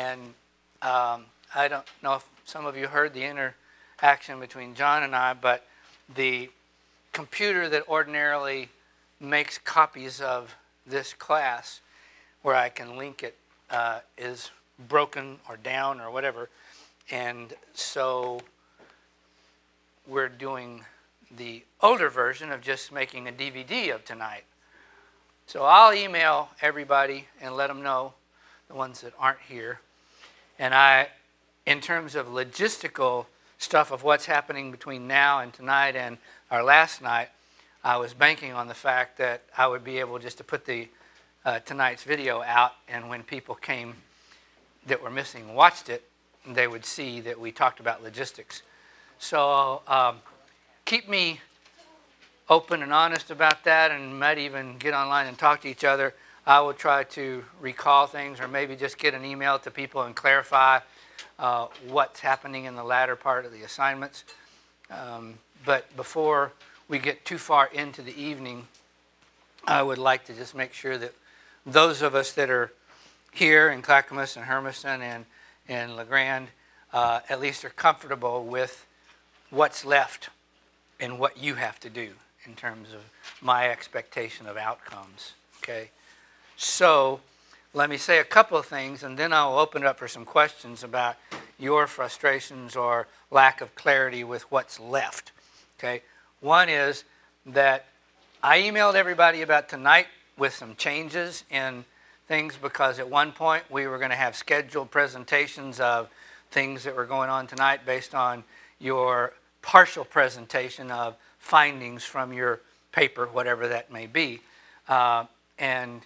And I don't know if some of you heard the interaction between John and I, but the computer that ordinarily makes copies of this class where I can link it is broken or down or whatever. And so we're doing the older version of just making a DVD of tonight. So I'll email everybody and let them know, the ones that aren't here. And in terms of logistical stuff of what's happening between now and tonight and our last night, I was banking on the fact that I would be able just to put the tonight's video out, and when people came that were missing and watched it, they would see that we talked about logistics. So keep me open and honest about that, and might even get online and talk to each other. I will try to recall things, or maybe just get an email to people and clarify what's happening in the latter part of the assignments. But before we get too far into the evening, I would like to just make sure that those of us that are here in Clackamas and Hermiston and LeGrand at least are comfortable with what's left and what you have to do in terms of my expectation of outcomes, okay? So let me say a couple of things, and then I'll open it up for some questions about your frustrations or lack of clarity with what's left, okay? One is that I emailed everybody about tonight with some changes in things, because at one point we were going to have scheduled presentations of things that were going on tonight based on your partial presentation of findings from your paper, whatever that may be. And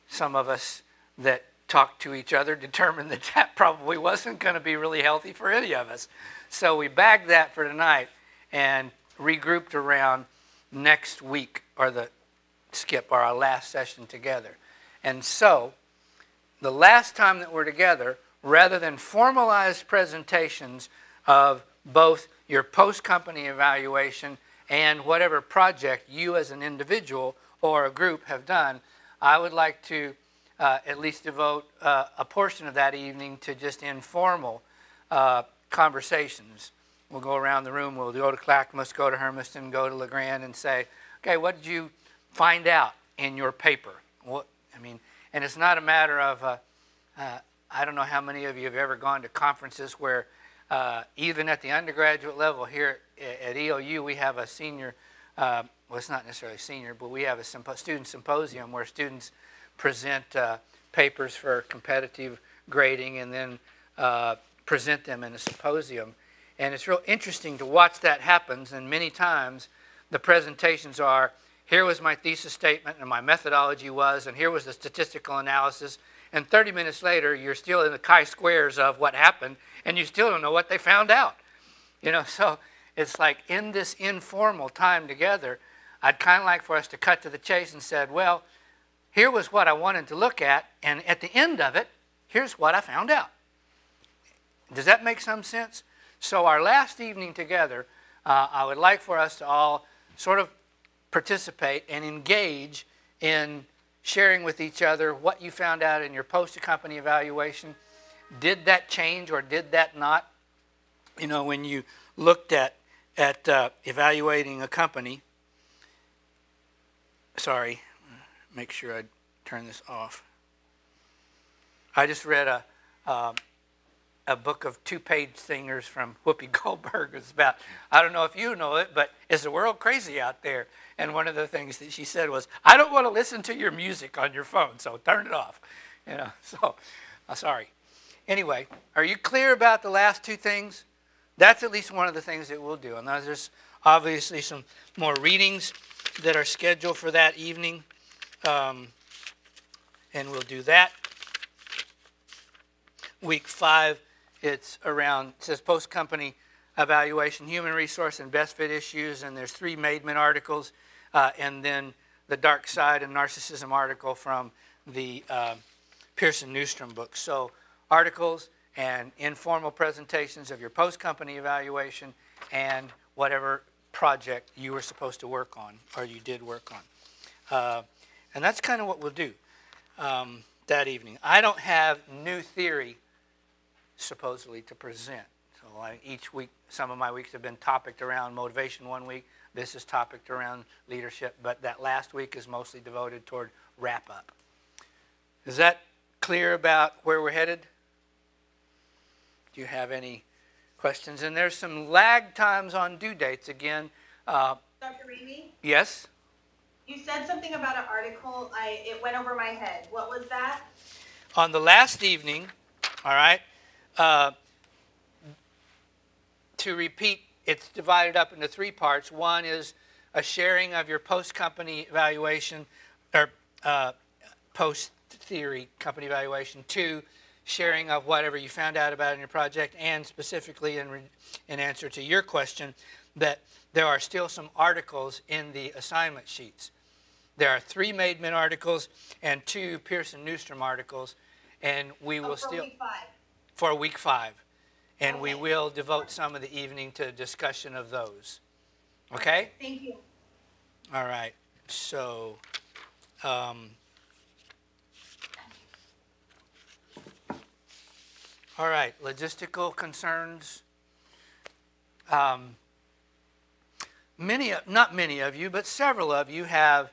some of us that talked to each other determined that that probably wasn't going to be really healthy for any of us. So we bagged that for tonight and regrouped around next week, or our last session together. And so the last time that we're together, rather than formalized presentations of both your post-company evaluation and whatever project you as an individual or a group have done, I would like to at least devote a portion of that evening to just informal conversations. We'll go around the room, we'll go to Clackamas, go to Hermiston, go to LeGrand, and say, okay, what did you find out in your paper? And it's not a matter of, I don't know how many of you have ever gone to conferences where even at the undergraduate level here at EOU, we have a senior, well, it's not necessarily senior, but we have a student symposium where students present papers for competitive grading and then present them in a symposium. And it's real interesting to watch that happen, and many times the presentations are, here was my thesis statement and my methodology was, and here was the statistical analysis, and 30 minutes later you're still in the chi-squares of what happened, and you still don't know what they found out. So it's like in this informal time together, I'd kind of like for us to cut to the chase and said, well, here was what I wanted to look at, and at the end of it, here's what I found out. Does that make some sense? So our last evening together, I would like for us to all sort of participate and engage in sharing with each other what you found out in your post-company evaluation. Did that change or did that not? When you looked at evaluating a company. Sorry, make sure I turn this off. I just read a book of two-page singers from Whoopi Goldberg. It's about, I don't know if you know it, but is the world crazy out there? And one of the things that she said was, I don't want to listen to your music on your phone, so turn it off. So, sorry. Anyway, are you clear about the last two things? That's at least one of the things that we'll do. And there's obviously some more readings that are scheduled for that evening. And we'll do that. Week 5, it says post-company evaluation, human resource and best fit issues, and there's 3 Maidman articles, and then the dark side and narcissism article from the Pearson Newstrom book. So articles and informal presentations of your post-company evaluation and whatever project you were supposed to work on or you did work on. And that's kind of what we'll do that evening. I don't have new theory supposedly to present. So each week, some of my weeks have been topicked around motivation one week. This is topicked around leadership, but that last week is mostly devoted toward wrap-up. Is that clear about where we're headed? Do you have any questions? And there's some lag times on due dates again. Dr. Ramey? Yes? You said something about an article. It went over my head. What was that? On the last evening, all right, to repeat, it's divided up into three parts. One is a sharing of your post-company evaluation, or post-theory company evaluation. Two, sharing of whatever you found out about in your project, and specifically in answer to your question, that there are still some articles in the assignment sheets. There are 3 Maidman articles and 2 Pearson-Newstrom articles, and we will still... Week 5. For week 5. And okay. We will devote some of the evening to discussion of those. Okay? Thank you. All right. So, all right, logistical concerns. Not many of you, but several of you have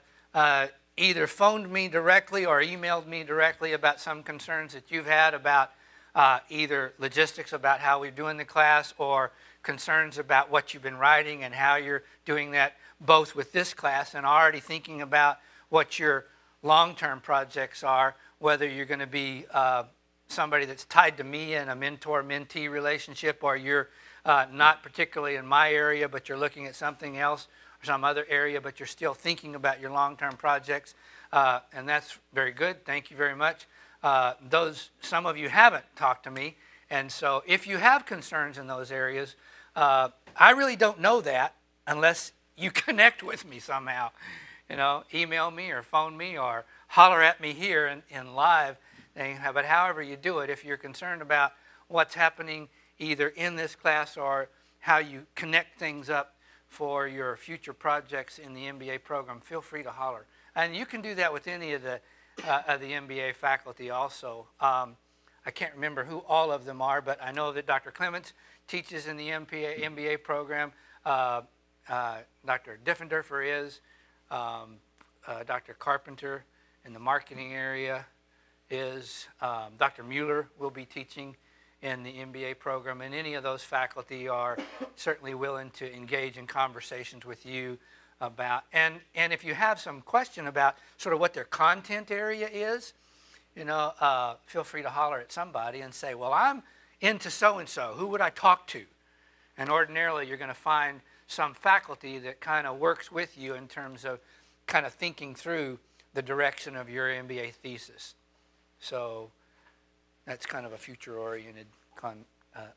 either phoned me directly or emailed me directly about some concerns that you've had about either logistics, about how we're doing the class, or concerns about what you've been writing and how you're doing that, both with this class and already thinking about what your long-term projects are, whether you're going to be somebody that's tied to me in a mentor-mentee relationship, or you're not particularly in my area, but you're looking at something else or some other area, but you're still thinking about your long-term projects. And that's very good. Thank you very much. Some of you haven't talked to me, and so if you have concerns in those areas, I really don't know that unless you connect with me somehow. You know, email me or phone me or holler at me here in live. But however you do it, if you're concerned about what's happening either in this class or how you connect things up for your future projects in the MBA program, feel free to holler. And you can do that with any of the MBA faculty also. I can't remember who all of them are, but I know that Dr. Clements teaches in the MBA program. Dr. Diffenderfer is. Dr. Carpenter in the marketing area is. Dr. Mueller will be teaching in the MBA program, and any of those faculty are certainly willing to engage in conversations with you about, and if you have some question about sort of what their content area is, you know, feel free to holler at somebody and say, well, I'm into so-and-so. Who would I talk to? And ordinarily, you're going to find some faculty that kind of works with you in terms of kind of thinking through the direction of your MBA thesis. So that's kind of a future-oriented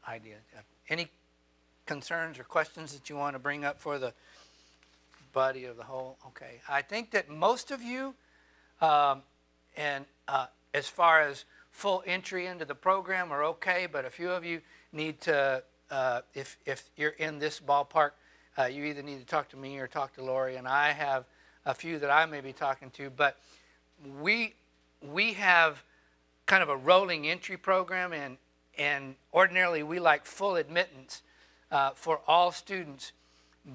idea. Any concerns or questions that you want to bring up for the body of the whole? Okay. I think that most of you, as far as full entry into the program, are okay, but a few of you need to, if you're in this ballpark, you either need to talk to me or talk to Lori, and I have a few that I may be talking to, but we have kind of a rolling entry program, and ordinarily we like full admittance for all students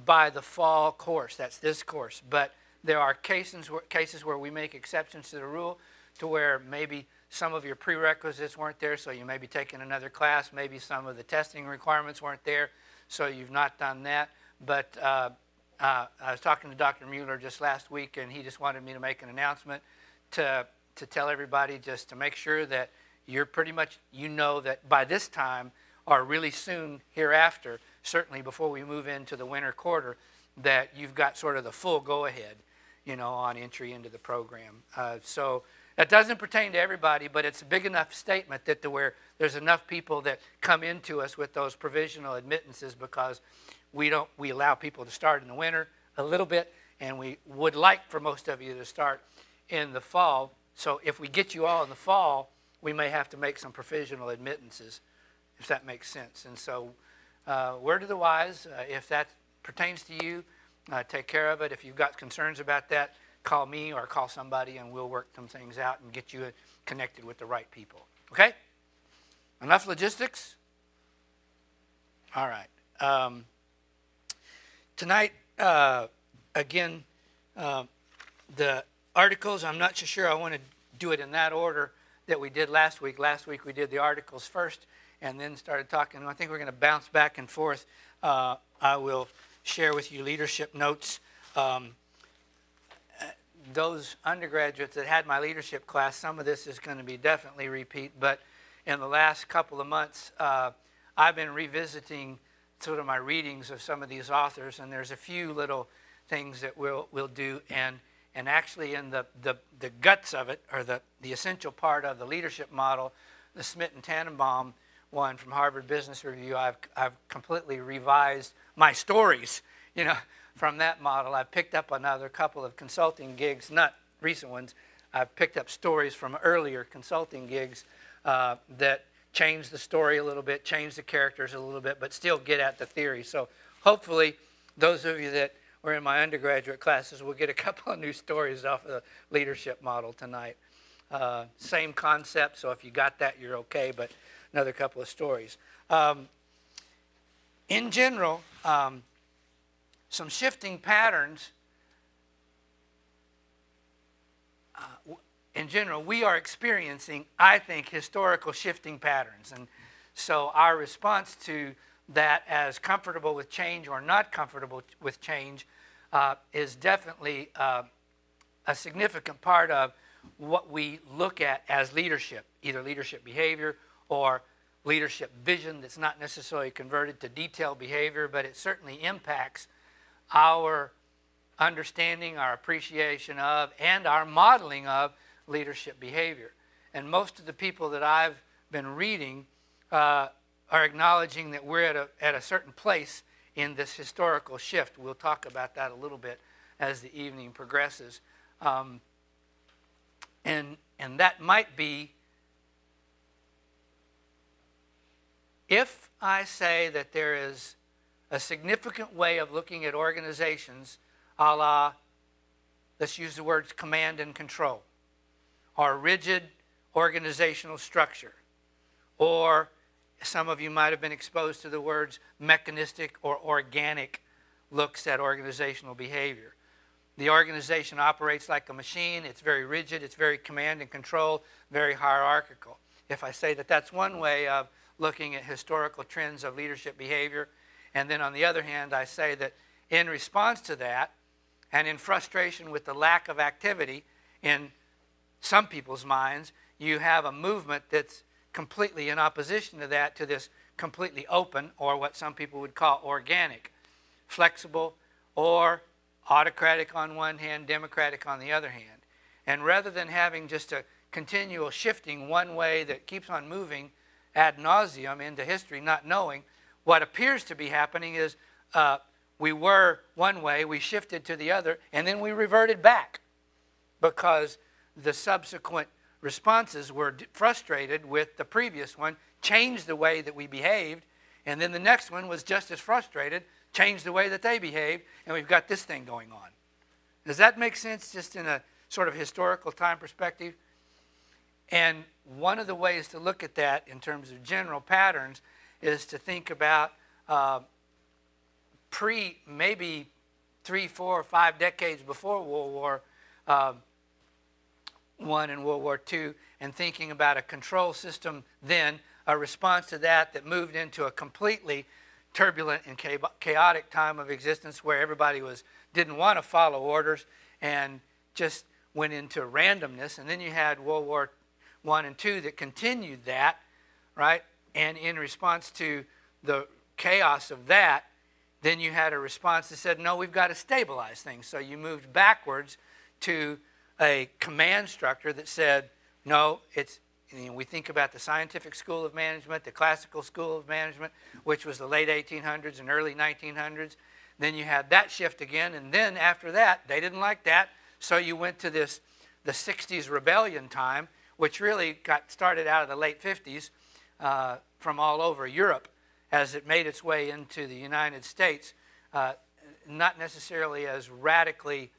by the fall course. That's this course. But there are cases where we make exceptions to the rule, to where maybe some of your prerequisites weren't there, so you may be taking another class. Maybe some of the testing requirements weren't there, so you've not done that. But I was talking to Dr. Mueller just last week, and he just wanted me to make an announcement to tell everybody, just to make sure that you're pretty much, you know that by this time or really soon hereafter, certainly before we move into the winter quarter, that you've got sort of the full go-ahead, you know, on entry into the program. So that doesn't pertain to everybody, but it's a big enough statement that where there's enough people that come into us with those provisional admittances, because we allow people to start in the winter a little bit, and we would like for most of you to start in the fall. So if we get you all in the fall, we may have to make some provisional admittances, if that makes sense. And so word of the wise, if that pertains to you, take care of it. If you've got concerns about that, call me or call somebody, and we'll work some things out and get you connected with the right people. Okay? Enough logistics? All right. Tonight, again, the articles, I'm not so sure I want to do it in that order that we did last week. Last week we did the articles first and then started talking. I think we're going to bounce back and forth. I will share with you leadership notes. Those undergraduates that had my leadership class, some of this is going to be definitely repeat, but in the last couple of months, I've been revisiting sort of my readings of some of these authors, and there's a few little things that we'll do, and actually in the guts of it, or the essential part of the leadership model, the Smith and Tannenbaum one from Harvard Business Review, I've completely revised my stories, from that model. I've picked up another couple of consulting gigs, not recent ones. I've picked up stories from earlier consulting gigs that change the story a little bit, change the characters a little bit, but still get at the theory. So hopefully those of you that were in my undergraduate classes will get a couple of new stories off of the leadership model tonight. Same concept, so if you got that, you're okay, but another couple of stories. In general, some shifting patterns. In general, we are experiencing, I think, historical shifting patterns. And so our response to that as comfortable with change or not comfortable with change is definitely a significant part of what we look at as leadership, either leadership behavior or leadership vision that's not necessarily converted to detailed behavior, but it certainly impacts our understanding, our appreciation of, and our modeling of leadership behavior. And most of the people that I've been reading are acknowledging that we're at a certain place in this historical shift. We'll talk about that a little bit as the evening progresses. And that might be, if I say that there is a significant way of looking at organizations, a la, let's use the words command and control, or rigid organizational structure, or some of you might have been exposed to the words mechanistic or organic looks at organizational behavior. The organization operates like a machine. It's very rigid. It's very command and control, very hierarchical. If I say that that's one way of looking at historical trends of leadership behavior, and then on the other hand, I say that in response to that, and in frustration with the lack of activity in some people's minds, you have a movement that's completely in opposition to that, to this completely open, or what some people would call organic, flexible, or autocratic on one hand, democratic on the other hand. And rather than having just a continual shifting one way that keeps on moving ad nauseum into history, not knowing, what appears to be happening is we were one way, we shifted to the other, and then we reverted back because the subsequent responses were frustrated with the previous one, changed the way that we behaved, and then the next one was just as frustrated, changed the way that they behaved, and we've got this thing going on. Does that make sense just in a sort of historical time perspective? And one of the ways to look at that in terms of general patterns is to think about maybe 3, 4, or 5 decades before World War I and World War II, and thinking about a control system then, a response to that moved into a completely turbulent and chaotic time of existence where everybody didn't want to follow orders and just went into randomness. And then you had World War I and II that continued that, right? And in response to the chaos of that, then you had a response that said, no, we've got to stabilize things. So you moved backwards to a command structure that said, no, we think about the scientific school of management, the classical school of management, which was the late 1800s and early 1900s. Then you had that shift again, and then after that, they didn't like that, so you went to the 60s rebellion time, which really got started out of the late 50s from all over Europe as it made its way into the United States, not necessarily as radically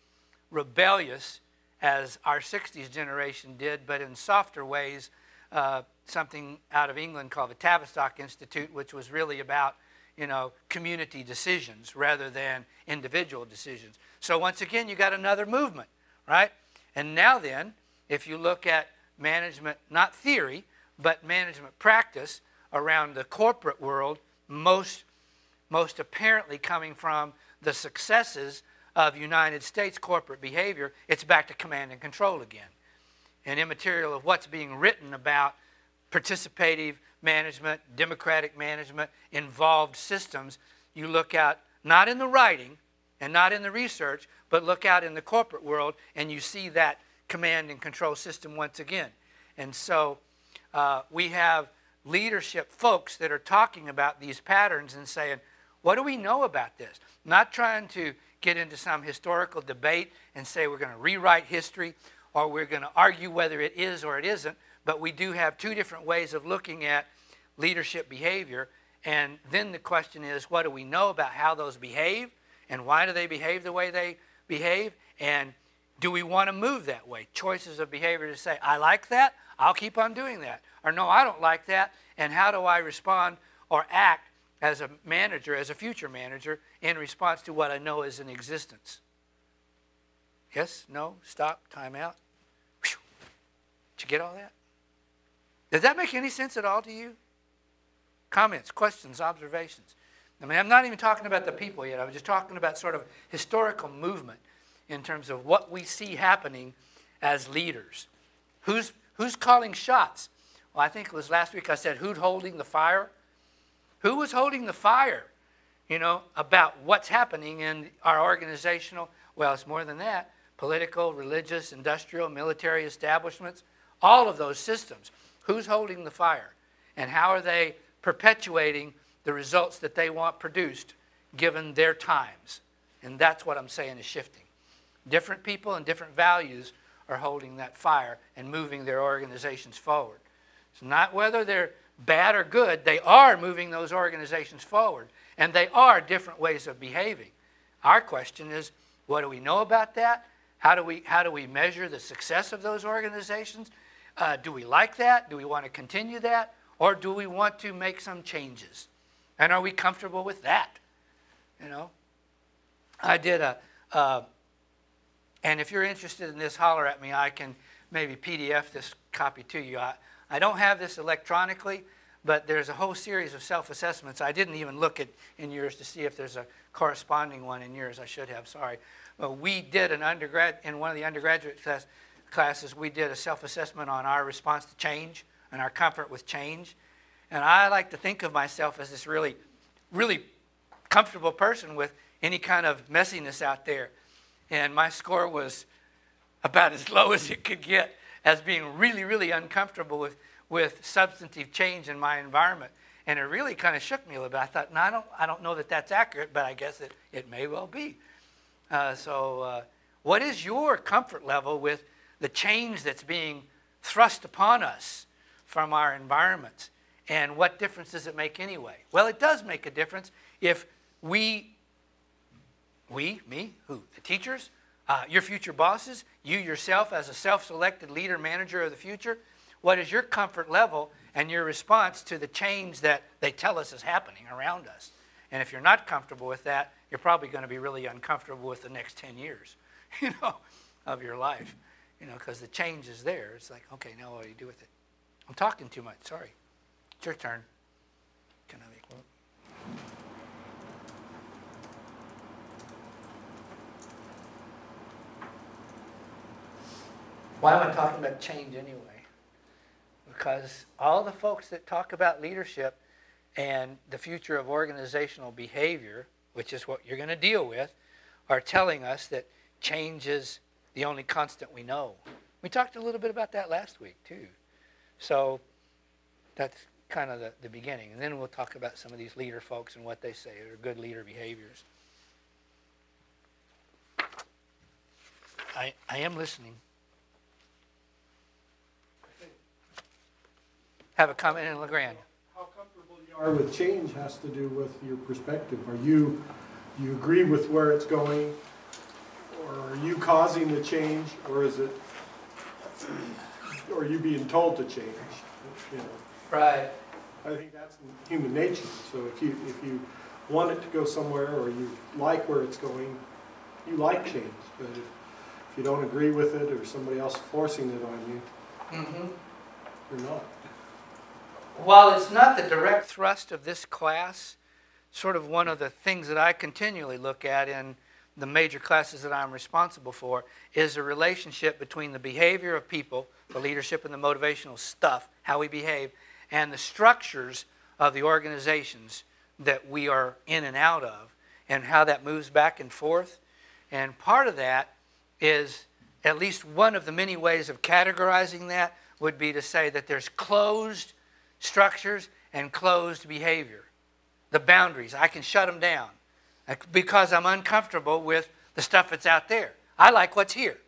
rebellious as our 60s generation did, but in softer ways, something out of England called the Tavistock Institute, which was really about, community decisions rather than individual decisions. So once again, you got another movement, right? And now then, if you look at management, not theory, but management practice around the corporate world, most apparently coming from the successes of United States corporate behavior, it's back to command and control again. And immaterial of what's being written about participative management, democratic management, involved systems, you look out not in the writing and not in the research, but look out in the corporate world and you see that command and control system once again. And so we have leadership folks that are talking about these patterns and saying, what do we know about this? Not trying to get into some historical debate and say we're going to rewrite history or we're going to argue whether it is or it isn't, but we do have two different ways of looking at leadership behavior. And then the question is, what do we know about how those behave and why do they behave the way they behave? And do we want to move that way? Choices of behavior to say, I like that, I'll keep on doing that. Or no, I don't like that, and how do I respond or act as a manager, as a future manager, in response to what I know is in existence? Yes, no, stop, time out. Whew. Did you get all that? Does that make any sense at all to you? Comments, questions, observations. I mean, I'm not even talking about the people yet. I was just talking about sort of historical movement in terms of what we see happening as leaders. Who's calling shots? Well, I think it was last week I said, who's holding the fire? Who was holding the fire, about what's happening in our organizational, well, it's more than that, political, religious, industrial, military establishments, all of those systems. Who's holding the fire? And how are they perpetuating the results that they want produced given their times? And that's what I'm saying is shifting. Different people and different values are holding that fire and moving their organizations forward. It's not whether they're bad or good, they are moving those organizations forward. And they are different ways of behaving. Our question is, what do we know about that? How do we measure the success of those organizations? Do we like that? Do we want to continue that? Or do we want to make some changes? And are we comfortable with that? I did and if you're interested in this, holler at me. I can maybe PDF this copy to you. I don't have this electronically, but there's a whole series of self-assessments. I didn't even look in yours to see if there's a corresponding one in yours. I should have, sorry. But we did in one of the undergraduate classes, we did a self-assessment on our response to change and our comfort with change. And I like to think of myself as this really, really comfortable person with any kind of messiness out there. And my score was about as low as it could get as being really, really uncomfortable with substantive change in my environment. And it really kind of shook me a little bit. I thought, no, I don't know that that's accurate, but I guess it may well be. What is your comfort level with the change that's being thrust upon us from our environments? And what difference does it make anyway? Well, it does make a difference if me, who? The teachers, your future bosses, you yourself as a self-selected leader, manager of the future, what is your comfort level and your response to the change that they tell us is happening around us? And if you're not comfortable with that, you're probably going to be really uncomfortable with the next 10 years, of your life, because the change is there. It's like, okay, now what do you do with it? I'm talking too much, sorry. It's your turn. Can I make one? Why am I talking about change anyway? Because all the folks that talk about leadership and the future of organizational behavior, which is what you're going to deal with, are telling us that change is the only constant we know. We talked a little bit about that last week too. So that's kind of the beginning. And then we'll talk about some of these leader folks and what they say are good leader behaviors. I am listening. Have a comment in LeGrand. How comfortable you are with change has to do with your perspective. Do you agree with where it's going, or are you causing the change, or are you being told to change? you know. Right. I think that's in human nature. So if you want it to go somewhere, or you like where it's going, you like change. But if you don't agree with it, or somebody else forcing it on you, you're not. While it's not the direct thrust of this class, sort of one of the things that I continually look at in the major classes that I'm responsible for is the relationship between the behavior of people, the leadership and the motivational stuff, how we behave, and the structures of the organizations that we are in and out of, and how that moves back and forth. And part of that is, at least one of the many ways of categorizing that would be to say that there's closed structures and closed behavior. The boundaries, I can shut them down because I'm uncomfortable with the stuff that's out there. I like what's here.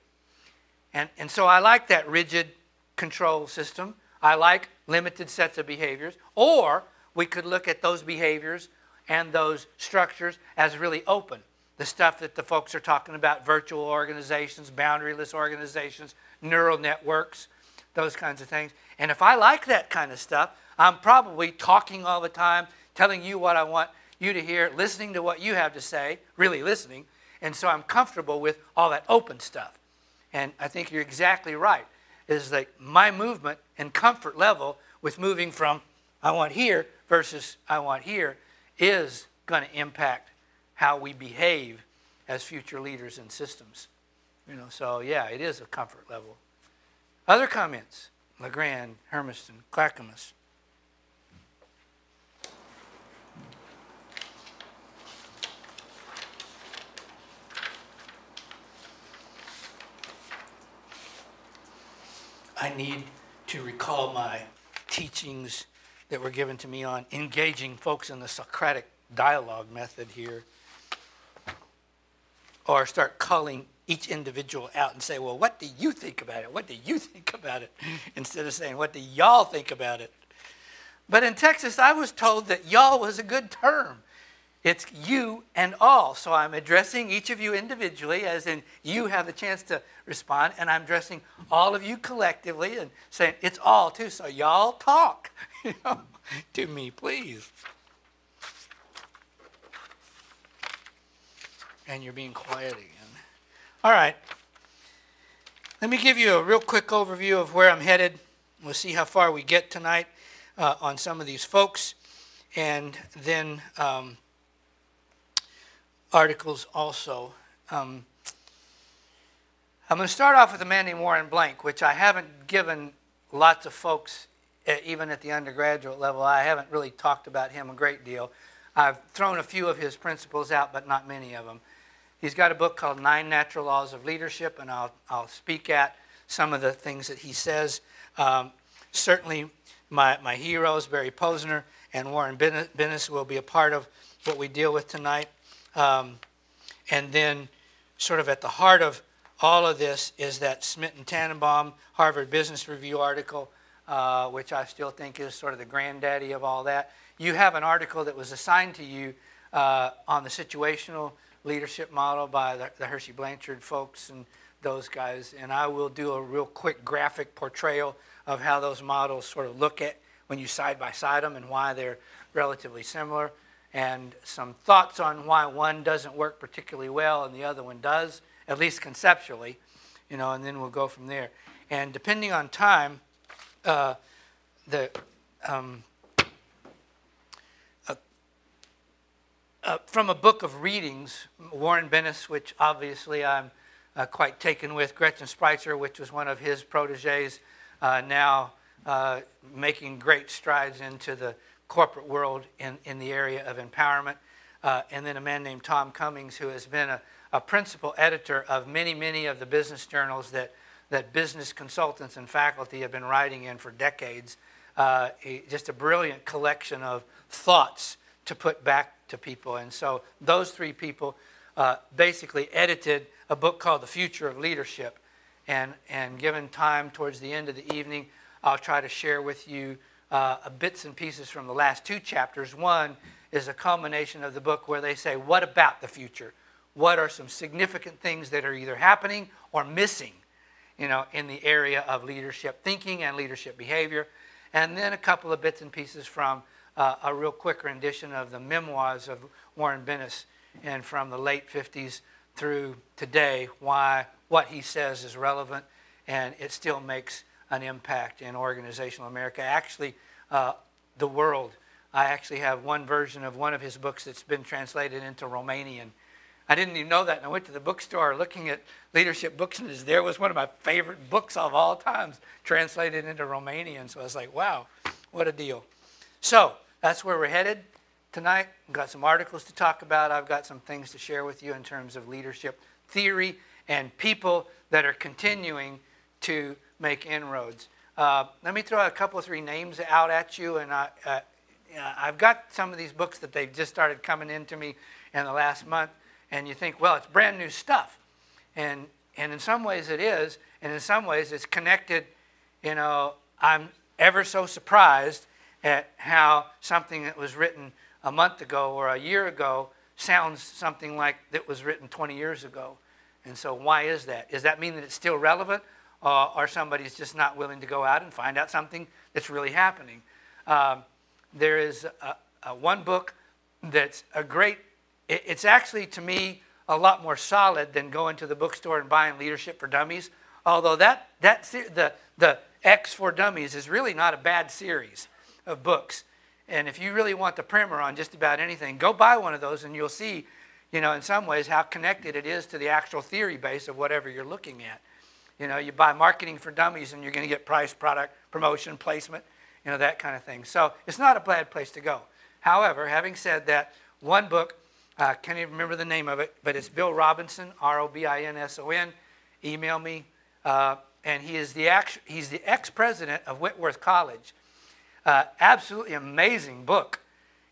And so I like that rigid control system. I like limited sets of behaviors. Or we could look at those behaviors and those structures as really open. The stuff that the folks are talking about, virtual organizations, boundaryless organizations, neural networks, those kinds of things. And if I like that kind of stuff, I'm probably talking all the time, telling you what I want you to hear, listening to what you have to say, really listening. And so I'm comfortable with all that open stuff. And I think you're exactly right. Is like my movement and comfort level with moving from I want here versus I want here is going to impact how we behave as future leaders in systems. You know, so yeah, it is a comfort level. Other comments? LeGrand, Hermiston, Clackamas. I need to recall my teachings that were given to me on engaging folks in the Socratic dialogue method here. Or start calling each individual out and say, well, what do you think about it? What do you think about it? Instead of saying, what do y'all think about it? But in Texas, I was told that y'all was a good term. It's you and all. So I'm addressing each of you individually, as in you have the chance to respond, and I'm addressing all of you collectively and saying it's all too. So y'all talk, you know, to me, please. And you're being quiet again. All right. Let me give you a real quick overview of where I'm headed. We'll see how far we get tonight on some of these folks. And then articles also. I'm going to start off with a man named Warren Blank, which I haven't given lots of folks, even at the undergraduate level. I haven't really talked about him a great deal. I've thrown a few of his principles out, but not many of them. He's got a book called 9 Natural Laws of Leadership, and I'll speak at some of the things that he says. Certainly, my heroes, Barry Posner and Warren Bennis, will be a part of what we deal with tonight. And then sort of at the heart of all of this is that Smith-Tannenbaum Harvard Business Review article, which I still think is sort of the granddaddy of all that. You have an article that was assigned to you on the situational leadership model by the Hershey Blanchard folks and those guys. And I will do a real quick graphic portrayal of how those models sort of look at when you side by side them and why they're relatively similar. And some thoughts on why one doesn't work particularly well and the other one does, at least conceptually, you know, and then we'll go from there. And depending on time, from a book of readings, Warren Bennis, which obviously I'm quite taken with, Gretchen Spreitzer, which was one of his proteges, now making great strides into the corporate world in the area of empowerment, and then a man named Tom Cummings, who has been a principal editor of many of the business journals that business consultants and faculty have been writing in for decades. Just a brilliant collection of thoughts to put back to people. And so those three people basically edited a book called The Future of Leadership. And given time towards the end of the evening, I'll try to share with you bits and pieces from the last 2 chapters. One is a culmination of the book where they say, what about the future? What are some significant things that are either happening or missing, you know, in the area of leadership thinking and leadership behavior? and then a couple of bits and pieces from a real quick rendition of the memoirs of Warren Bennis, and from the late 50s through today, why what he says is relevant, and it still makes an impact in organizational America. Actually, the world. I actually have one version of one of his books that's been translated into Romanian. I didn't even know that, and I went to the bookstore looking at leadership books, and there was one of my favorite books of all times translated into Romanian. So I was like, wow, what a deal. So that's where we're headed tonight. We've got some articles to talk about. I've got some things to share with you in terms of leadership theory and people that are continuing to make inroads. Let me throw out a couple of three names out at you, and I've got some of these books that they've just started coming into me in the last month, and you think, well, it's brand new stuff. And in some ways it is, and in some ways it's connected. You know, I'm ever so surprised at how something that was written a month ago or a year ago sounds something like that was written 20 years ago. And so why is that? Does that mean that it's still relevant, or somebody's just not willing to go out and find out something that's really happening? There is one book that's a great, it's actually to me a lot more solid than going to the bookstore and buying Leadership for Dummies, although the X for Dummies is really not a bad series of books. And if you really want the primer on just about anything, go buy one of those and you'll see, you know, in some ways how connected it is to the actual theory base of whatever you're looking at. You know, you buy Marketing for Dummies and you're going to get price, product, promotion, placement, you know, that kind of thing. So it's not a bad place to go. However, having said that, one book, I can't even remember the name of it, but it's Bill Robinson, R-O-B-I-N-S-O-N. Email me. And he's the ex-president of Whitworth College. Absolutely amazing book,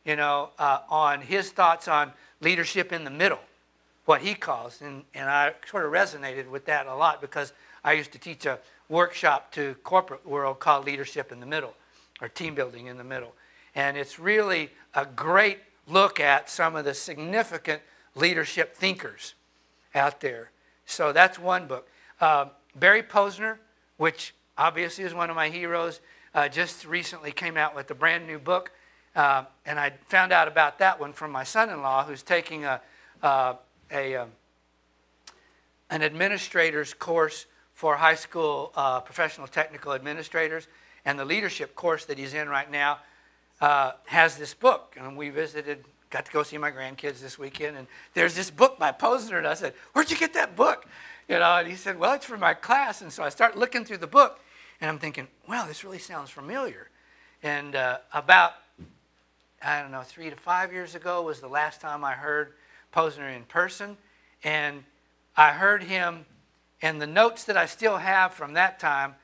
you know, on his thoughts on leadership in the middle, what he calls. And I sort of resonated with that a lot because I used to teach a workshop to corporate world called Leadership in the Middle, or Team Building in the Middle. And it's really a great look at some of the significant leadership thinkers out there. So that's one book. Barry Posner, which obviously is one of my heroes, just recently came out with a brand new book. And I found out about that one from my son-in-law, who's taking an administrator's course for high school professional technical administrators. And the leadership course that he's in right now has this book. And we visited, got to go see my grandkids this weekend, and there's this book by Posner, and I said, where'd you get that book? You know, and he said, well, it's for my class. And so I start looking through the book, and I'm thinking, wow, this really sounds familiar. And about, I don't know, 3 to 5 years ago was the last time I heard Posner in person. And I heard him, and the notes that I still have from that time,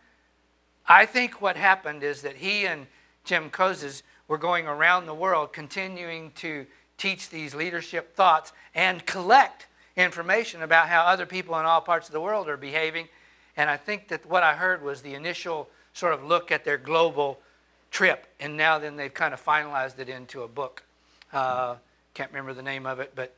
I think what happened is that he and Jim Kozes were going around the world continuing to teach these leadership thoughts and collect information about how other people in all parts of the world are behaving. And I think that what I heard was the initial sort of look at their global trip, and now then they've kind of finalized it into a book. Can't remember the name of it, but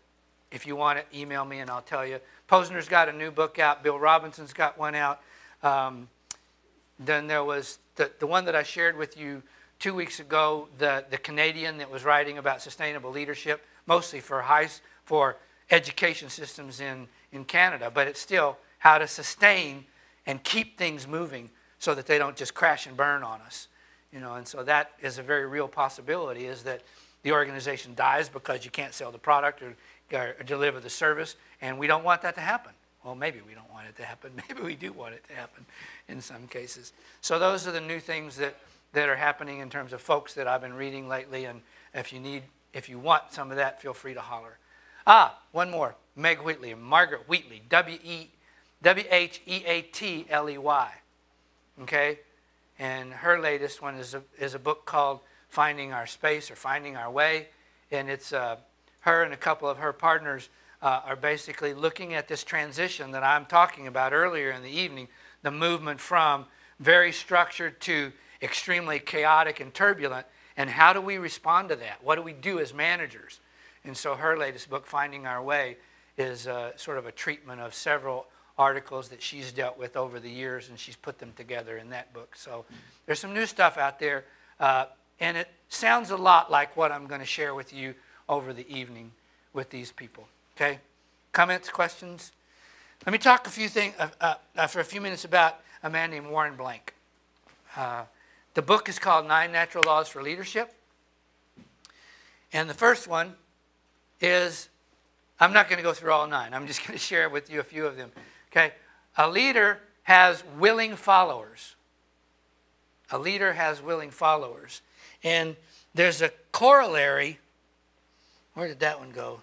if you want it, email me and I'll tell you. Posner's got a new book out. Bill Robinson's got one out. Then there was the one that I shared with you 2 weeks ago, the Canadian that was writing about sustainable leadership, mostly for education systems in Canada, but it's still how to sustain and keep things moving so that they don't just crash and burn on us. You know, and so that is a very real possibility, is that the organization dies because you can't sell the product or deliver the service, and we don't want that to happen. Well, maybe we don't want it to happen. Maybe we do want it to happen in some cases. So those are the new things that are happening in terms of folks that I've been reading lately, and if you want some of that, feel free to holler. One more, Margaret Wheatley, W-H-E-A-T-L-E-Y, okay? And her latest one is a book called Finding Our Space, or Finding Our Way, and it's her and a couple of her partners are basically looking at this transition that I'm talking about earlier in the evening, the movement from very structured to extremely chaotic and turbulent, and how do we respond to that? What do we do as managers? And so her latest book, Finding Our Way, is sort of a treatment of several articles that she's dealt with over the years, and she's put them together in that book. So there's some new stuff out there, and it sounds a lot like what I'm going to share with you over the evening with these people. Okay? Comments, questions? Let me talk a few things for a few minutes about a man named Warren Blank. The book is called 9 Natural Laws for Leadership. And the first one is, I'm not going to go through all 9. I'm just going to share with you a few of them. Okay? A leader has willing followers. A leader has willing followers. And there's a corollary. Where did that one go?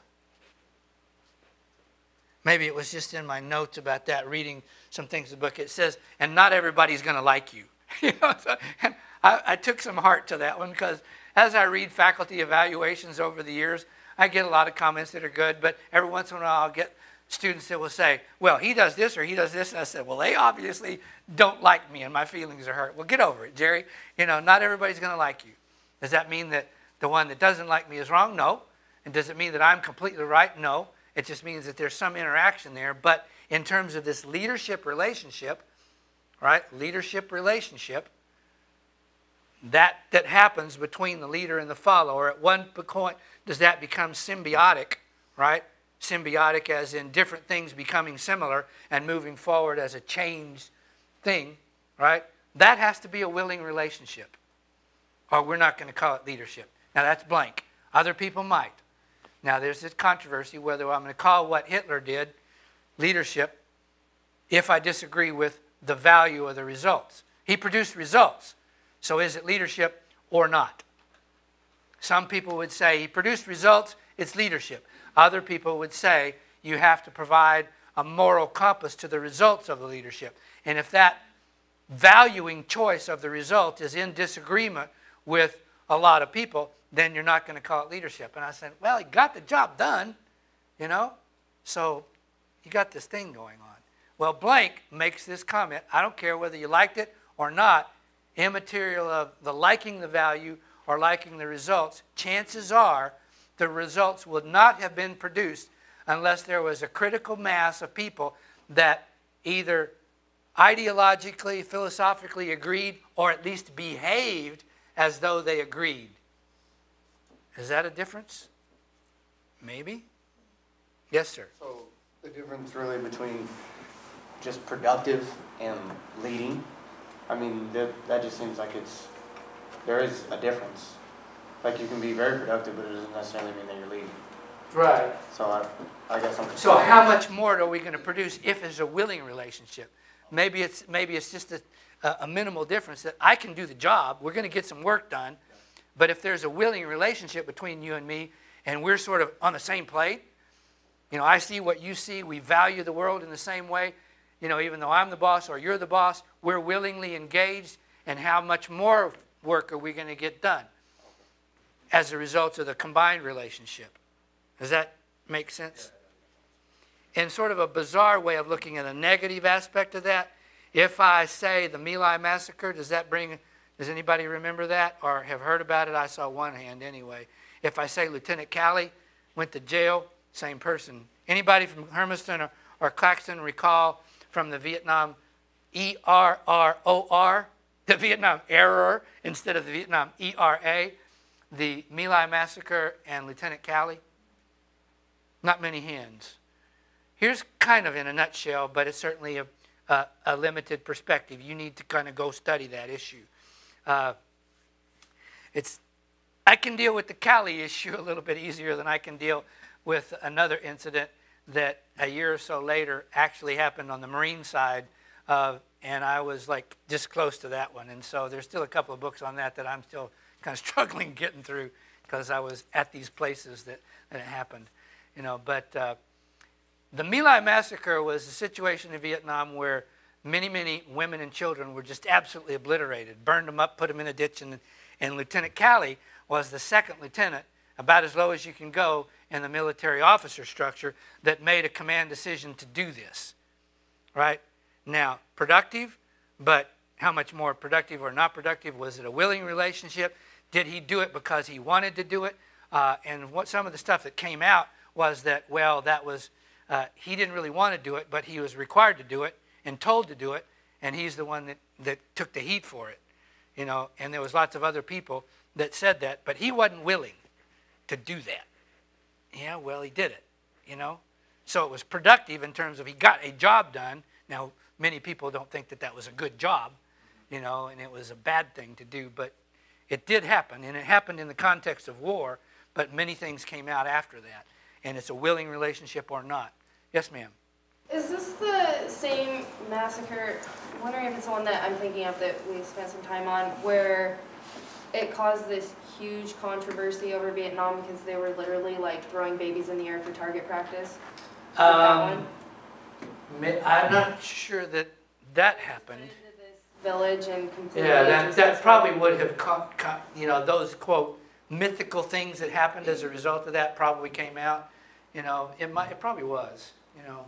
Maybe it was just in my notes about that, reading some things in the book. It says, and not everybody's going to like you. And I took some heart to that one, because as I read faculty evaluations over the years, I get a lot of comments that are good, but every once in a while I'll get students that will say, well, he does this or he does this. And I said, well, they obviously don't like me and my feelings are hurt. Well, get over it, Jerry. Not everybody's going to like you. Does that mean that the one that doesn't like me is wrong? No. And does it mean that I'm completely right? No. It just means that there's some interaction there. But in terms of this leadership relationship, right, that happens between the leader and the follower, at one point does that become symbiotic, right? Symbiotic as in different things becoming similar and moving forward as a changed thing, right? That has to be a willing relationship, or we're not going to call it leadership. Now that's Blank. Other people might. Now there's this controversy whether I'm going to call what Hitler did leadership if I disagree with the value of the results. He produced results. So is it leadership or not? Some people would say he produced results, it's leadership. Other people would say you have to provide a moral compass to the results of the leadership. And if that valuing choice of the result is in disagreement with a lot of people, then you're not going to call it leadership. And I said, well, he got the job done, so you got this thing going on. Well, Blank makes this comment. I don't care whether you liked it or not, immaterial of the liking the value or liking the results, chances are the results would not have been produced unless there was a critical mass of people that either ideologically, philosophically agreed, or at least behaved as though they agreed. Is that a difference? Maybe? Yes, sir. So the difference really between just productive and leading, I mean, that just seems like there is a difference. Like you can be very productive, but it doesn't necessarily mean that you're leading. Right. So I guess I'm. So how much more are we going to produce if it's a willing relationship? Maybe it's just a minimal difference that I can do the job. We're going to get some work done, but if there's a willing relationship between you and me, and we're sort of on the same plate, I see what you see. We value the world in the same way. Even though I'm the boss or you're the boss, we're willingly engaged. And how much more work are we going to get done as a result of the combined relationship? Does that make sense? In sort of a bizarre way of looking at a negative aspect of that, if I say the My Lai massacre, does anybody remember that or have heard about it? I saw one hand anyway. If I say Lieutenant Calley went to jail, same person. Anybody from Hermiston or Claxton recall from the Vietnam ERROR, the Vietnam error instead of the Vietnam ERA, the My Lai massacre and Lieutenant Calley? Not many hands. Here's kind of in a nutshell, but it's certainly a limited perspective. You need to kind of go study that issue. I can deal with the Calley issue a little bit easier than I can deal with another incident that a year or so later actually happened on the Marine side, and I was like just close to that one. And so there's still a couple of books on that I'm still kind of struggling getting through because I was at these places that it happened. But the My Lai massacre was a situation in Vietnam where many, many women and children were just absolutely obliterated, burned them up, put them in a ditch, and Lieutenant Calley was the second lieutenant, about as low as you can go in the military officer structure, that made a command decision to do this, right? Now, productive, but how much more productive or not productive? Was it a willing relationship? Did he do it because he wanted to do it? And some of the stuff that came out was that, well, that was He didn't really want to do it, but he was required to do it and told to do it, and he's the one that took the heat for it. You know, and there was lots of other people that said that, but he wasn't willing to do that. Yeah, well, he did it, you know. So it was productive in terms of he got a job done. Now, many people don't think that that was a good job, you know, and it was a bad thing to do, but it did happen, and it happened in the context of war, but many things came out after that, and it's a willing relationship or not. Yes, ma'am. Is this the same massacre? I'm wondering if it's the one that I'm thinking of that we spent some time on, where it caused this huge controversy over Vietnam because they were literally like throwing babies in the air for target practice? Is it that one? I'm not sure that that happened. Into this village and completely. Yeah, that probably would have caught, you know, those, quote, mythical things that happened as a result of that probably came out. You know, it probably was, you know.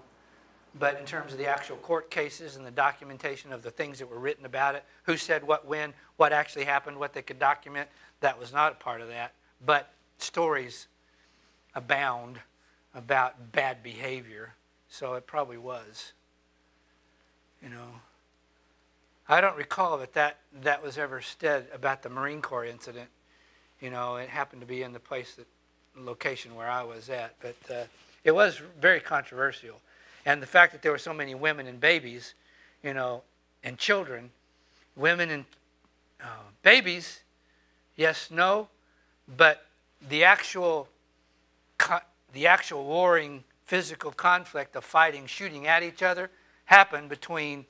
But in terms of the actual court cases and the documentation of the things that were written about it, who said what when, what actually happened, what they could document, that was not a part of that. But stories abound about bad behavior, so it probably was, you know. I don't recall that was ever said about the Marine Corps incident. You know, it happened to be in the location where I was at, but it was very controversial. And the fact that there were so many women and babies, you know, and children, women and babies, yes, no, but the actual warring physical conflict of fighting, shooting at each other happened between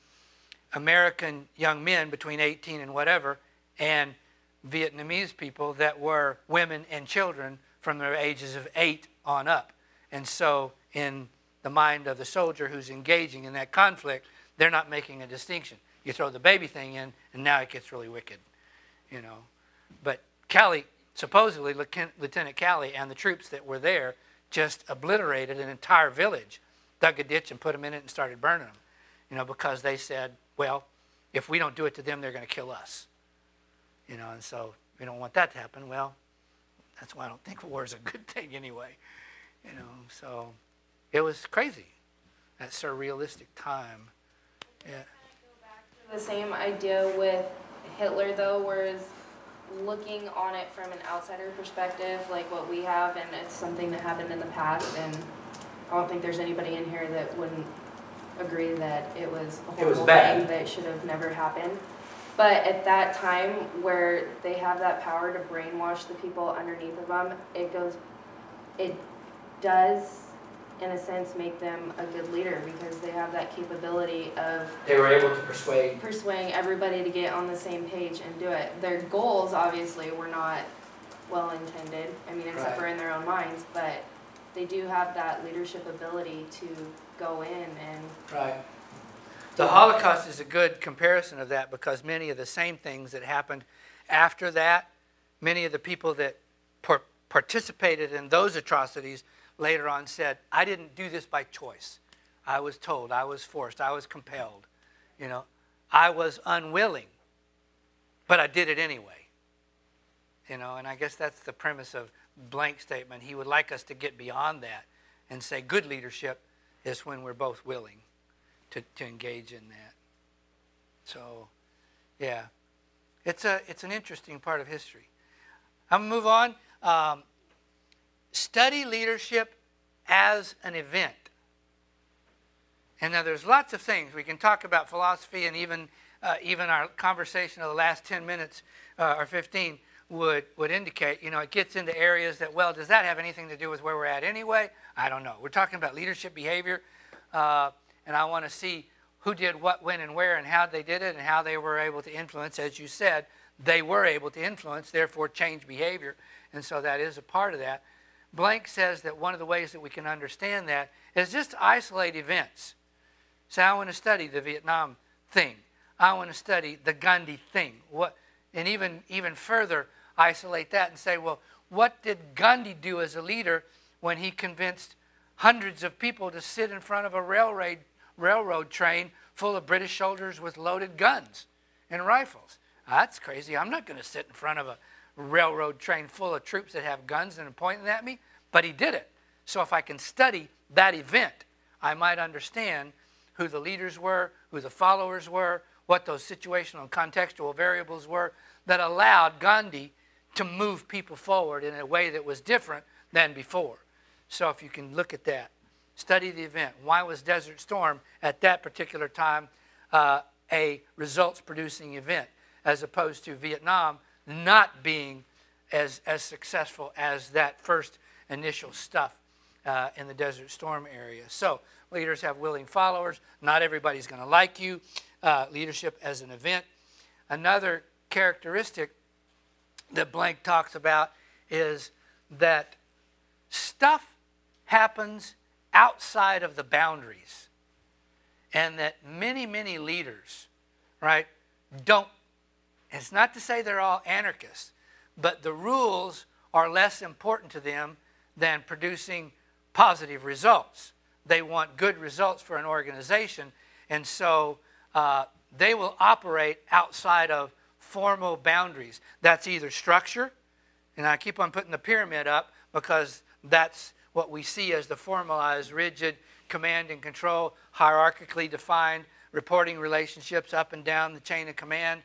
American young men between 18 and whatever and Vietnamese people that were women and children from their ages of 8 on up. And so in the mind of the soldier who's engaging in that conflict, they're not making a distinction. You throw the baby thing in, and now it gets really wicked, you know. But Calley, supposedly Lieutenant Calley and the troops that were there just obliterated an entire village, dug a ditch and put them in it and started burning them, you know, because they said, well, if we don't do it to them, they're going to kill us, you know. And so we don't want that to happen. Well, that's why I don't think war is a good thing anyway, you know. So it was crazy, that surrealistic time. Yeah. The same idea with Hitler, though, whereas looking on it from an outsider perspective, like what we have, and it's something that happened in the past, and I don't think there's anybody in here that wouldn't agree that it was a horrible thing that should have never happened. But at that time, where they have that power to brainwash the people underneath of them, it does, in a sense, make them a good leader because they have that capability of... They were able to persuading everybody to get on the same page and do it. Their goals, obviously, were not well-intended, I mean, except for in their own minds, but they do have that leadership ability to go in and... Right. The Holocaust is a good comparison of that because many of the same things that happened after that, many of the people that participated in those atrocities later on said, I didn't do this by choice. I was told, I was forced, I was compelled. You know, I was unwilling, but I did it anyway. You know, and I guess that's the premise of Blank's statement. He would like us to get beyond that and say good leadership is when we're both willing to engage in that. So, yeah, it's an interesting part of history. I'm going to move on. Study leadership as an event. And now there's lots of things. We can talk about philosophy, and even our conversation of the last 10 minutes or 15 would indicate, you know, it gets into areas that, well, does that have anything to do with where we're at anyway? I don't know. We're talking about leadership behavior, and I want to see who did what, when, and where, and how they did it, and how they were able to influence. As you said, they were able to influence, therefore change behavior, and so that is a part of that. Blank says that one of the ways that we can understand that is just to isolate events. So I want to study the Vietnam thing. I want to study the Gandhi thing. And even further isolate that and say, well, what did Gandhi do as a leader when he convinced hundreds of people to sit in front of a railroad train full of British soldiers with loaded guns and rifles? That's crazy. I'm not going to sit in front of a railroad train full of troops that have guns and are pointing at me, but he did it. So if I can study that event, I might understand who the leaders were, who the followers were, what those situational and contextual variables were that allowed Gandhi to move people forward in a way that was different than before. So if you can look at that, study the event. Why was Desert Storm at that particular time a results-producing event, as opposed to Vietnam not being as successful as that first initial stuff in the Desert Storm area? So leaders have willing followers. Not everybody's going to like you. Leadership as an event. Another characteristic that Blank talks about is that stuff happens outside of the boundaries, and that many, many leaders, right, don't, it's not to say they're all anarchists, but the rules are less important to them than producing positive results. They want good results for an organization, and so they will operate outside of formal boundaries. That's either structure, and I keep on putting the pyramid up because that's what we see as the formalized, rigid command and control, hierarchically defined reporting relationships up and down the chain of command,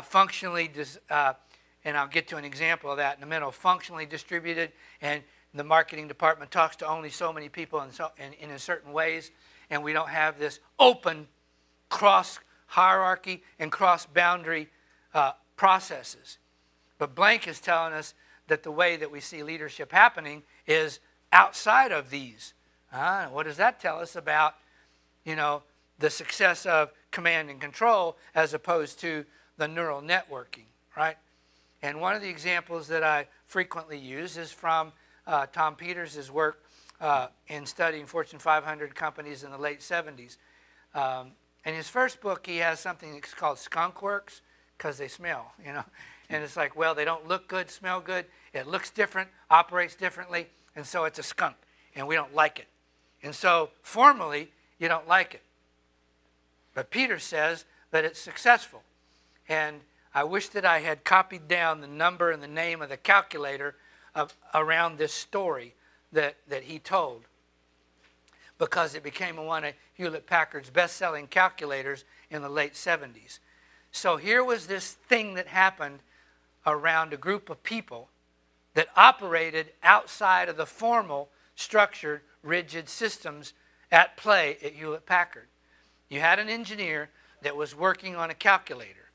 functionally, and I'll get to an example of that in a minute, functionally distributed, and the marketing department talks to only so many people in a certain ways, and we don't have this open cross-hierarchy and cross-boundary processes. But Blank is telling us that the way that we see leadership happening is outside of these. What does that tell us about, the success of command and control as opposed to the neural networking, right? And one of the examples that I frequently use is from Tom Peters' work in studying Fortune 500 companies in the late 70s. In his first book, he has something that's called skunk works, because they smell, And it's like, well, they don't look good, smell good. It looks different, operates differently, and so it's a skunk, and we don't like it. And so formally, you don't like it. But Peter says that it's successful. And I wish that I had copied down the number and the name of the calculator around this story that he told, because it became one of Hewlett-Packard's best-selling calculators in the late 70s. So here was this thing that happened around a group of people that operated outside of the formal, structured, rigid systems at play at Hewlett-Packard. You had an engineer that was working on a calculator,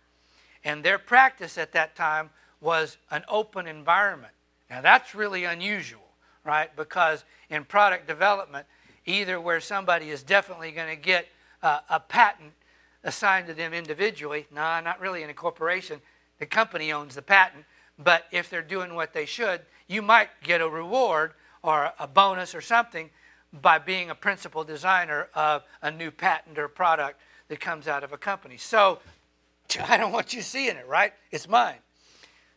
and their practice at that time was an open environment. Now that's really unusual, right? Because in product development, either where somebody is definitely going to get a patent assigned to them individually, not really in a corporation, the company owns the patent, but if they're doing what they should, you might get a reward or a bonus or something by being a principal designer of a new patent or product that comes out of a company. So I don't want you seeing it, right? It's mine.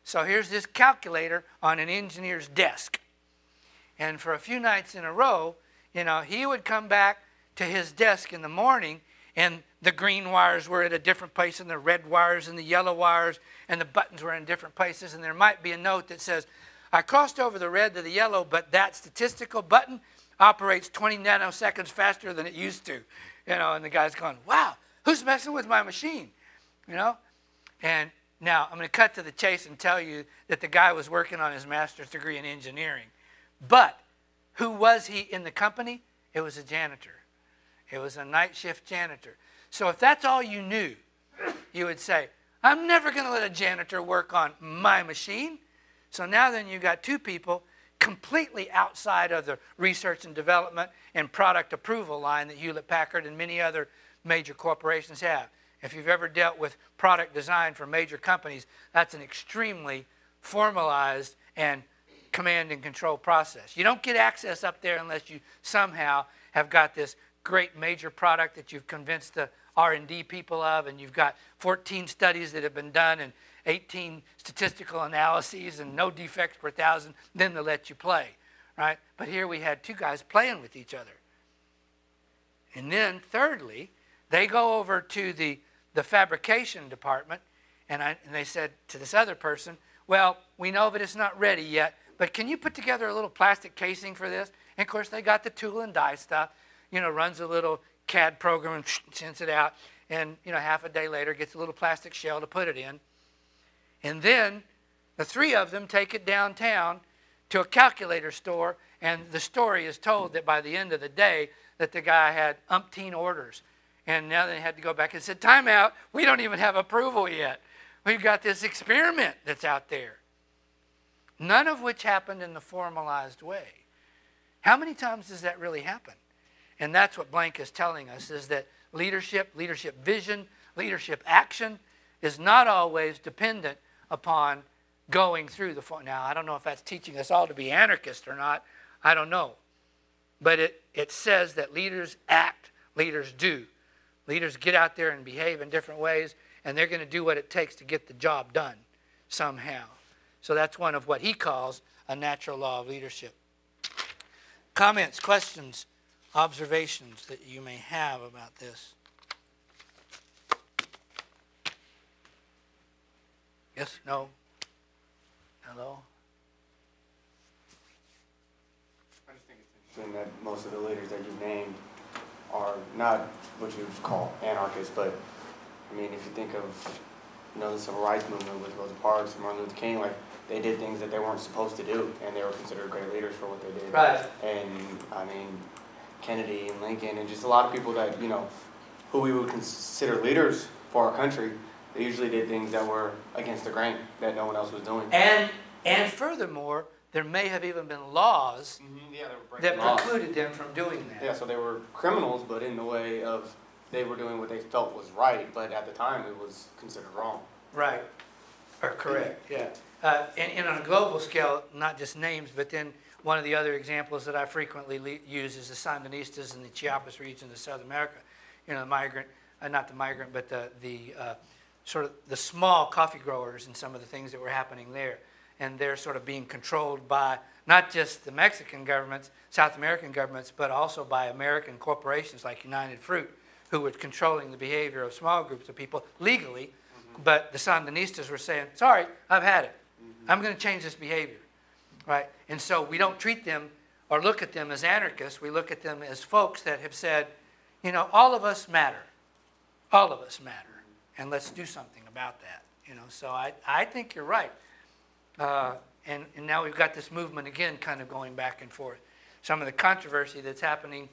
So here's this calculator on an engineer's desk. And for a few nights in a row, he would come back to his desk in the morning, and the green wires were at a different place than the red wires and the yellow wires, and the buttons were in different places, and there might be a note that says, I crossed over the red to the yellow, but that statistical button operates 20 nanoseconds faster than it used to. And the guy's going, wow, who's messing with my machine? And now I'm going to cut to the chase and tell you that the guy was working on his master's degree in engineering. But who was he in the company? It was a janitor. It was a night shift janitor. So if that's all you knew, you would say, I'm never going to let a janitor work on my machine. So now then you've got two people completely outside of the research and development and product approval line that Hewlett-Packard and many other major corporations have. If you've ever dealt with product design for major companies, that's an extremely formalized and command and control process. You don't get access up there unless you somehow have got this great major product that you've convinced the R&D people of, and you've got 14 studies that have been done and 18 statistical analyses and no defects per thousand, then they'll let you play, right? But here we had two guys playing with each other. And then thirdly, they go over to the fabrication department, and they said to this other person, well, we know that it's not ready yet, but can you put together a little plastic casing for this? And of course, they got the tool and die stuff. runs a little CAD program and sends it out, and half a day later gets a little plastic shell to put it in. And then the three of them take it downtown to a calculator store, and the story is told that by the end of the day that the guy had umpteen orders. And now they had to go back and said, time out, we don't even have approval yet. We've got this experiment that's out there. None of which happened in the formalized way. How many times does that really happen? And that's what Blank is telling us, is that leadership vision, leadership action is not always dependent upon going through the form. Now, I don't know if that's teaching us all to be anarchists or not. I don't know. But it says that leaders act, leaders do. Leaders get out there and behave in different ways, and they're going to do what it takes to get the job done somehow. So that's one of what he calls a natural law of leadership. Comments, questions, observations that you may have about this? Yes, no, hello? I just think it's interesting that most of the leaders that you named are not what you would call anarchists, but I mean, if you think of, the civil rights movement with Rosa Parks and Martin Luther King, like, they did things that they weren't supposed to do, and they were considered great leaders for what they did. Right. And, I mean, Kennedy and Lincoln and just a lot of people that, who we would consider leaders for our country, they usually did things that were against the grain, that no one else was doing. And furthermore, there may have even been laws that precluded them from doing that. Yeah, so they were criminals, but in the way of they were doing what they felt was right, but at the time it was considered wrong. Right, or correct, yeah. And on a global scale, not just names, but then one of the other examples that I frequently use is the Sandinistas in the Chiapas region of South America. The migrant, not the migrant, but the sort of the small coffee growers and some of the things that were happening there. And they're sort of being controlled by not just the Mexican governments, South American governments, but also by American corporations like United Fruit, who were controlling the behavior of small groups of people legally. Mm-hmm. But the Sandinistas were saying, sorry, I've had it. Mm-hmm. I'm going to change this behavior. Right? And so we don't treat them or look at them as anarchists. We look at them as folks that have said, all of us matter. All of us matter. And let's do something about that. So I think you're right. And now we've got this movement again kind of going back and forth. Some of the controversy that's happening,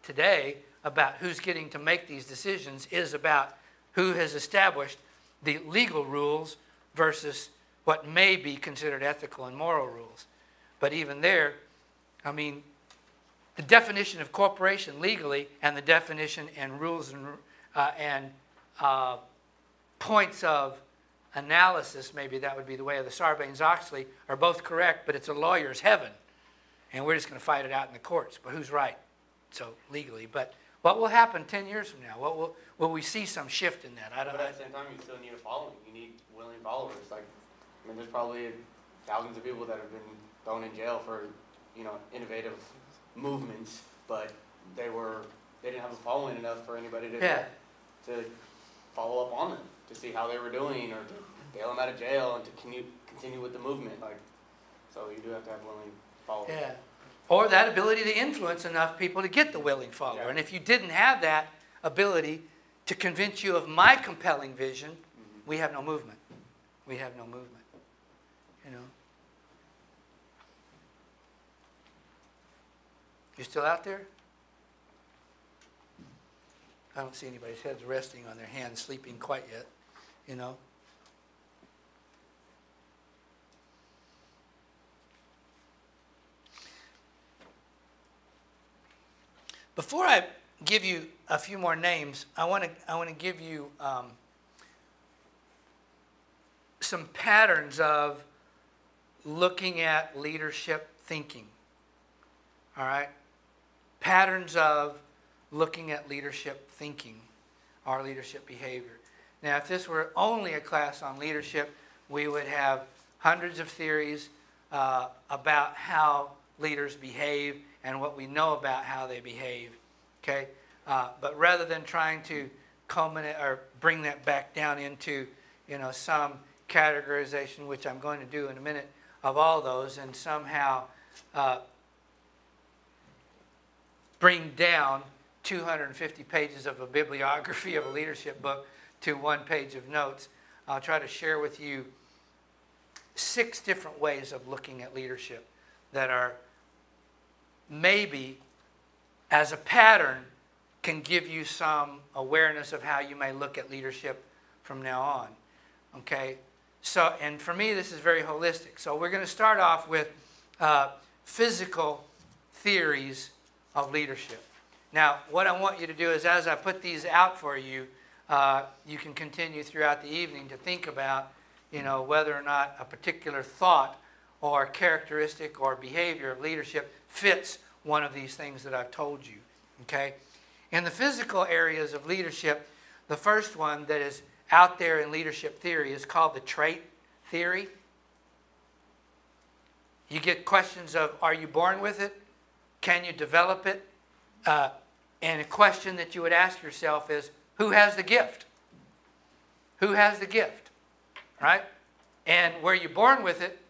today about who's getting to make these decisions is about who has established the legal rules versus what may be considered ethical and moral rules. But even there, I mean, the definition of corporation legally and the definition and rules and points of analysis, maybe that would be the way of the Sarbanes-Oxley, are both correct, but it's a lawyer's heaven. And we're just going to fight it out in the courts. But who's right? So legally. But what will happen 10 years from now? Will we see some shift in that? But at the same time, you still need a following. You need willing followers. There's probably thousands of people that have been thrown in jail for, innovative movements, but they didn't have a following enough for anybody to follow up on them, to see how they were doing, or to bail them out of jail and to continue with the movement. So you do have to have willing followers. Yeah. Or that ability to influence enough people to get the willing follower. Yeah. And if you didn't have that ability to convince you of my compelling vision, we have no movement. We have no movement. You still out there? I don't see anybody's heads resting on their hands, sleeping quite yet, Before I give you a few more names, I want to give you some patterns of looking at leadership thinking. All right? Patterns of looking at leadership thinking, our leadership behavior. Now, if this were only a class on leadership, we would have hundreds of theories about how leaders behave and what we know about how they behave. Okay? But rather than trying to culminate or bring that back down into some categorization, which I'm going to do in a minute, of all those, and somehow bring down 250 pages of a bibliography of a leadership book to 1 page of notes. I'll try to share with you 6 different ways of looking at leadership that are maybe, as a pattern, can give you some awareness of how you may look at leadership from now on. Okay? So, and for me, this is very holistic. So we're going to start off with physical theories of leadership. Now, what I want you to do is, as I put these out for you, you can continue throughout the evening to think about, whether or not a particular thought or characteristic or behavior of leadership fits one of these things that I've told you. Okay? In the physical areas of leadership, the first one that is out there in leadership theory is called the trait theory. You get questions of, are you born with it? Can you develop it? And a question that you would ask yourself is, who has the gift? Who has the gift? Right? And were you born with it,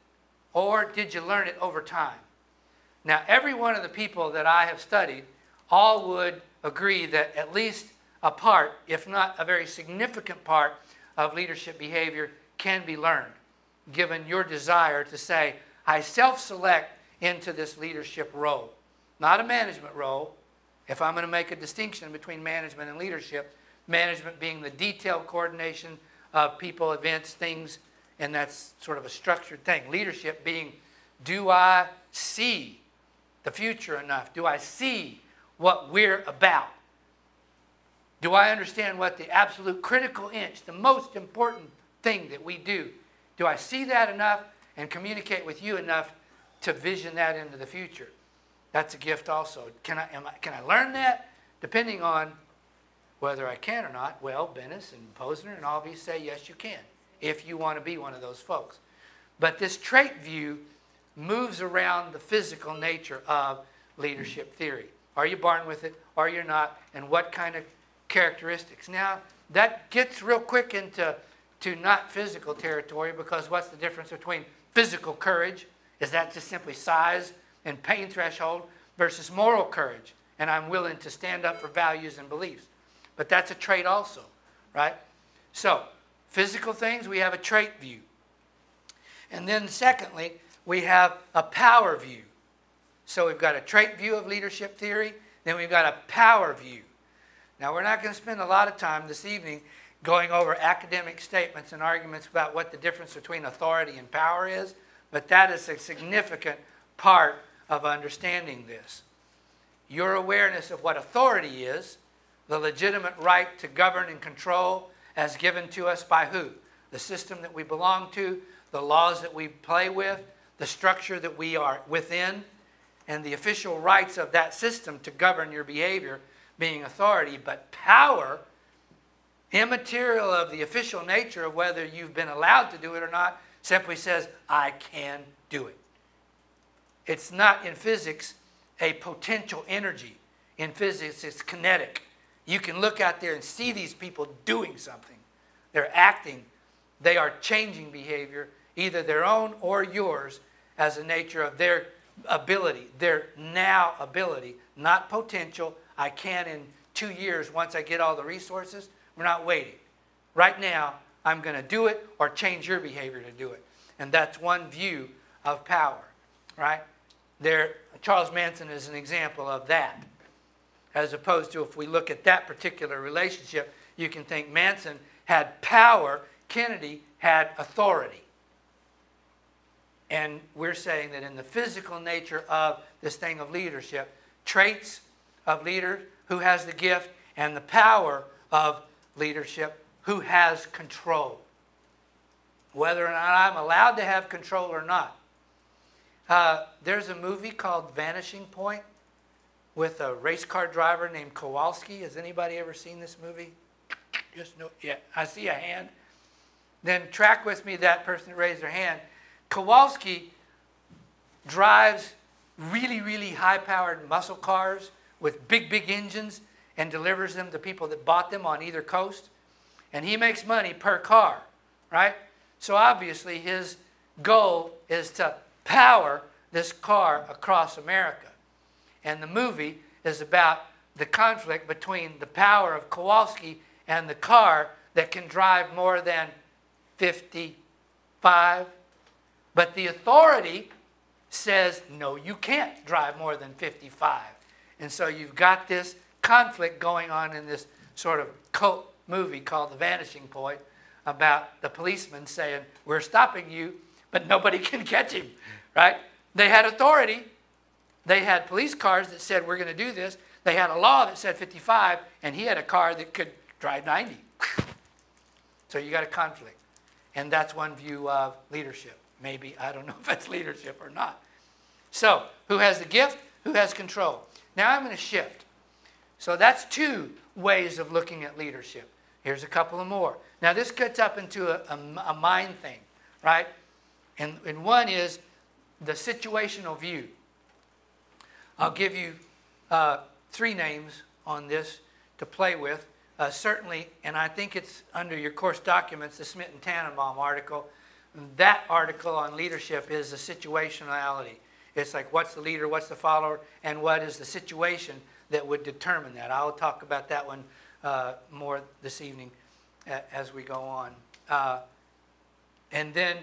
or did you learn it over time? Now, every one of the people that I have studied all would agree that at least a part, if not a very significant part, of leadership behavior can be learned, given your desire to say, I self-select into this leadership role. Not a management role. If I'm going to make a distinction between management and leadership, management being the detailed coordination of people, events, things, and that's sort of a structured thing. Leadership being, do I see the future enough? Do I see what we're about? Do I understand what the absolute critical inch, the most important thing that we do? Do I see that enough and communicate with you enough to vision that into the future? That's a gift also. Can I learn that? Depending on whether I can or not, well, Bennis and Posner and all of you say, yes, you can, if you want to be one of those folks. But this trait view moves around the physical nature of leadership theory. Are you born with it? Are you not? And what kind of characteristics? Now, that gets real quick into not physical territory, because what's the difference between physical courage? Is that just simply size and pain threshold versus moral courage? And I'm willing to stand up for values and beliefs. But that's a trait also, right? So, physical things, we have a trait view. And then secondly, we have a power view. So we've got a trait view of leadership theory, then we've got a power view. Now, we're not going to spend a lot of time this evening going over academic statements and arguments about what the difference between authority and power is, but that is a significant part of understanding this. Your awareness of what authority is, the legitimate right to govern and control as given to us by who? The system that we belong to, the laws that we play with, the structure that we are within, and the official rights of that system to govern your behavior being authority. But power, immaterial of the official nature of whether you've been allowed to do it or not, simply says, I can do it. It's not in physics a potential energy. In physics, it's kinetic. You can look out there and see these people doing something. They're acting. They are changing behavior, either their own or yours, as a nature of their ability, their now ability, not potential. I can in 2 years once I get all the resources. We're not waiting. Right now, I'm going to do it or change your behavior to do it. And that's one view of power, right? Charles Manson is an example of that. As opposed to, if we look at that particular relationship, you can think Manson had power, Kennedy had authority. And we're saying that in the physical nature of this thing of leadership, traits of leader, who has the gift, and the power of leadership, who has control. Whether or not I'm allowed to have control or not. There's a movie called Vanishing Point with a race car driver named Kowalski. Has anybody ever seen this movie? Just no. Yeah, I see a hand. Then track with me that person that raised their hand. Kowalski drives really, really high-powered muscle cars with big, big engines and delivers them to people that bought them on either coast. And he makes money per car, right? So obviously his goal is to power this car across America. And the movie is about the conflict between the power of Kowalski and the car that can drive more than 55. But the authority says, no, you can't drive more than 55. And so you've got this conflict going on in this sort of cult movie called The Vanishing Point about the policeman saying, we're stopping you, but nobody can catch him, right? They had authority. They had police cars that said, we're going to do this. They had a law that said 55, and he had a car that could drive 90. So you got a conflict. And that's one view of leadership. Maybe, I don't know if that's leadership or not. So, who has the gift? Who has control? Now I'm going to shift. So that's two ways of looking at leadership. Here's a couple of more. Now this gets up into a mind thing, right? And one is the situational view. I'll give you 3 names on this to play with. Certainly, and I think it's under your course documents, the Smith and Tannenbaum article. That article on leadership is the situationality. It's like, what's the leader, what's the follower, and what is the situation that would determine that. I'll talk about that one more this evening as we go on. And then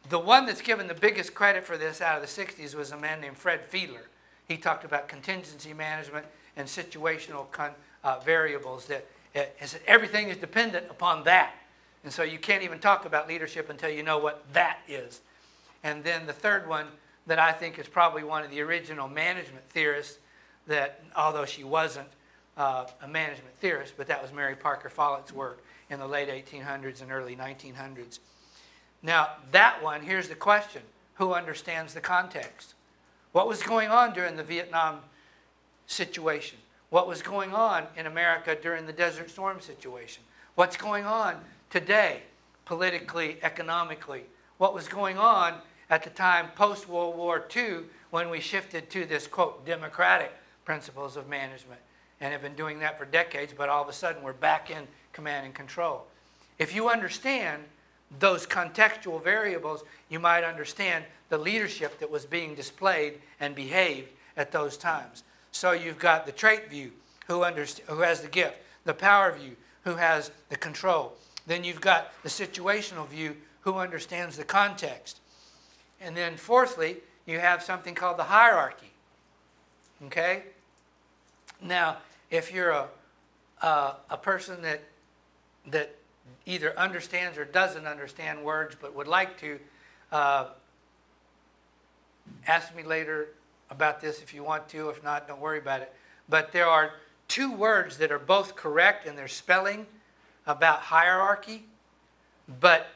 the one that's given the biggest credit for this out of the 60s was a man named Fred Fiedler. He talked about contingency management and situational variables that everything is dependent upon that. And so you can't even talk about leadership until you know what that is. And then the third one that I think is probably one of the original management theorists that, although she wasn't a management theorist, but that was Mary Parker Follett's work in the late 1800s and early 1900s. Now, that one, here's the question. Who understands the context? What was going on during the Vietnam situation? What was going on in America during the Desert Storm situation? What's going on today, politically, economically? What was going on at the time post-World War II when we shifted to this, quote, democratic principles of management and have been doing that for decades, but all of a sudden we're back in command and control. If you understand those contextual variables, you might understand the leadership that was being displayed and behaved at those times. So you've got the trait view, who has the gift, the power view, who has the control. Then you've got the situational view, who understands the context. And then fourthly, you have something called the hierarchy. Okay? Now, if you're a person that either understands or doesn't understand words but would like to, ask me later about this if you want to. If not, don't worry about it. But there are 2 words that are both correct in their spelling about hierarchy, but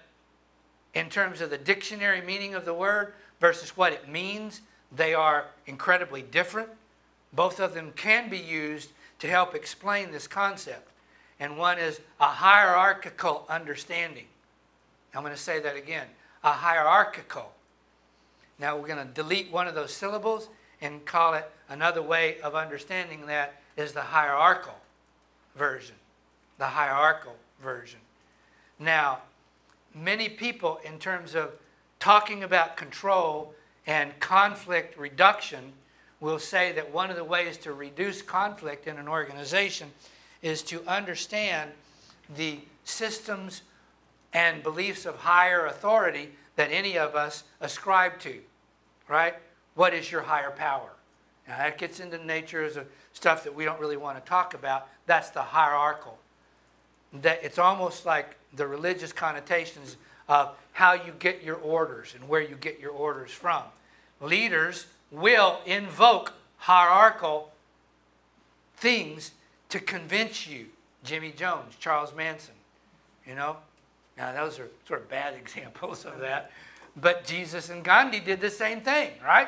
in terms of the dictionary meaning of the word versus what it means, they are incredibly different. Both of them can be used to help explain this concept. And one is a hierarchical understanding. I'm going to say that again. A hierarchical. Now we're going to delete one of those syllables and call it another way of understanding that is the hierarchical version. The hierarchical version. Now, many people, in terms of talking about control and conflict reduction, will say that one of the ways to reduce conflict in an organization is to understand the systems and beliefs of higher authority that any of us ascribe to, right? What is your higher power? Now that gets into the natures of stuff that we don't really want to talk about. That's the hierarchical. That it's almost like the religious connotations of how you get your orders and where you get your orders from. Leaders will invoke hierarchical things to convince you. Jimmy Jones, Charles Manson, you know. Now those are sort of bad examples of that. But Jesus and Gandhi did the same thing, right?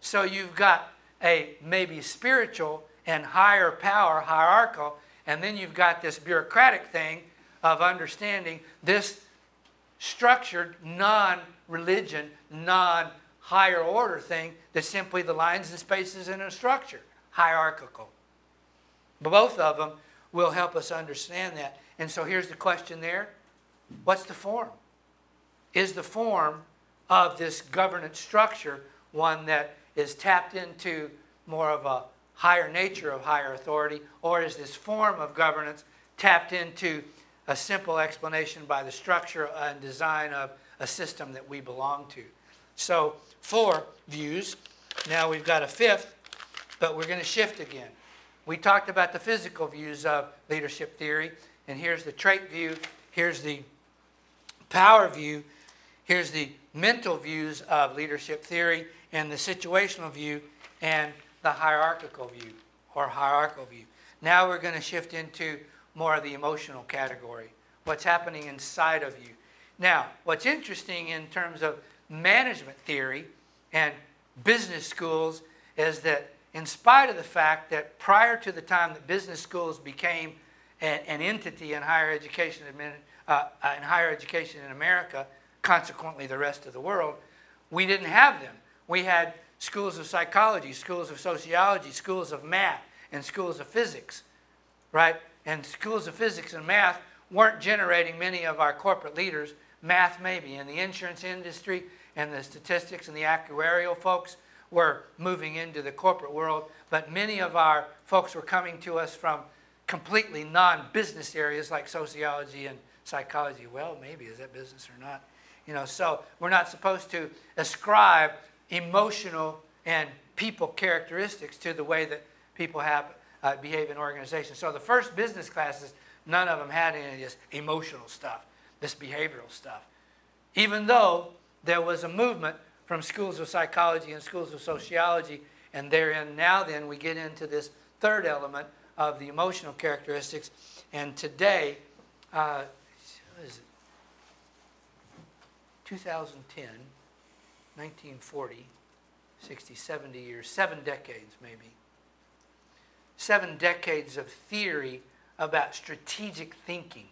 So you've got a maybe spiritual and higher power, hierarchical, and then you've got this bureaucratic thing of understanding this structured, non-religion, non-higher order thing that's simply the lines and spaces in a structure, hierarchical. Both of them will help us understand that. And so here's the question there. What's the form? Is the form of this governance structure one that is tapped into more of a higher nature of higher authority, or is this form of governance tapped into a simple explanation by the structure and design of a system that we belong to? So 4 views. Now we've got a 5th, but we're going to shift again. We talked about the physical views of leadership theory, and here's the trait view, here's the power view, here's the mental views of leadership theory, and the situational view, and the hierarchical view, or hierarchical view. Now we're going to shift into more of the emotional category, what's happening inside of you. Now, what's interesting in terms of management theory and business schools is that in spite of the fact that prior to the time that business schools became an entity in higher education in America, consequently the rest of the world, we didn't have them. We had schools of psychology, schools of sociology, schools of math, and schools of physics, right? And schools of physics and math weren't generating many of our corporate leaders. Math maybe. In the insurance industry and the statistics and the actuarial folks were moving into the corporate world, but many of our folks were coming to us from completely non-business areas like sociology and psychology. Well, maybe, is that business or not? You know, so we're not supposed to ascribe emotional and people characteristics to the way that people have behave in organizations. So the first business classes, none of them had any of this emotional stuff, this behavioral stuff. Even though there was a movement from schools of psychology and schools of sociology, and therein now then we get into this third element of the emotional characteristics. And today, what is it? 2010, 1940, 60, 70 years, 7 decades maybe. 7 decades of theory about strategic thinking,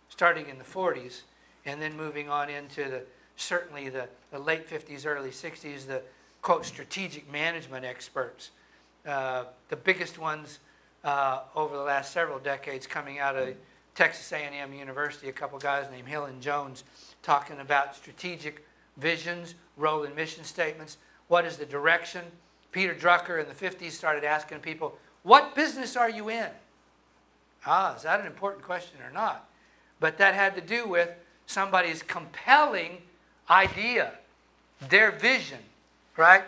starting in the 40s and then moving on into certainly the late 50s, early 60s, the, quote, strategic management experts. The biggest ones over the last several decades coming out of Texas A&M University, a couple guys named Hill and Jones talking about strategic visions, role and mission statements. What is the direction? Peter Drucker in the 50s started asking people, what business are you in? Is that an important question or not? But that had to do with somebody's compelling idea, their vision, right?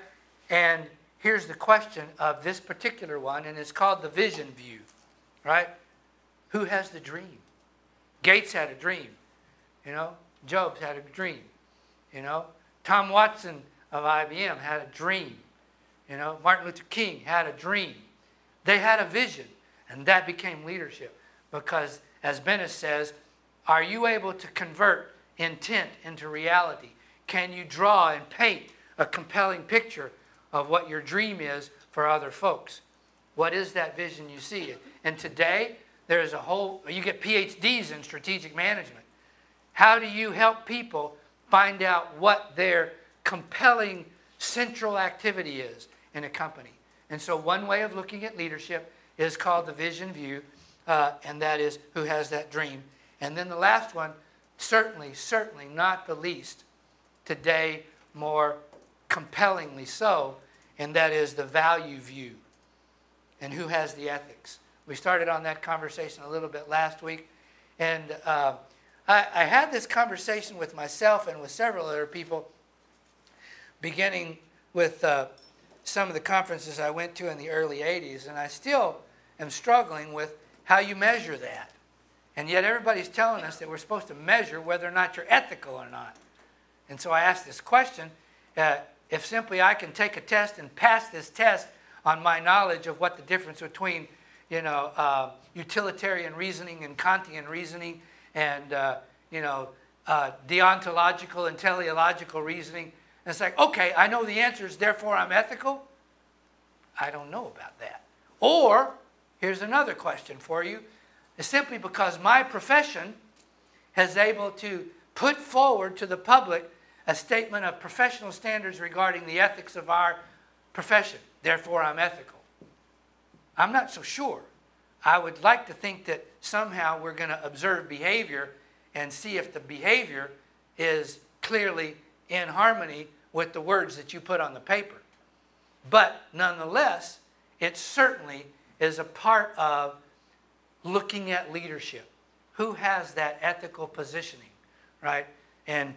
And here's the question of this particular one, and it's called the vision view, right? Who has the dream? Gates had a dream, you know. Jobs had a dream, you know. Tom Watson of IBM had a dream, you know. Martin Luther King had a dream. They had a vision, and that became leadership. Because, as Bennis says, are you able to convert intent into reality? Can you draw and paint a compelling picture of what your dream is for other folks? What is that vision you see? And today, there's a whole, you get PhDs in strategic management. How do you help people find out what their compelling central activity is in a company? And so one way of looking at leadership is called the vision view, and that is who has that dream. And then the last one, certainly not the least, today more compellingly so, and that is the value view. And who has the ethics? We started on that conversation a little bit last week, and I had this conversation with myself and with several other people, beginning with some of the conferences I went to in the early 80s, and I still am struggling with how you measure that. And yet everybody's telling us that we're supposed to measure whether or not you're ethical or not. And so I asked this question, if simply I can take a test and pass this test on my knowledge of what the difference between, you know, utilitarian reasoning and Kantian reasoning and, you know, deontological and teleological reasoning. And it's like, okay, I know the answers, therefore I'm ethical. I don't know about that. Or, here's another question for you. It's simply because my profession has able to put forward to the public a statement of professional standards regarding the ethics of our profession. Therefore, I'm ethical. I'm not so sure. I would like to think that somehow we're going to observe behavior and see if the behavior is clearly in harmony with the words that you put on the paper. But nonetheless, it certainly is a part of looking at leadership. Who has that ethical positioning, right? And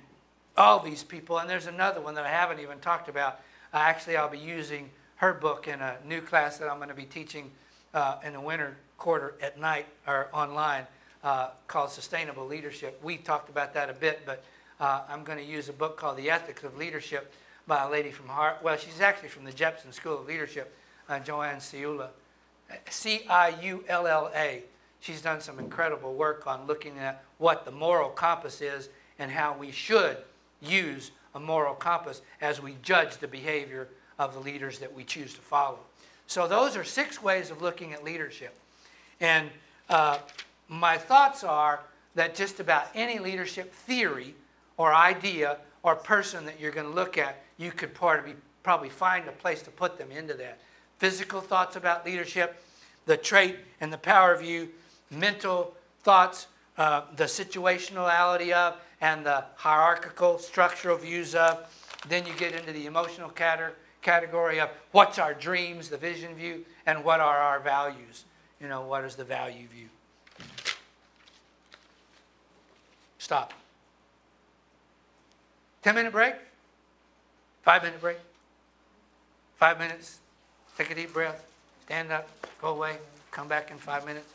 all these people, and there's another one that I haven't even talked about. Actually, I'll be using her book in a new class that I'm going to be teaching in the winter quarter at night or online called Sustainable Leadership. We talked about that a bit, but I'm going to use a book called The Ethics of Leadership by a lady from well, she's actually from the Jepson School of Leadership, Joanne Ciulla, Ciulla. She's done some incredible work on looking at what the moral compass is and how we should use a moral compass as we judge the behavior of the leaders that we choose to follow. So those are 6 ways of looking at leadership. And my thoughts are that just about any leadership theory or idea or person that you're going to look at, you could probably find a place to put them into that. Physical thoughts about leadership, the trait and the power view, mental thoughts, the situationality of, and the hierarchical structural views of. Then you get into the emotional category of what's our dreams, the vision view, and what are our values. You know, what is the value view? Stop. 10-minute break? 5-minute break? 5 minutes. Take a deep breath. Stand up. Go away. Come back in 5 minutes.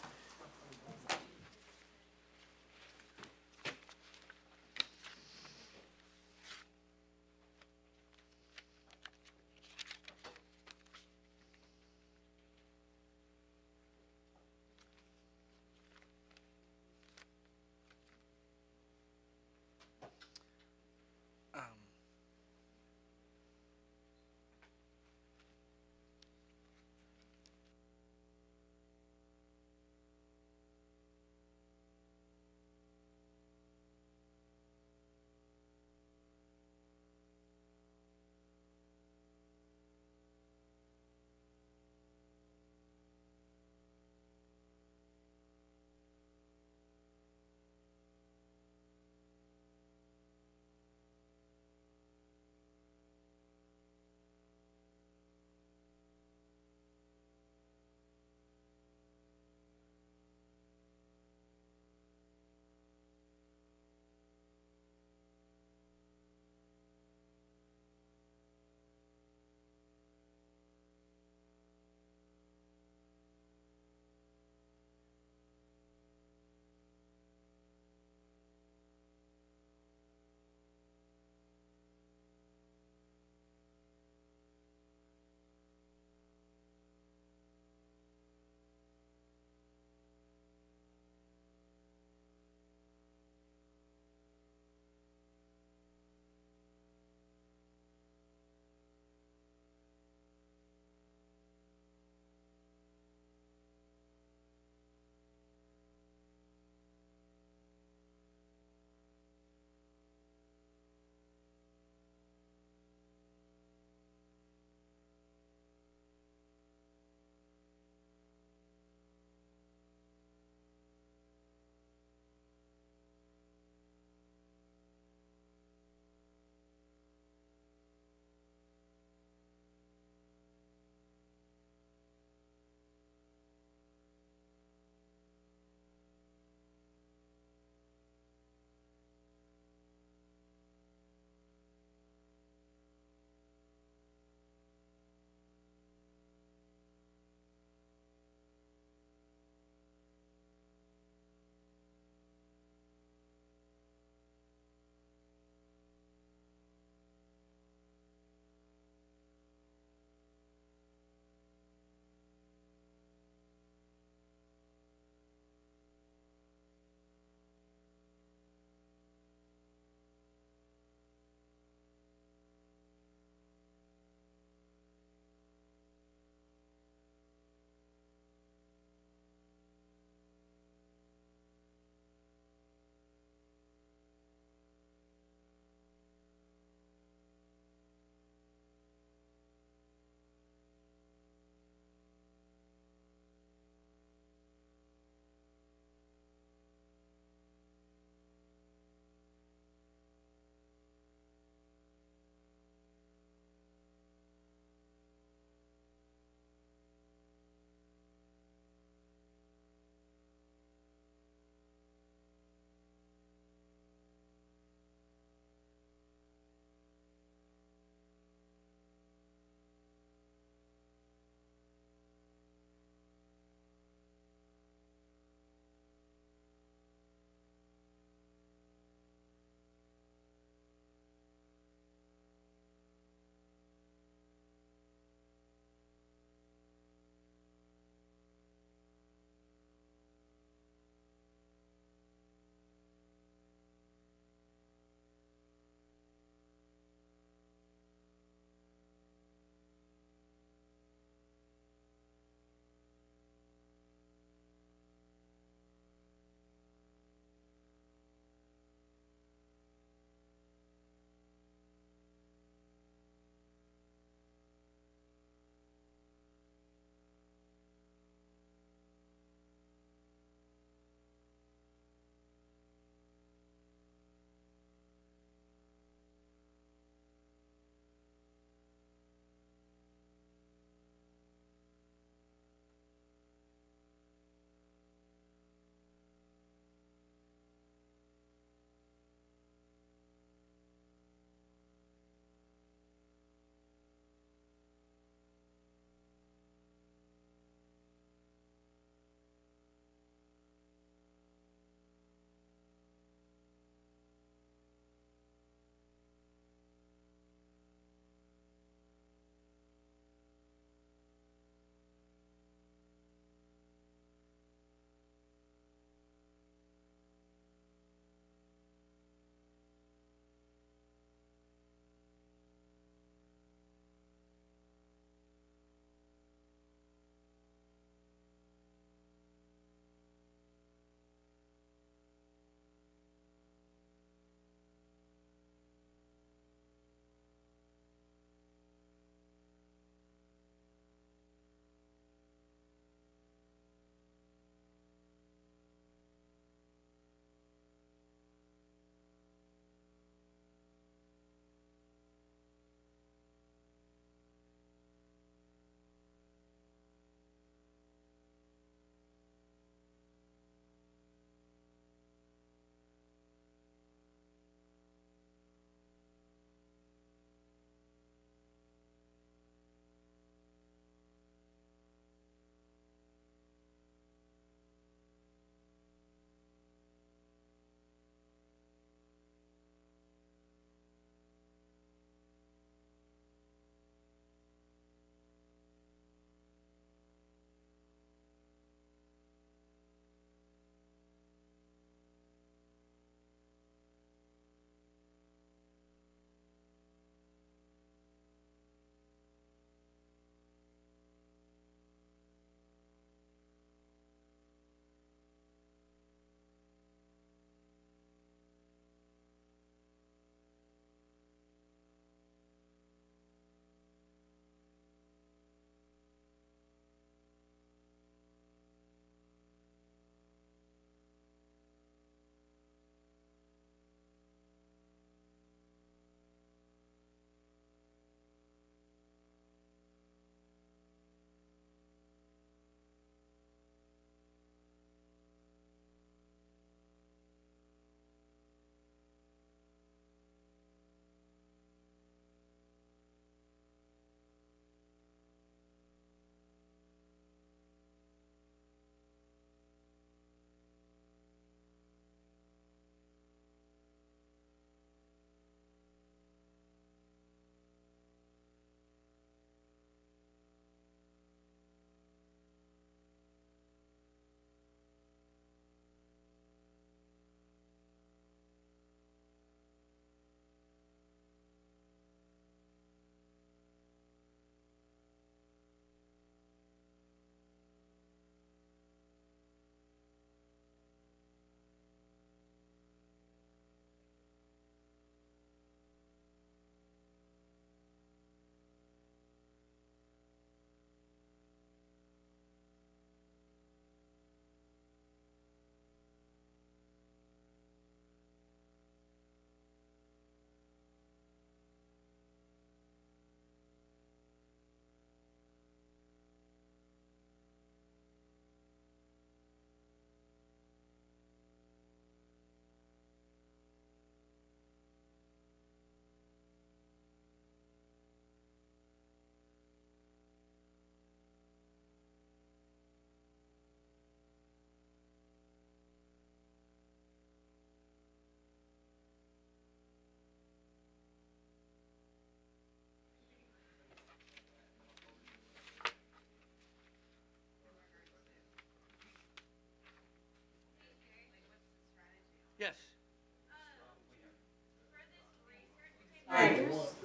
Yes.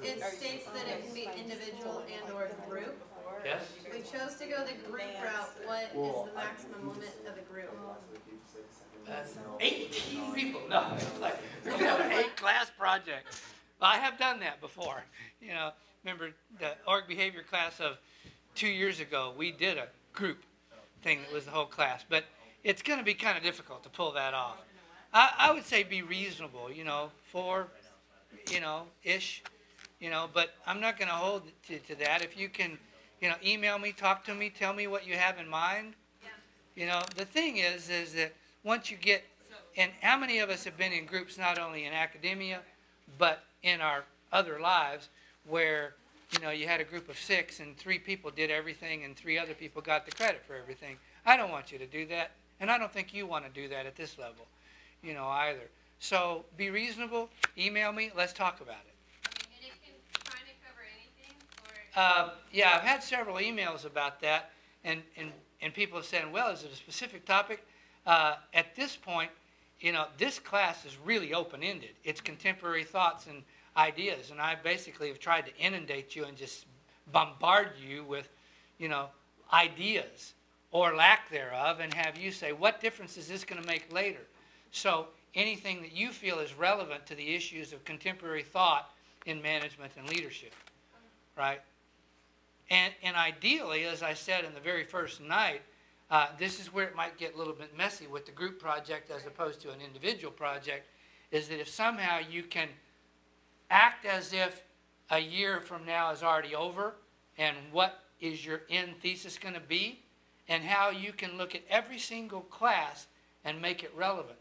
It states that it can be individual and or group. Yes. If we chose to go the group route, what is the maximum limit of a group? 18 people. No, it's like we're gonna have an 8-class project. Well, I have done that before. You know, remember the org behavior class of 2 years ago? We did a group thing that was the whole class, but it's going to be kind of difficult to pull that off. I would say be reasonable. You know, 4, you know, ish. You know, but I'm not going to hold to that. If you can, you know, email me, talk to me, tell me what you have in mind. You know, the thing is that once you get, and how many of us have been in groups not only in academia, but in our other lives where, you know, you had a group of 6 and 3 people did everything and 3 other people got the credit for everything. I don't want you to do that, and I don't think you want to do that at this level, you know, either. So be reasonable, email me, let's talk about it. And it can kind of cover anything? Or Yeah, I've had several emails about that, and people have said, well, is it a specific topic? At this point, you know, this class is really open-ended. It's contemporary thoughts and ideas, and I basically have tried to inundate you and just bombard you with, you know, ideas or lack thereof, and have you say, what difference is this going to make later? So anything that you feel is relevant to the issues of contemporary thought in management and leadership, right? And ideally, as I said in the very first night, this is where it might get a little bit messy with the group project as opposed to an individual project, is that if somehow you can act as if a year from now is already over, and what is your end thesis going to be, and how you can look at every single class and make it relevant.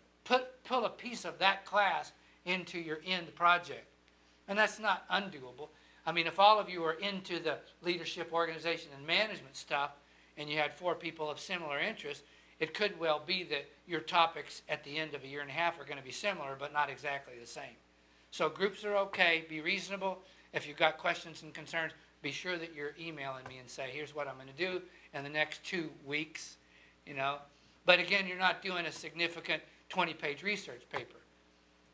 Pull a piece of that class into your end project. And that's not undoable. I mean, if all of you are into the leadership, organization, and management stuff, and you had 4 people of similar interest, it could well be that your topics at the end of a year and a half are going to be similar, but not exactly the same. So groups are okay. Be reasonable. If you've got questions and concerns, be sure that you're emailing me and say, here's what I'm going to do in the next 2 weeks, you know. But again, you're not doing a significant 20-page research paper.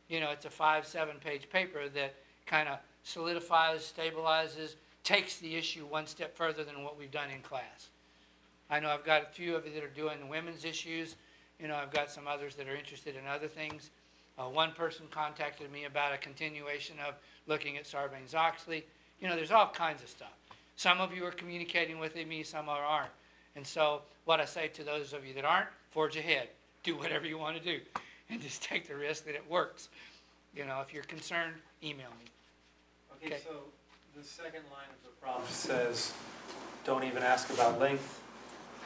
You know, it's a 5-7-page paper that kind of solidifies, stabilizes, takes the issue one step further than what we've done in class. I know I've got a few of you that are doing the women's issues. You know, I've got some others that are interested in other things. One person contacted me about a continuation of looking at Sarbanes-Oxley. You know, there's all kinds of stuff. Some of you are communicating with me, some aren't. And so what I say to those of you that aren't, forge ahead. Do whatever you want to do. And just take the risk that it works. You know, if you're concerned, email me. Okay, so the second line of the prompt says, don't even ask about length,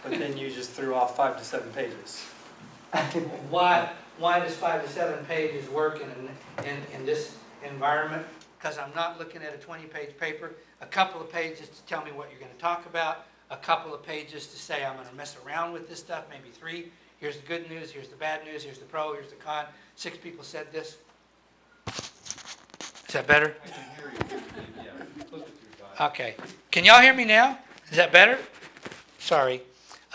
but then you just threw off 5 to 7 pages. Why does 5 to 7 pages work in this environment? Because I'm not looking at a 20-page paper. A couple of pages to tell me what you're going to talk about. A couple of pages to say I'm going to mess around with this stuff, maybe 3. Here's the good news, here's the bad news, here's the pro, here's the con. 6 people said this. Is that better? I can hear you. Yeah, closer to your side. Okay. Can y'all hear me now? Is that better? Sorry.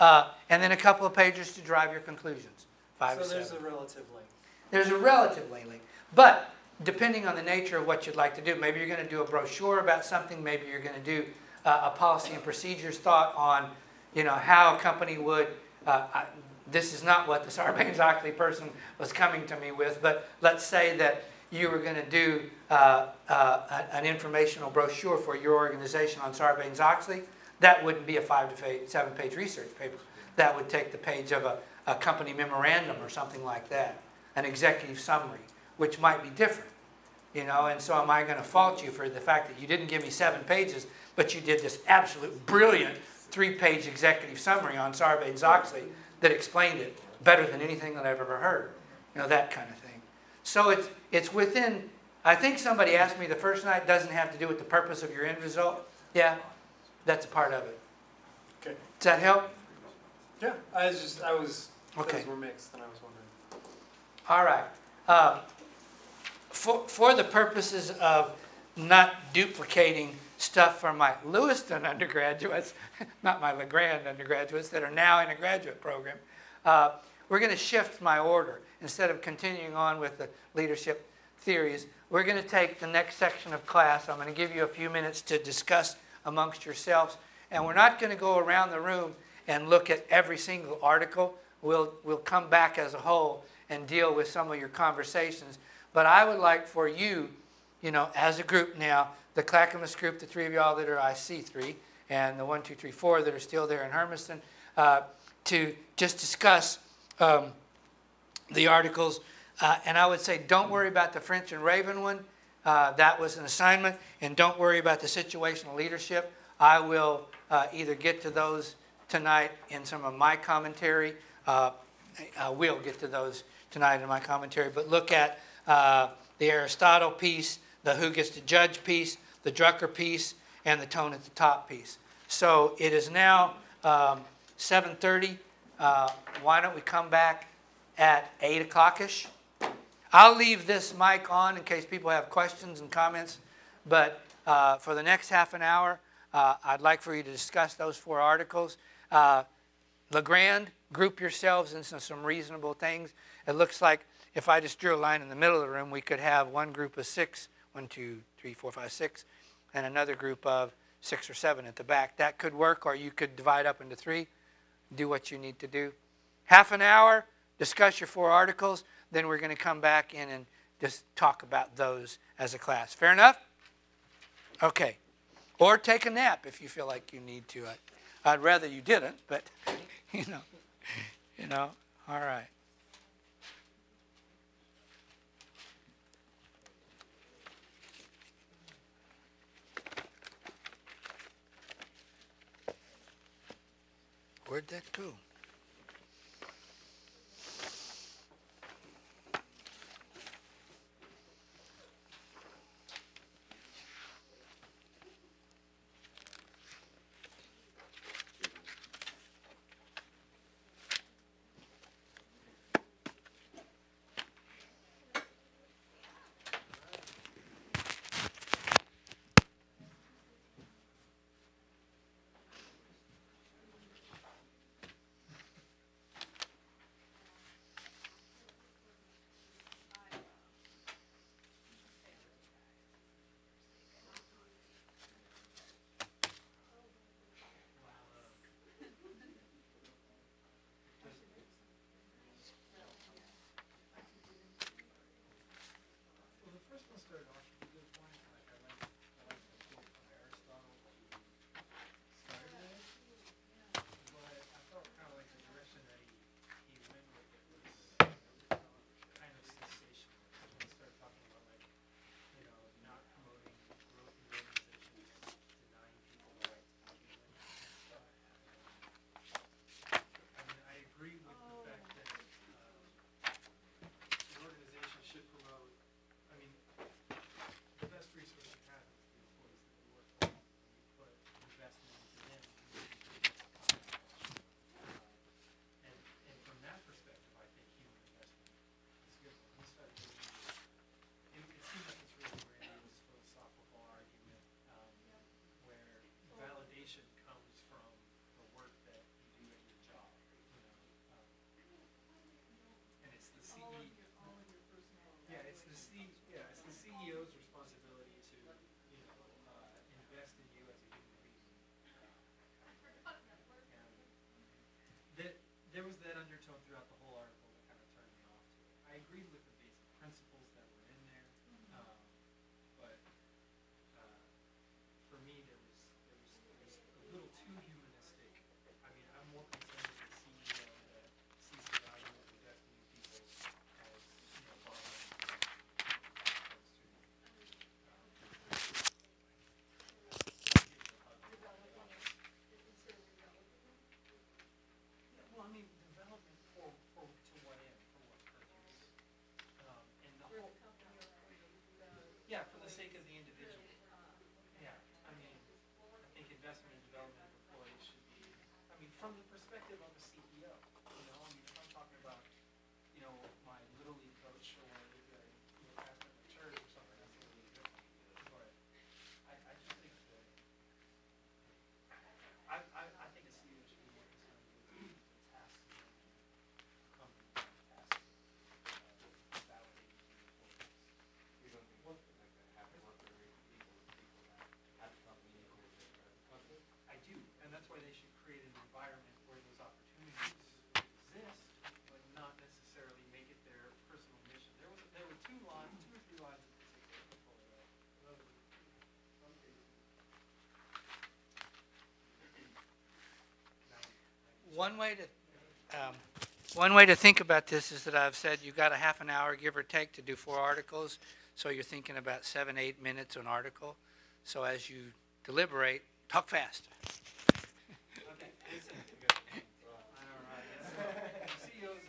And then a couple of pages to drive your conclusions. 5 to 7. So there's a relative length. There's a relative length. But depending on the nature of what you'd like to do, maybe you're going to do a brochure about something, maybe you're going to do a policy and procedures thought on, you know, how a company would, this is not what the Sarbanes-Oxley person was coming to me with, but let's say that you were going to do an informational brochure for your organization on Sarbanes-Oxley. That wouldn't be a 5 to 7-page research paper. That would take the page of a company memorandum or something like that, an executive summary, which might be different. You know, and so am I going to fault you for the fact that you didn't give me 7 pages, but you did this absolute brilliant 3-page executive summary on Sarbanes-Oxley that explained it better than anything that I've ever heard. You know, that kind of thing. So it's within, I think somebody asked me the first night, doesn't have to do with the purpose of your end result. Yeah, that's a part of it. Okay. Does that help? Yeah, I was, Okay. those were mixed, and I was wondering. All right. For the purposes of not duplicating stuff for my Lewiston undergraduates, not my LeGrand undergraduates that are now in a graduate program, we're going to shift my order. Instead of continuing on with the leadership theories, we're going to take the next section of class. I'm going to give you a few minutes to discuss amongst yourselves. And we're not going to go around the room and look at every single article. We'll come back as a whole and deal with some of your conversations. But I would like for you, as a group now, the Clackamas group, the three of y'all that are IC3, and the 1, 2, 3, 4 that are still there in Hermiston, to just discuss the articles. And I would say don't worry about the French and Raven one. That was an assignment. And don't worry about the situational leadership. I will either get to those tonight in some of my commentary. I will get to those tonight in my commentary. But look at the Aristotle piece, the who gets to judge piece, the Drucker piece, and the tone at the top piece. So it is now 7:30. Why don't we come back at 8 o'clock-ish? I'll leave this mic on in case people have questions and comments. But for the next half an hour, I'd like for you to discuss those 4 articles. Legrand, group yourselves into some reasonable things. It looks like if I just drew a line in the middle of the room, we could have one group of 6, 1, 2, 3, 4, 5, 6, and another group of 6 or 7 at the back. That could work, or you could divide up into 3. Do what you need to do. Half an hour, discuss your 4 articles. Then we're going to come back in and just talk about those as a class. Fair enough? Okay. Or take a nap if you feel like you need to. I'd rather you didn't, but, all right. Where'd that go? There was that undertone throughout the whole article that kind of turned me off to it. I agreed with the basic principles that were in there, but for me there was a little too humanistic. I mean, I'm more concerned with the CEO that sees the value of investing in people as bottom line Well, I mean, development to what end, for what purpose? And the whole, for the sake of the individual. Yeah, I mean, I think investment and development of employees should be, I mean, from the perspective of a CEO, I mean, if I'm talking about, my Little League coach or the pastor of the church or something, that's a little different. But I just think that, I think a CEO should be more concerned with the tasks come they should create an environment where those opportunities exist, but not necessarily make it their personal mission. There were two or three lines in particular. One way to one way to think about this is that I've said you've got a half an hour, give or take, to do 4 articles. So you're thinking about 7, 8 minutes an article. So as you deliberate, talk fast. Okay. CEOs,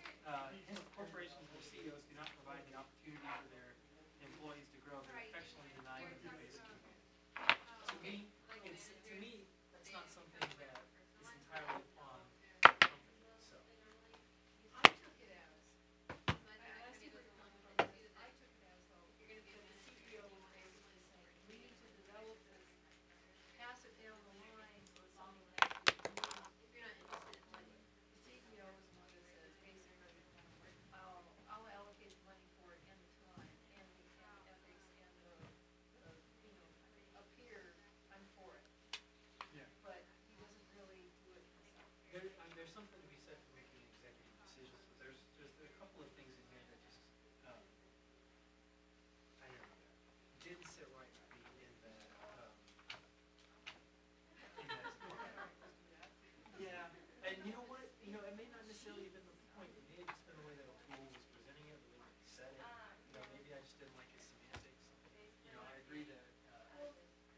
corporations or CEOs do not provide the opportunity for their employees to grow. They're affectionately denying them their basic humanity. To me, that's not something that is entirely upon the company. So. I took it as, I see where you're coming from. I took it as though, that the CEO was basically saying, we need to develop this, pass it down the line for someone that if you're not interested in money, the CEO is the one that says, basically, I'll allocate the money for it and the time and the ethics and up here, I'm for it. Yeah. But he doesn't really do it himself. There's something to be said for making executive decisions, but there's a couple of things in here that just I don't know, didn't sit right with me in that yeah, and you know what? It may not necessarily have been the point. It may have just been the way that O'Toole was presenting it, the way that he said it. Maybe I just didn't like his semantics. I agree that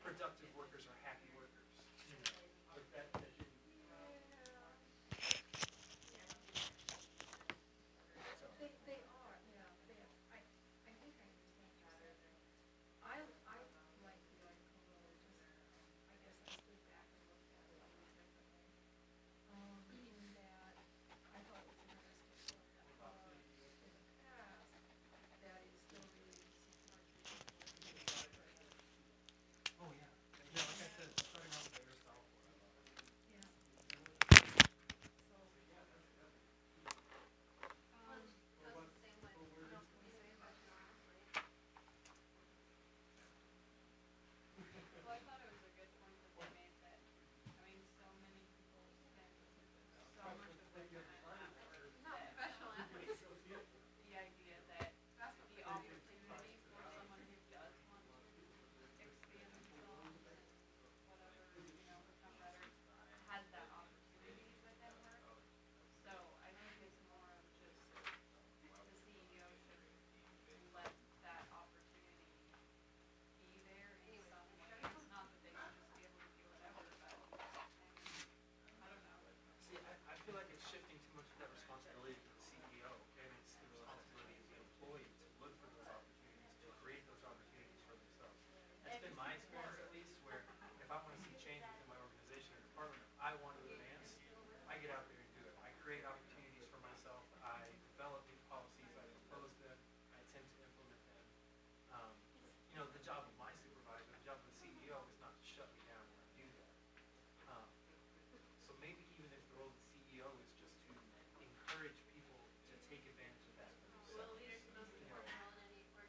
productive workers are happy workers. But that didn't. They are, yeah, they are. I think I understand what you're saying. I like the article though, I guess I stood back and looked at it a little differently. In that, I thought it was interesting because in the past, that is still really supported people. Oh yeah. Like I said, starting off with Aristotle, I love it. Yeah. Well, I thought it was a good point that they made that, so many people spend so much of their time at work Not professional athletes. the idea that the opportunity for someone who does want to expand themselves and whatever, become better, has that opportunity within work. So I think it's more of just the CEO should let that opportunity be there in some ways. Not that they should just be able to do whatever, but I don't know. See, I feel like it's shifting too much of that responsibility to the CEO, and it's the responsibility of the employee to look for those opportunities, to create those opportunities for themselves. That's been my experience, at least, where if I want to see change within my organization or department, I want to advance, I get out there and do it. I create opportunities for myself. I develop new policies. I propose them. I attempt to implement them. The job of my supervisor, the job of the CEO is not to shut me down when I do that. So maybe even if the role of the CEO is just to encourage people to take advantage of that for themselves.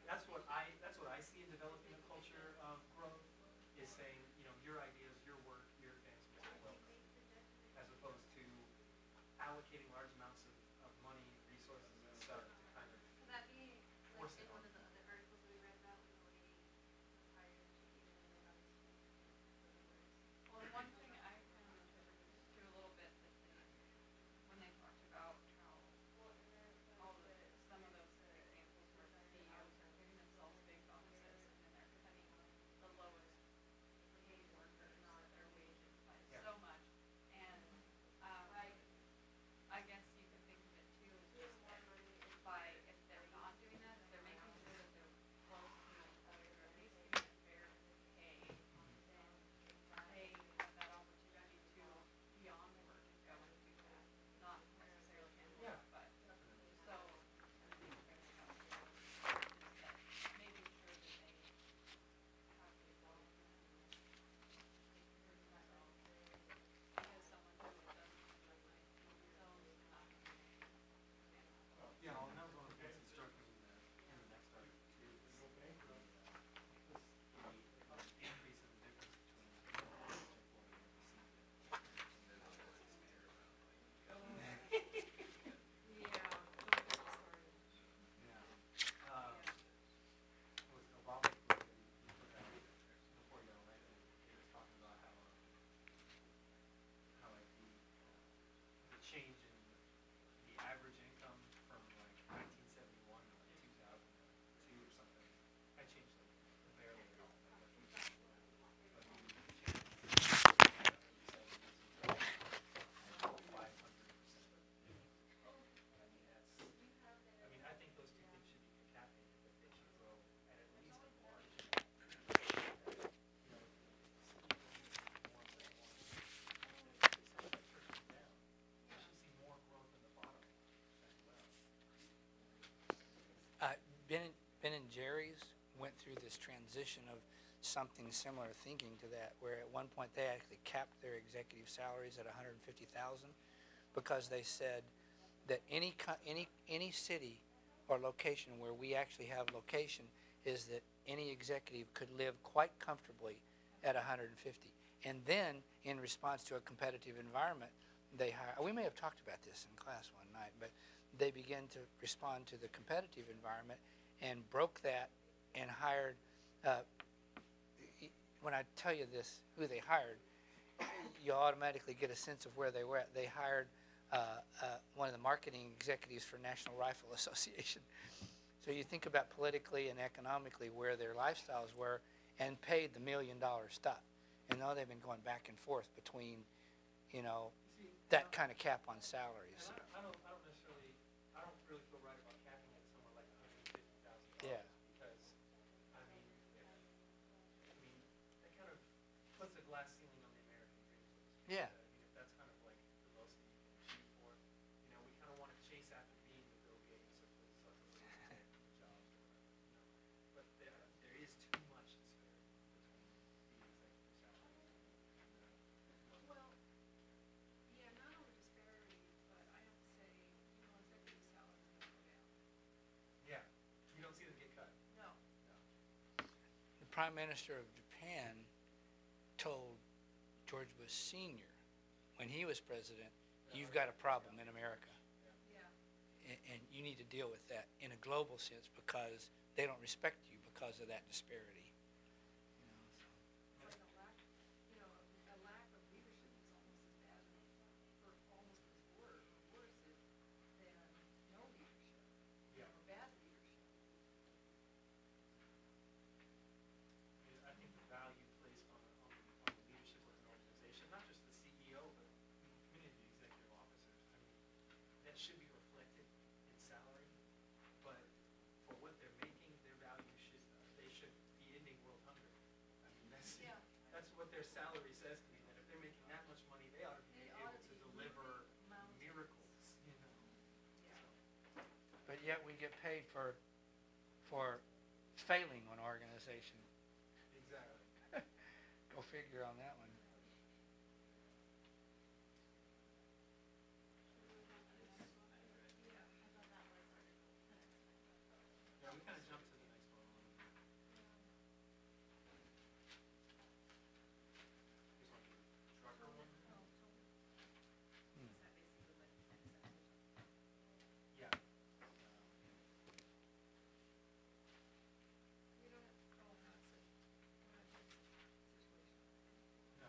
That's what I see in developing a culture of growth, is saying, your ideas, your work, your advancements are welcome, as opposed to allocating large amounts of money, resources, and stuff to kind of Could that be force like it in on one of the other articles that we read about when the lady was hired and she came in and they got Well, one thing I kind of interpreted too a little bit that when they talked about how some of those examples where CEOs are giving themselves big bonuses and then they're cutting the lowest paid workers, their wages by so much. And I guess you could through this transition of something similar thinking to that, where at one point they actually capped their executive salaries at 150,000 because they said that any city or location where we actually have location is that any executive could live quite comfortably at 150. And then, in response to a competitive environment, they hire. We may have talked about this in class one night, but they began to respond to the competitive environment and broke that and hired. When I tell you this, who they hired, you automatically get a sense of where they were at. They hired one of the marketing executives for National Rifle Association. So you think about politically and economically where their lifestyles were, and paid the $1 million stuff. And now they've been going back and forth between, you know, that kind of cap on salaries. I don't necessarily, I don't really feel right about capping it somewhere like $150,000. Yeah. Because, I mean, that kind of puts a glass ceiling on the American dream, so to speak. Yeah. I mean, if that's kind of like the most that you can achieve for, you know, we kind of want to chase after being the Bill Gates or the Zuckerberg jobs or whatever, you know. But there is too much disparity between the executive salaries and Well, yeah, not only disparity, but I have to say, you know, executive salaries are gonna go down. yeah, you don't see them get cut. No. No. The Prime Minister of Japan told George Bush Sr., when he was president, you've got a problem in America, Yeah. and you need to deal with that in a global sense because they don't respect you because of that disparity. You know, so. It's like a lack of leadership is almost as bad, or almost as worse than no leadership, Yeah. or bad leadership. I think the value placed on the leadership of an organization, not just the CEO, but many of the executive officers, I mean, that should be reflected in salary, but for what they're making, their value they should be ending world hunger. I mean, that's what their salary says to me, that if they're making that much money, they ought to be able to deliver miracles, you know? Yeah. But yet we get paid for failing an organization. Exactly. Go figure on that one. Yeah, we kind of jumped to the next one. Here's like the trucker one. Yeah. We don't, oh, not such, we're not in this situation. No.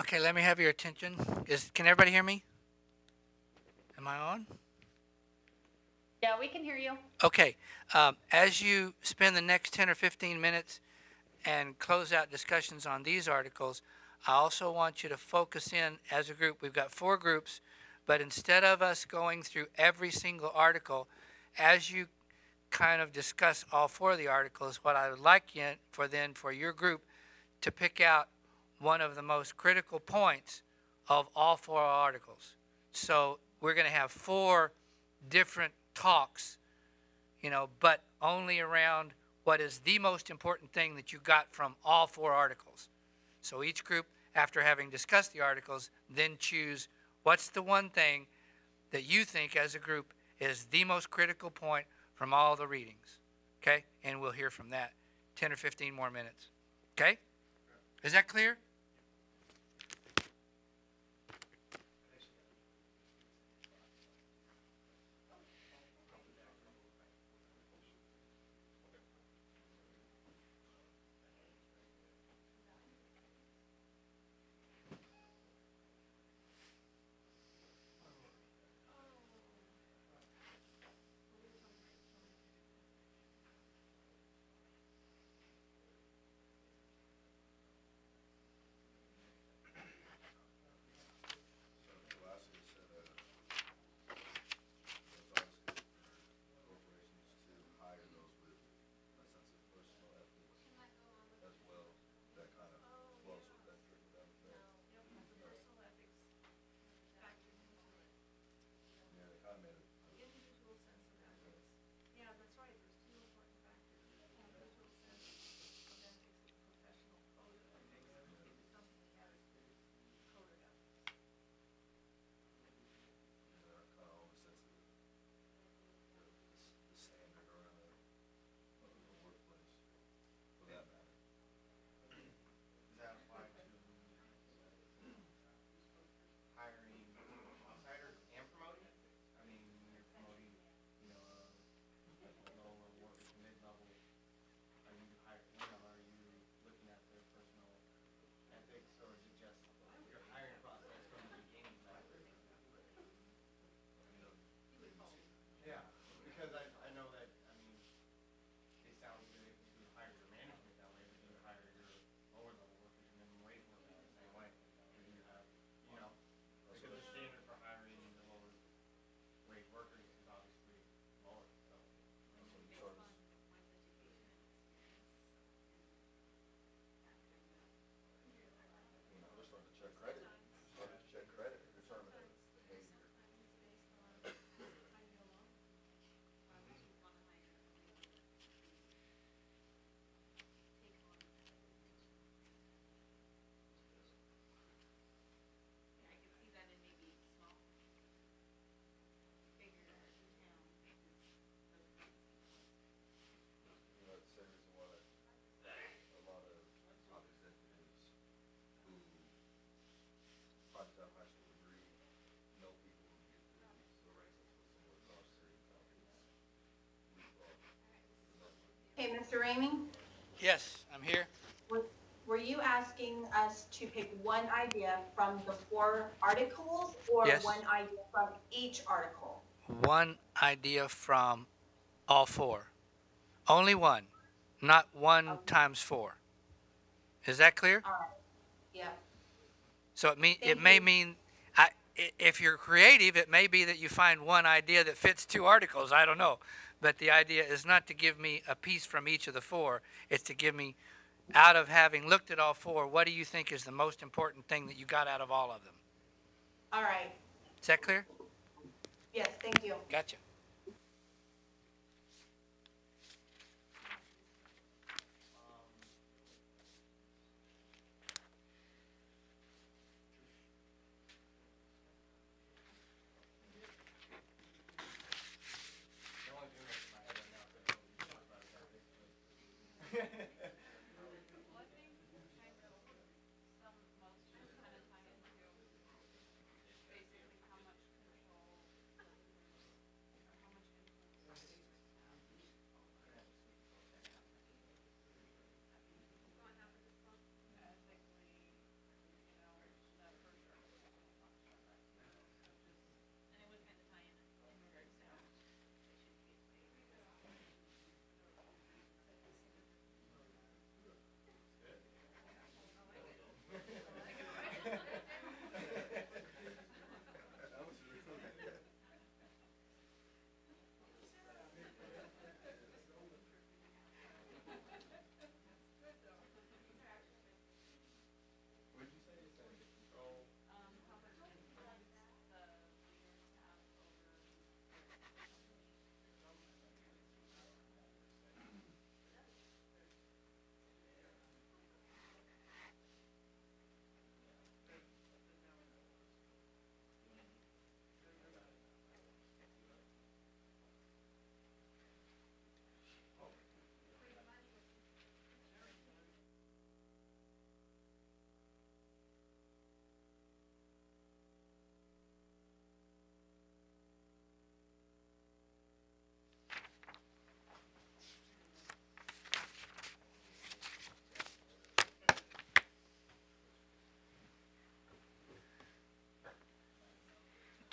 Okay, let me have your attention. Can everybody hear me? Am I on? Yeah, we can hear you. Okay. As you spend the next 10 or 15 minutes and close out discussions on these articles, I also want you to focus in as a group. We've got 4 groups, but instead of us going through every single article, as you kind of discuss all 4 of the articles, what I would like you for your group to pick out one of the most critical points of all 4 articles. So we're going to have 4 different talks, but only around what is the most important thing that you got from all 4 articles. So each group, after having discussed the articles, then choose what's the one thing that you think as a group is the most critical point from all the readings. Okay? And we'll hear from that 10 or 15 more minutes. Okay? Is that clear? Does that apply to hiring outsiders and promoting? I mean, when you're promoting, a lower worker to mid-level, are you looking at their personal ethics, or is it just your hiring process from the beginning? Yeah, because I know that, it sounds good if you hire your management that way, but you hire your lower level workers, minimum wage workers the same way. Or do you have, because the standard for hiring the lower wage workers is obviously lower, so. Hey, Mr. Ramey, Yes, I'm here. were you asking us to pick one idea from the 4 articles or Yes. one idea from each article? One idea from all 4. Only one, not 1 times 4. Is that clear? All right. Yeah. So it Thank may you. mean, if you're creative, it may be that you find one idea that fits 2 articles. I don't know. But the idea is not to give me a piece from each of the 4. It's to give me, out of having looked at all 4, what do you think is the most important thing that you got out of all of them? All right. Is that clear? Yes, thank you. Gotcha. The only thing that's in my head right now is I know you talked about ethics, but. Well, I think kind of most just kind of tie into basically how much control the leaders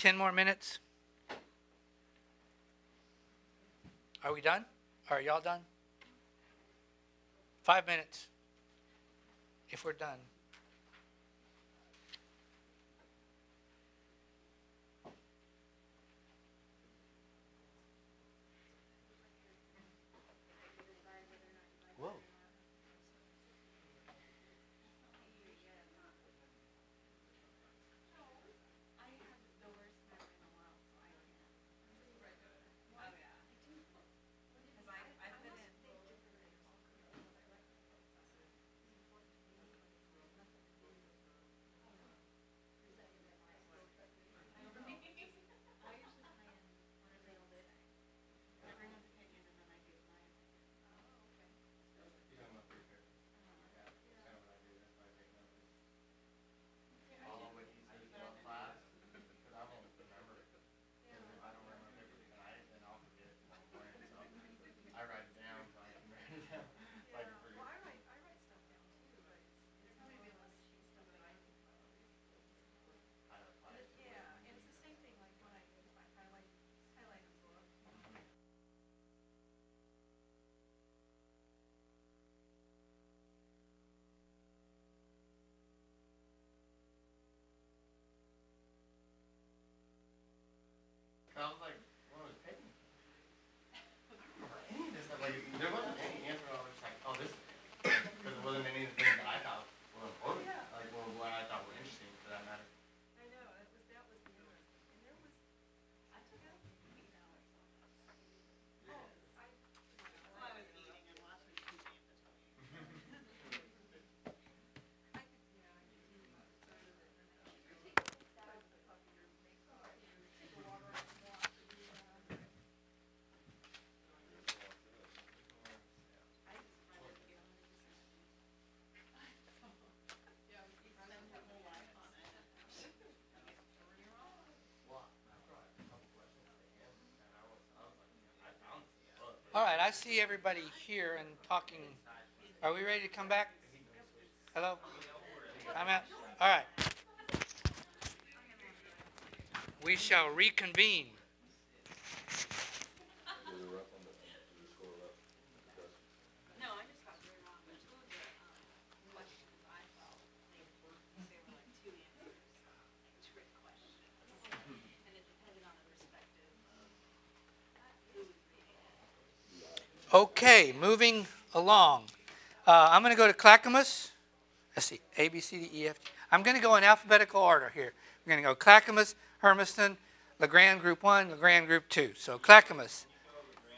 10 more minutes? Are we done? Are y'all done? 5 minutes, if we're done. Whoa. I was like, what was picking? I don't remember any of this stuff. Like, there wasn't any answer. I was just like, oh, this is because it wasn't any of the things that I thought were important. Yeah. Like, well, what I thought were interesting for that matter. I know, that was the interesting, and there was, I took out 8 hours on that. Oh, I was eating and watching TV in between. I could, yeah, I could do that. Put the puppy or make the puppy or take a water on the walk or do that. I just find it to get 100%. Yeah, you spend your whole life on it. You get thrown your own. Well, I brought a couple questions to him, and I was like, I found some book. All right, I see everybody here and talking. Are we ready to come back? Hello? I'm out. All right. We shall reconvene. No, I just got very wrong, but two of the questions I felt, they were like 2 answers, like trick questions. And it depended on the perspective of who was reading it. Okay, moving along. I'm going to go to Clackamas. Let's see, A, B, C, D, E, F, G. I'm going to go in alphabetical order here. We're going to go Clackamas, Hermiston, LeGrand Group 1, LeGrand Group 2. So Clackamas. Do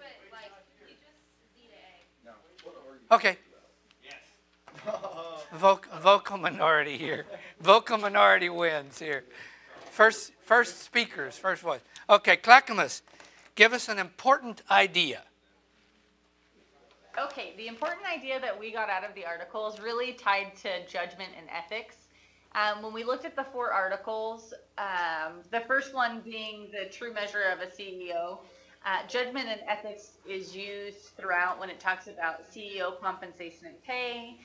it like you just Z to A. Okay. Vocal minority here. Vocal minority wins here. First speakers, first voice. Okay, Clackamas, give us an important idea. Okay, the important idea that we got out of the article is really tied to judgment and ethics. When we looked at the 4 articles, the first one being the true measure of a CEO, judgment and ethics is used throughout when it talks about CEO compensation and pay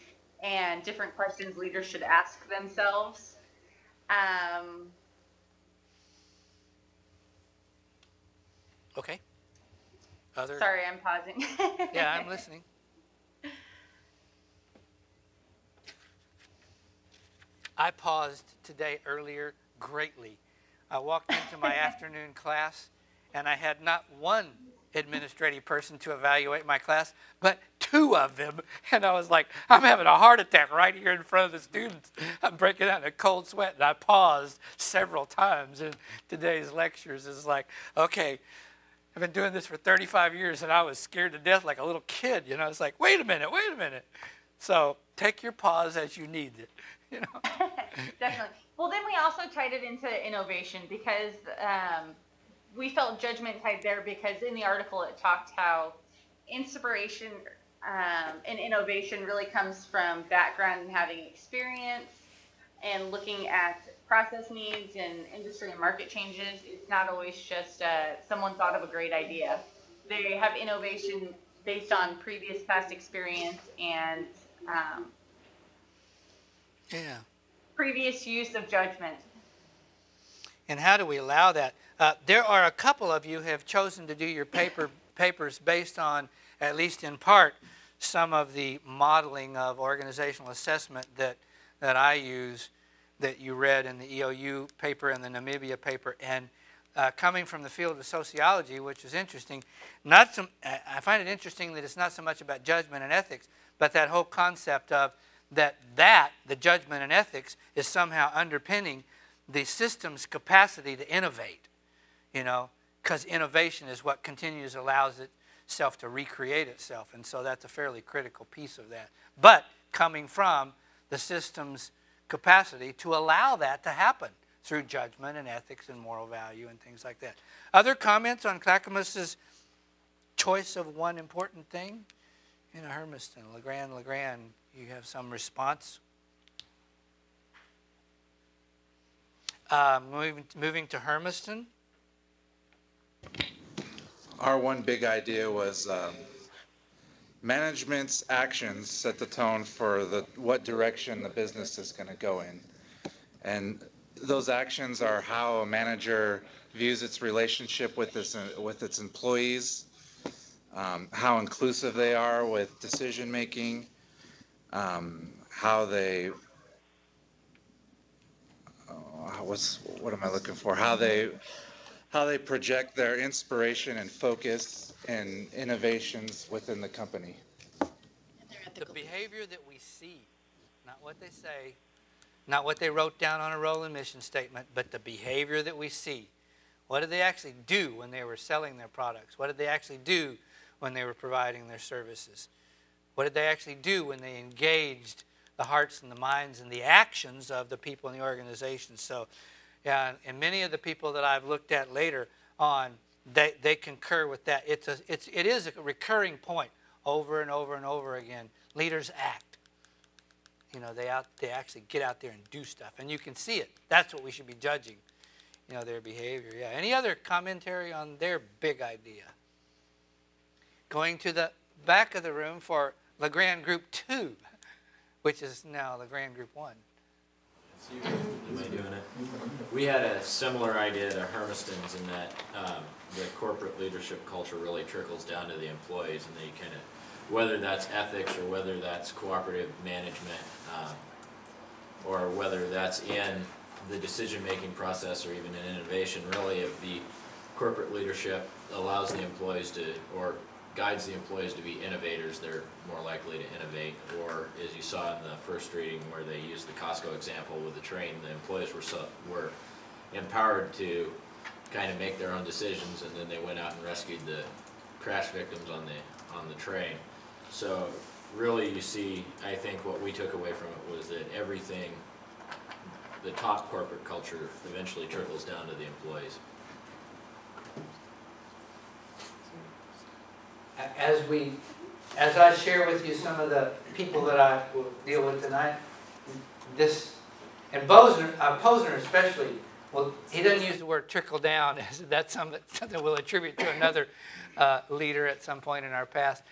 and different questions leaders should ask themselves. Okay. Other? Sorry, I'm pausing. Yeah, I'm listening. I paused today earlier greatly. I walked into my afternoon class, and I had not one administrative person to evaluate my class, but 2 of them. And I was like, I'm having a heart attack right here in front of the students. I'm breaking out in a cold sweat, and I paused several times in today's lectures. It's like, okay, I've been doing this for 35 years, and I was scared to death like a little kid. You know, it's like, wait a minute. So take your pause as you need it. You know? Definitely. Well, then we also tied it into innovation because we felt judgment tied there because in the article it talked how inspiration and innovation really comes from background and having experience and looking at process needs and industry and market changes. It's not always just someone thought of a great idea. They have innovation based on previous past experience and Yeah. previous use of judgment. And how do we allow that? There are a couple of you who have chosen to do your papers based on, at least in part, some of the modeling of organizational assessment that I use, that you read in the EOU paper and the Namibia paper. And coming from the field of sociology, which is interesting, I find it interesting that it's not so much about judgment and ethics, but that whole concept of the judgment and ethics is somehow underpinning the system's capacity to innovate, because innovation is what continues, allows itself to recreate itself. And so that's a fairly critical piece of that. But coming from the system's capacity to allow that to happen through judgment and ethics and moral value and things like that. Other comments on Clackamas's choice of one important thing? Hermiston, Legrand, you have some response? Moving to Hermiston. Our one big idea was management's actions set the tone for what direction the business is going to go in. And those actions are how a manager views its relationship with its employees, how inclusive they are with decision making, how they what am I looking for? How they project their inspiration and focus and innovations within the company. The behavior that we see, not what they say, not what they wrote down on a role and mission statement, but the behavior that we see. What did they actually do when they were selling their products? What did they actually do when they were providing their services? What did they actually do when they engaged the hearts and the minds and the actions of the people in the organization? So, yeah, and many of the people that I've looked at later on, they concur with that. It is a recurring point over and over and over again. Leaders act. They actually get out there and do stuff, and you can see it. That's what we should be judging, their behavior. Yeah. Any other commentary on their big idea? Going to the back of the room for LeGrand Group 2, which is now LeGrand Group 1. Am I doing it? We had a similar idea to Hermiston's in that the corporate leadership culture really trickles down to the employees, and they kind of, whether that's ethics or whether that's cooperative management, or whether that's in the decision-making process or even in innovation, really if the corporate leadership allows the employees to, or guides the employees to be innovators, they're more likely to innovate. Or as you saw in the first reading where they used the Costco example with the train, the employees were empowered to kind of make their own decisions, and then they went out and rescued the crash victims on the train. So really you see, I think what we took away from it was that everything, the top corporate culture eventually trickles down to the employees. As I share with you some of the people that I will deal with tonight, and Posner especially, well, he doesn't use the word trickle down. That's something we'll attribute to another leader at some point in our past.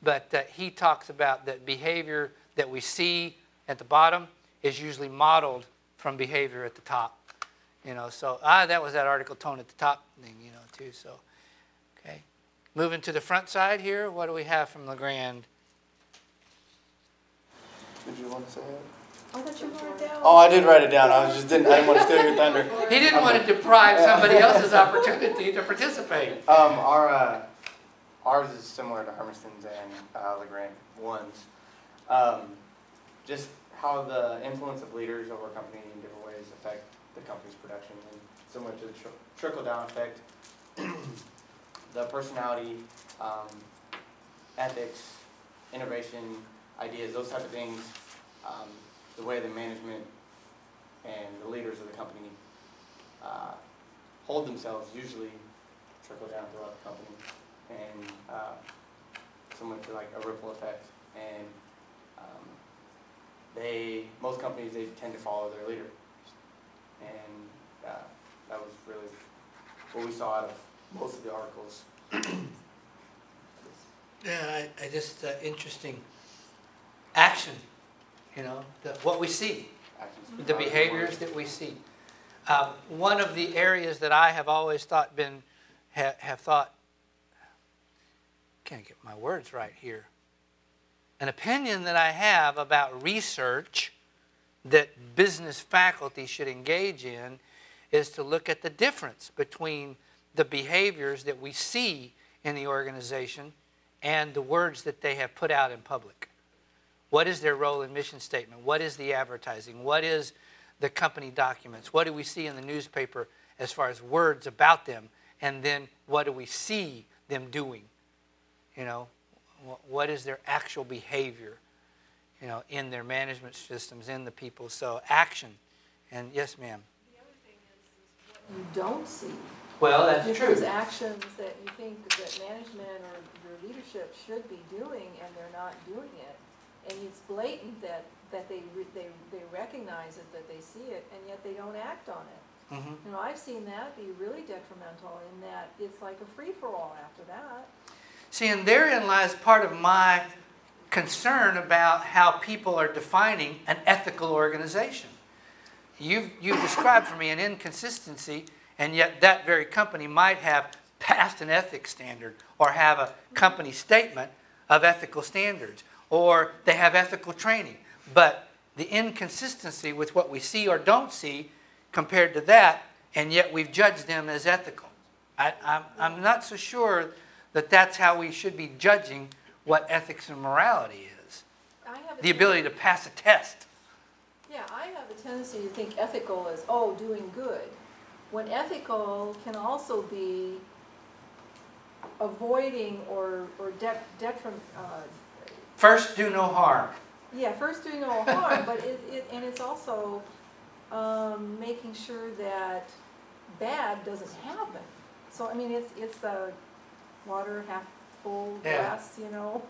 But he talks about that behavior that we see at the bottom is usually modeled from behavior at the top. So that was that article tone at the top thing, too. So, okay. Moving to the front side here, what do we have from LeGrand? Did you want to say it? Oh, that you wrote it down. Oh, I did write it down. I didn't want to steal your thunder. He didn't want to deprive somebody else's opportunity to participate. Ours is similar to Hermiston's and LeGrand 1's. Just how the influence of leaders over a company in different ways affect the company's production, and similar to the trickle-down effect. The personality, ethics, innovation, ideas, those type of things, the way the management and the leaders of the company hold themselves usually trickle down throughout the company, and similar to like a ripple effect. And most companies, they tend to follow their leader, and that was really what we saw out of most of the articles. Yeah, I just interesting action, what we see. actions. The behaviors that we see. One of the areas that I have always thought have thought, can't get my words right here. An opinion that I have about research that business faculty should engage in is to look at the difference between the behaviors that we see in the organization and the words that they have put out in public. What is their role and mission statement? What is the advertising? What is the company documents? What do we see in the newspaper as far as words about them? And then what do we see them doing? You know, what is their actual behavior, you know, in their management systems, in the people? So action. And yes, ma'am. The other thing is what you don't see. Well, that's if true. There's actions that you think that management or your leadership should be doing and they're not doing it. And it's blatant that they recognize it, that they see it, and yet they don't act on it. Mm-hmm. You know, I've seen that be really detrimental in that it's like a free-for-all after that. See, and therein lies part of my concern about how people are defining an ethical organization. You've described for me an inconsistency, and yet that very company might have passed an ethics standard or have a company statement of ethical standards, or they have ethical training. But the inconsistency with what we see or don't see compared to that, and yet we've judged them as ethical. I'm not so sure that that's how we should be judging what ethics and morality is. The ability to pass a test. Yeah, I have a tendency to think ethical is, oh, doing good. When ethical can also be avoiding or detriment. First, do no harm. Yeah, first do no harm, but it's also making sure that bad doesn't happen. So I mean, it's the water half full glass, you know.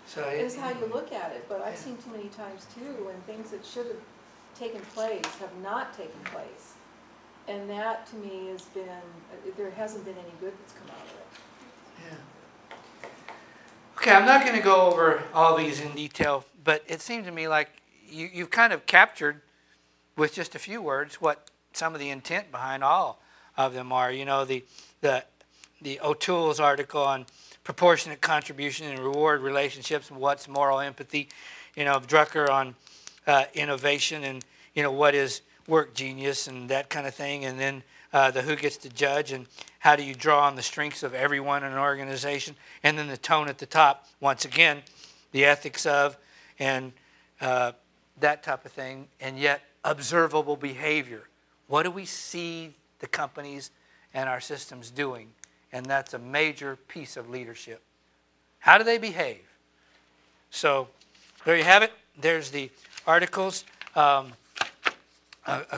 So is how you look at it. But I've seen too many times too when things that should have taken place have not taken place, and that to me has been there hasn't been any good that's come out of it. Yeah. Okay, I'm not going to go over all these in detail, but it seemed to me like you've kind of captured with just a few words what some of the intent behind all of them are. You know, the O'Toole's article on proportionate contribution and reward relationships and what's moral empathy. You know, Drucker on innovation and, you know, what is work genius and that kind of thing. And then the who gets to judge and how do you draw on the strengths of everyone in an organization. And then the tone at the top, once again, the ethics of and that type of thing. And yet observable behavior. What do we see the companies and our systems doing? And that's a major piece of leadership. How do they behave? So there you have it. There's the articles. A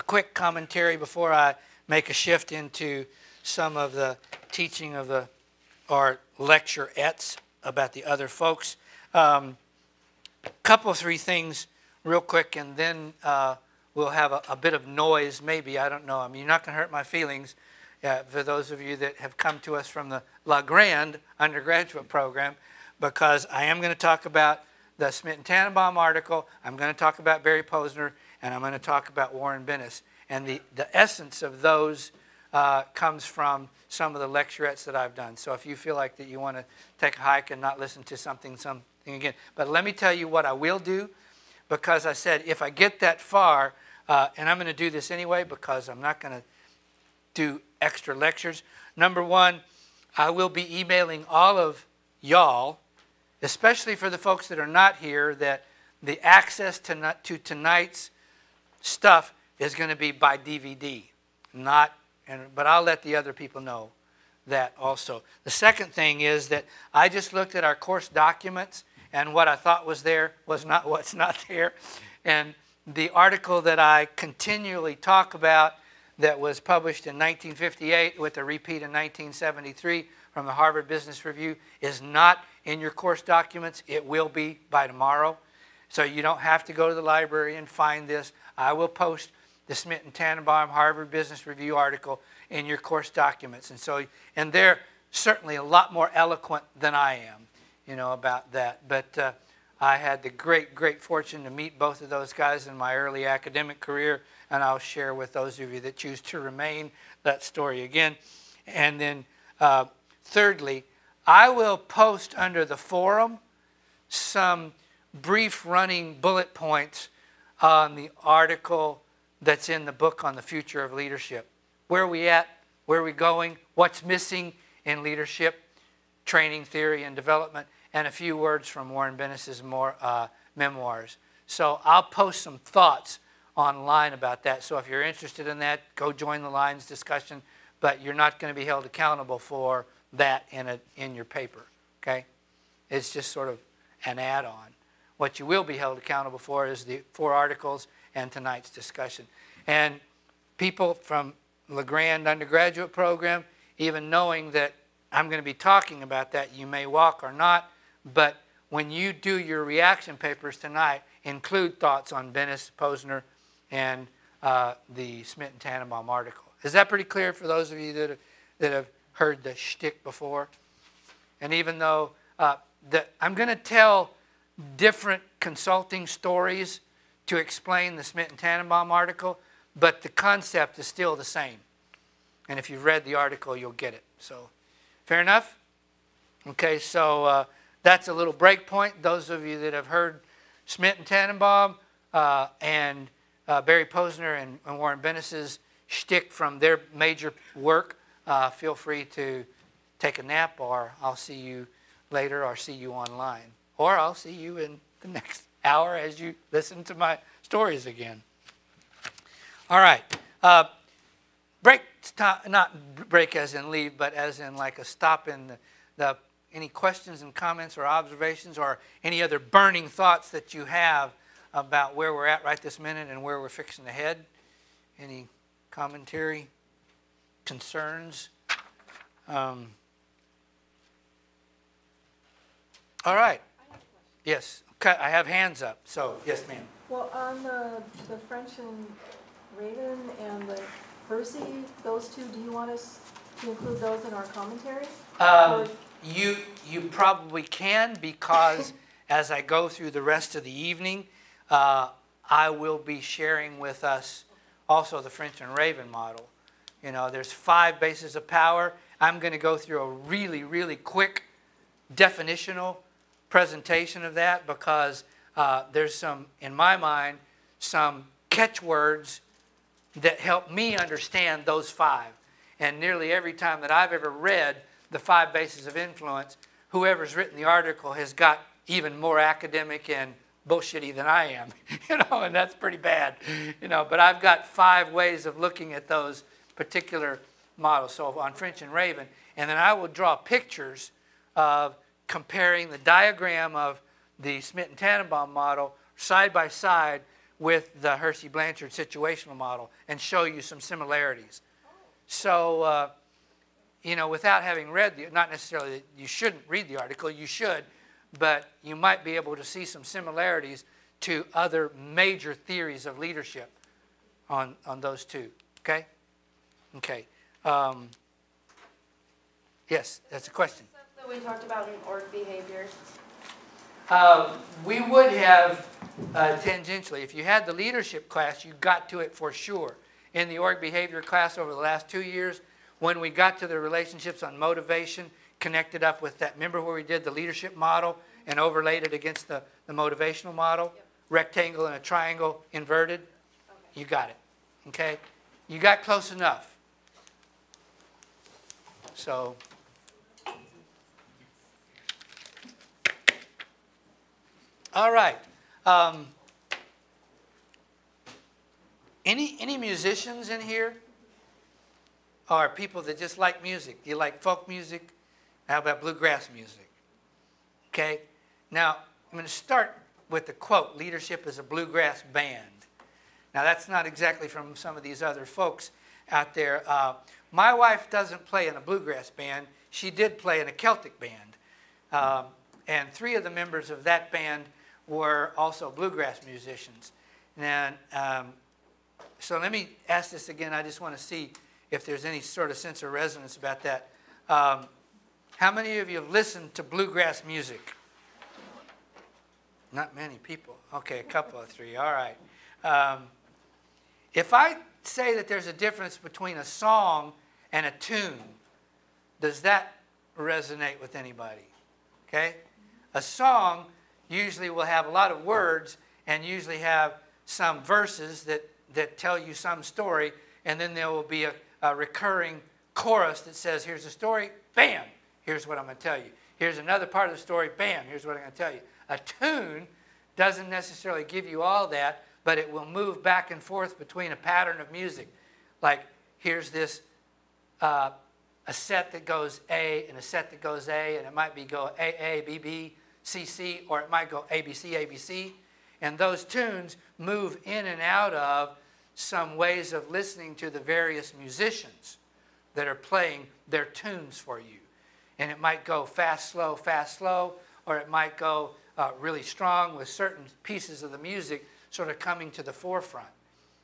quick commentary before I make a shift into some of the teaching of our lecturettes about the other folks. Couple of three things real quick, and then we'll have a bit of noise, maybe. I don't know. I mean, you're not going to hurt my feelings. For those of you that have come to us from the La Grande undergraduate program, because I am going to talk about the Smith and Tannenbaum article, I'm going to talk about Barry Posner, and I'm going to talk about Warren Bennis. And the essence of those comes from some of the lecturettes that I've done. So if you feel like that you want to take a hike and not listen to something again. But let me tell you what I will do, because I said if I get that far, and I'm going to do this anyway because I'm not going to do extra lectures. Number one, I will be emailing all of y'all, especially for the folks that are not here, that the access to tonight's stuff is going to be by DVD. But I'll let the other people know that also. The second thing is that I just looked at our course documents, and what I thought was there was not what's not there. And the article that I continually talk about that was published in 1958 with a repeat in 1973 from the Harvard Business Review is not in your course documents. It will be by tomorrow. So you don't have to go to the library and find this. I will post the Smith and Tannenbaum Harvard Business Review article in your course documents. And they're certainly a lot more eloquent than I am, you know, about that. But I had the great fortune to meet both of those guys in my early academic career, and I'll share with those of you that choose to remain that story again. And then thirdly, I will post under the forum some brief running bullet points on the article that's in the book on the future of leadership. Where are we at? Where are we going? What's missing in leadership, training, theory, and development? And a few words from Warren Bennis's memoirs. So I'll post some thoughts online about that. So if you're interested in that, go join the Lines discussion. But you're not going to be held accountable for that in your paper, okay? It's just sort of an add-on. What you will be held accountable for is the 4 articles and tonight's discussion. And people from LeGrand undergraduate program, even knowing that I'm going to be talking about that, you may walk or not, but when you do your reaction papers tonight, include thoughts on Bennis, Posner, and the Smith and Tannenbaum article. Is that pretty clear for those of you that have heard the shtick before? And even though I'm going to tell different consulting stories to explain the Smith and Tannenbaum article, but the concept is still the same. And if you've read the article, you'll get it. So, fair enough? Okay, so that's a little break point. Those of you that have heard Smith and Tannenbaum and Barry Posner and Warren Bennis's shtick from their major work, feel free to take a nap, or I'll see you later, or see you online. Or I'll see you in the next hour as you listen to my stories again. All right. Break, not break as in leave, but as in like a stop in any questions and comments or observations or any other burning thoughts that you have about where we're at right this minute and where we're fixing to head. Any commentary, concerns? All right. Yes. Okay, I have hands up. So, yes, ma'am. Well, on the French and Raven and the Percy, those two, do you want us to include those in our commentary? You probably can, because as I go through the rest of the evening, I will be sharing with us also the French and Raven model. You know, there's 5 bases of power. I'm going to go through a really quick definitional presentation of that, because there's some, in my mind, some catchwords that help me understand those 5. And nearly every time that I've ever read the 5 bases of influence, whoever's written the article has got even more academic and bullshitty than I am, you know, and that's pretty bad, you know. But I've got 5 ways of looking at those particular models. So on French and Raven, and then I will draw pictures of comparing the diagram of the Smith and Tannenbaum model side by side with the Hershey-Blanchard situational model and show you some similarities. So, you know, without having read not necessarily that you shouldn't read the article, you should, but you might be able to see some similarities to other major theories of leadership on those 2. Okay? Okay. Yes, that's a question. Stuff that we talked about in org behavior. We would have tangentially. If you had the leadership class, you got to it for sure. In the org behavior class over the last 2 years, when we got to the relationships on motivation, connected up with that. Remember where we did the leadership model and overlaid it against the motivational model? Yep. Rectangle and a triangle inverted? Okay. You got it. Okay? You got close enough. So, all right. Any musicians in here? Or people that just like music? Do you like folk music? How about bluegrass music? Okay. Now, I'm going to start with the quote, "Leadership is a bluegrass band." Now, that's not exactly from some of these other folks out there. My wife doesn't play in a bluegrass band. She did play in a Celtic band. And 3 of the members of that band were also bluegrass musicians. And so let me ask this again. I just want to see if there's any sort of sense of resonance about that. How many of you have listened to bluegrass music? Not many people. Okay, a couple of three. All right. If I say that there's a difference between a song and a tune, does that resonate with anybody? Okay? A song usually will have a lot of words and usually have some verses that tell you some story, and then there will be a recurring chorus that says, here's the story, bam, here's what I'm going to tell you. Here's another part of the story, bam, here's what I'm going to tell you. A tune doesn't necessarily give you all that, but it will move back and forth between a pattern of music. Like, here's this, a set that goes A and a set that goes A, and it might be go A, A, B, B, C, C, or it might go A, B, C, A, B, C. And those tunes move in and out of some ways of listening to the various musicians that are playing their tunes for you. And it might go fast, slow, or it might go really strong with certain pieces of the music sort of coming to the forefront.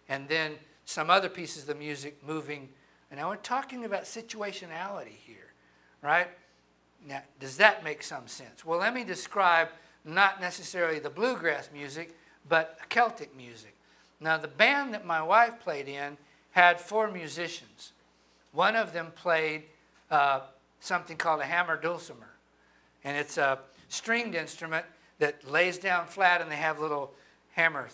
And then some other pieces of the music moving. And now we're talking about situationality here, right? Now, does that make some sense? Well, let me describe not necessarily the bluegrass music, but Celtic music. Now, the band that my wife played in had 4 musicians. One of them played something called a hammer dulcimer. And it's a stringed instrument that lays down flat, and they have little hammer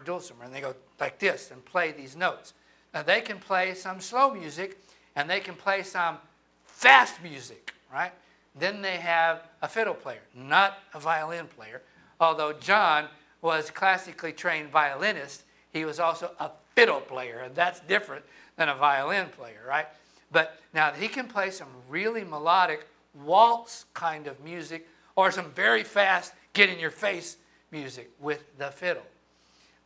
dulcimer, and they go like this and play these notes. Now, they can play some slow music, and they can play some fast music, right? Then they have a fiddle player, not a violin player. Although John was classically trained violinist, he was also a fiddle player, and that's different than a violin player, right? But now he can play some really melodic waltz kind of music or some very fast get-in-your-face music with the fiddle.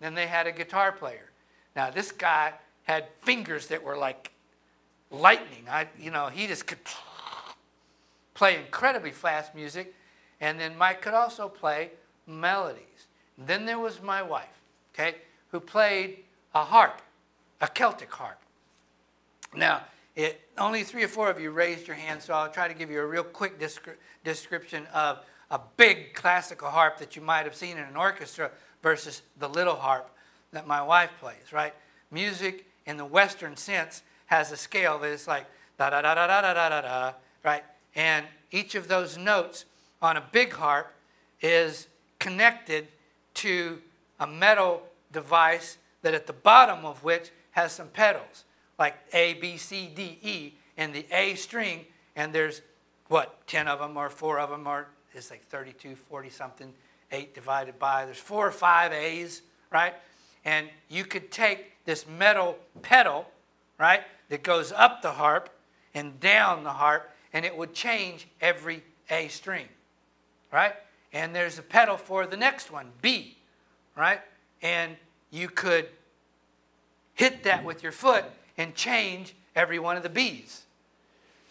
Then they had a guitar player. Now, this guy had fingers that were like lightning. He just could play incredibly fast music. And then Mike could also play melodies. And then there was my wife, okay, who played a harp, a Celtic harp. Now, only 3 or 4 of you raised your hand, so I'll try to give you a real quick description of a big classical harp that you might have seen in an orchestra versus the little harp that my wife plays, right? Music in the Western sense has a scale that is like da-da-da-da-da-da-da-da, right? And each of those notes on a big harp is connected to a metal device that at the bottom of which has some pedals, like A, B, C, D, E, in the A string, and there's, 10 of them or 4 of them, or it's like 32, 40 something, 8 divided by, there's 4 or 5 A's, right? And you could take this metal pedal, right, that goes up the harp and down the harp, and it would change every A string, right? And there's a pedal for the next one, B, right? And you could hit that with your foot and change every one of the B's.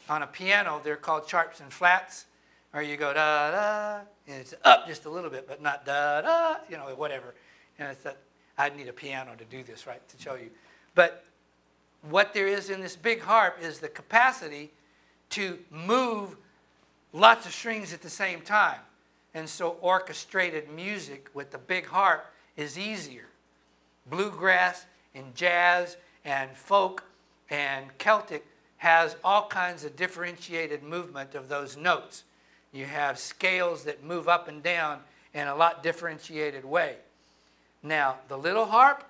On a piano, they're called sharps and flats, or you go da-da, and it's up just a little bit, but not da-da, whatever. And it's that, I'd need a piano to do this, right, to show you. But what there is in this big harp is the capacity to move lots of strings at the same time. And so orchestrated music with the big harp is easier. Bluegrass and jazz and folk and Celtic has all kinds of differentiated movement of those notes. You have scales that move up and down in a lot differentiated way. Now, the little harp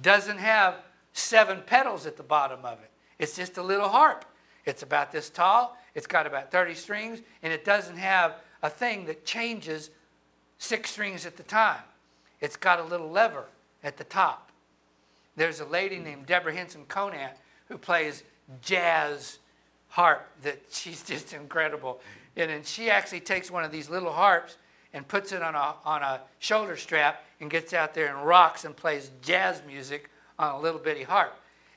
doesn't have 7 pedals at the bottom of it. It's just a little harp. It's about this tall, it's got about 30 strings, and it doesn't have a thing that changes 6 strings at the time. It's got a little lever at the top. There's a lady named Deborah Henson Conant who plays jazz harp that she's just incredible. And she actually takes one of these little harps and puts it on a shoulder strap and gets out there and rocks and plays jazz music on a little bitty harp.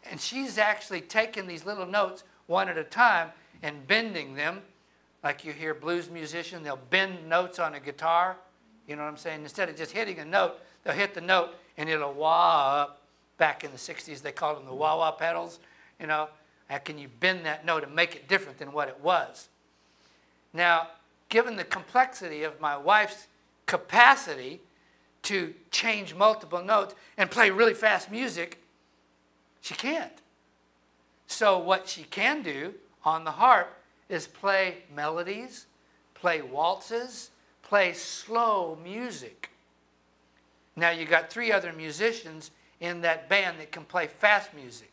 And she's actually taken these little notes one at a time and bending them. Like you hear blues musicians, they'll bend notes on a guitar. You know what I'm saying? Instead of just hitting a note, they'll hit the note and it'll wah up. Back in the 60s, they called them the wah-wah pedals. How can you bend that note and make it different than what it was? Now, given the complexity of my wife's capacity to change multiple notes and play really fast music. She can't. So what she can do on the harp is play melodies, play waltzes, play slow music. Now you got 3 other musicians in that band that can play fast music.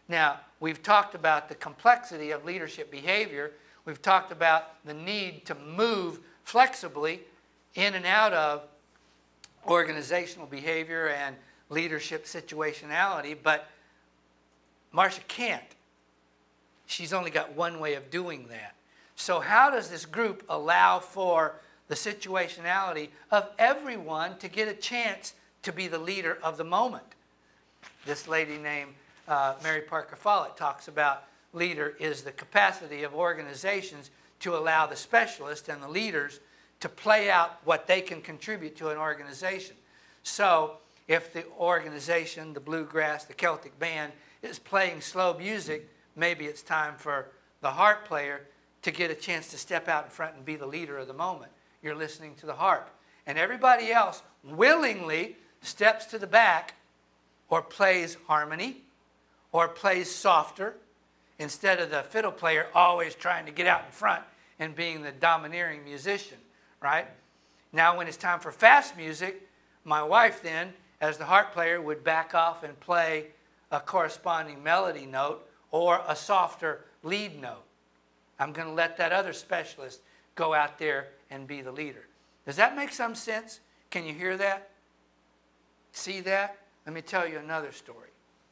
Now, we've talked about the complexity of leadership behavior. We've talked about the need to move flexibly in and out of organizational behavior and leadership situationality, but Marcia can't. She's only got one way of doing that. So how does this group allow for the situationality of everyone to get a chance to be the leader of the moment? This lady named Mary Parker Follett talks about leader is the capacity of organizations to allow the specialists and the leaders to play out what they can contribute to an organization. So if the organization, the bluegrass, the Celtic band, is playing slow music, maybe it's time for the harp player to get a chance to step out in front and be the leader of the moment. You're listening to the harp. And everybody else willingly steps to the back or plays harmony or plays softer instead of the fiddle player always trying to get out in front and being the domineering musician, right? Now when it's time for fast music, my wife then, as the harp player, would back off and play a corresponding melody note or a softer lead note. I'm going to let that other specialist go out there and be the leader. Does that make some sense? Can you hear that? See that? Let me tell you another story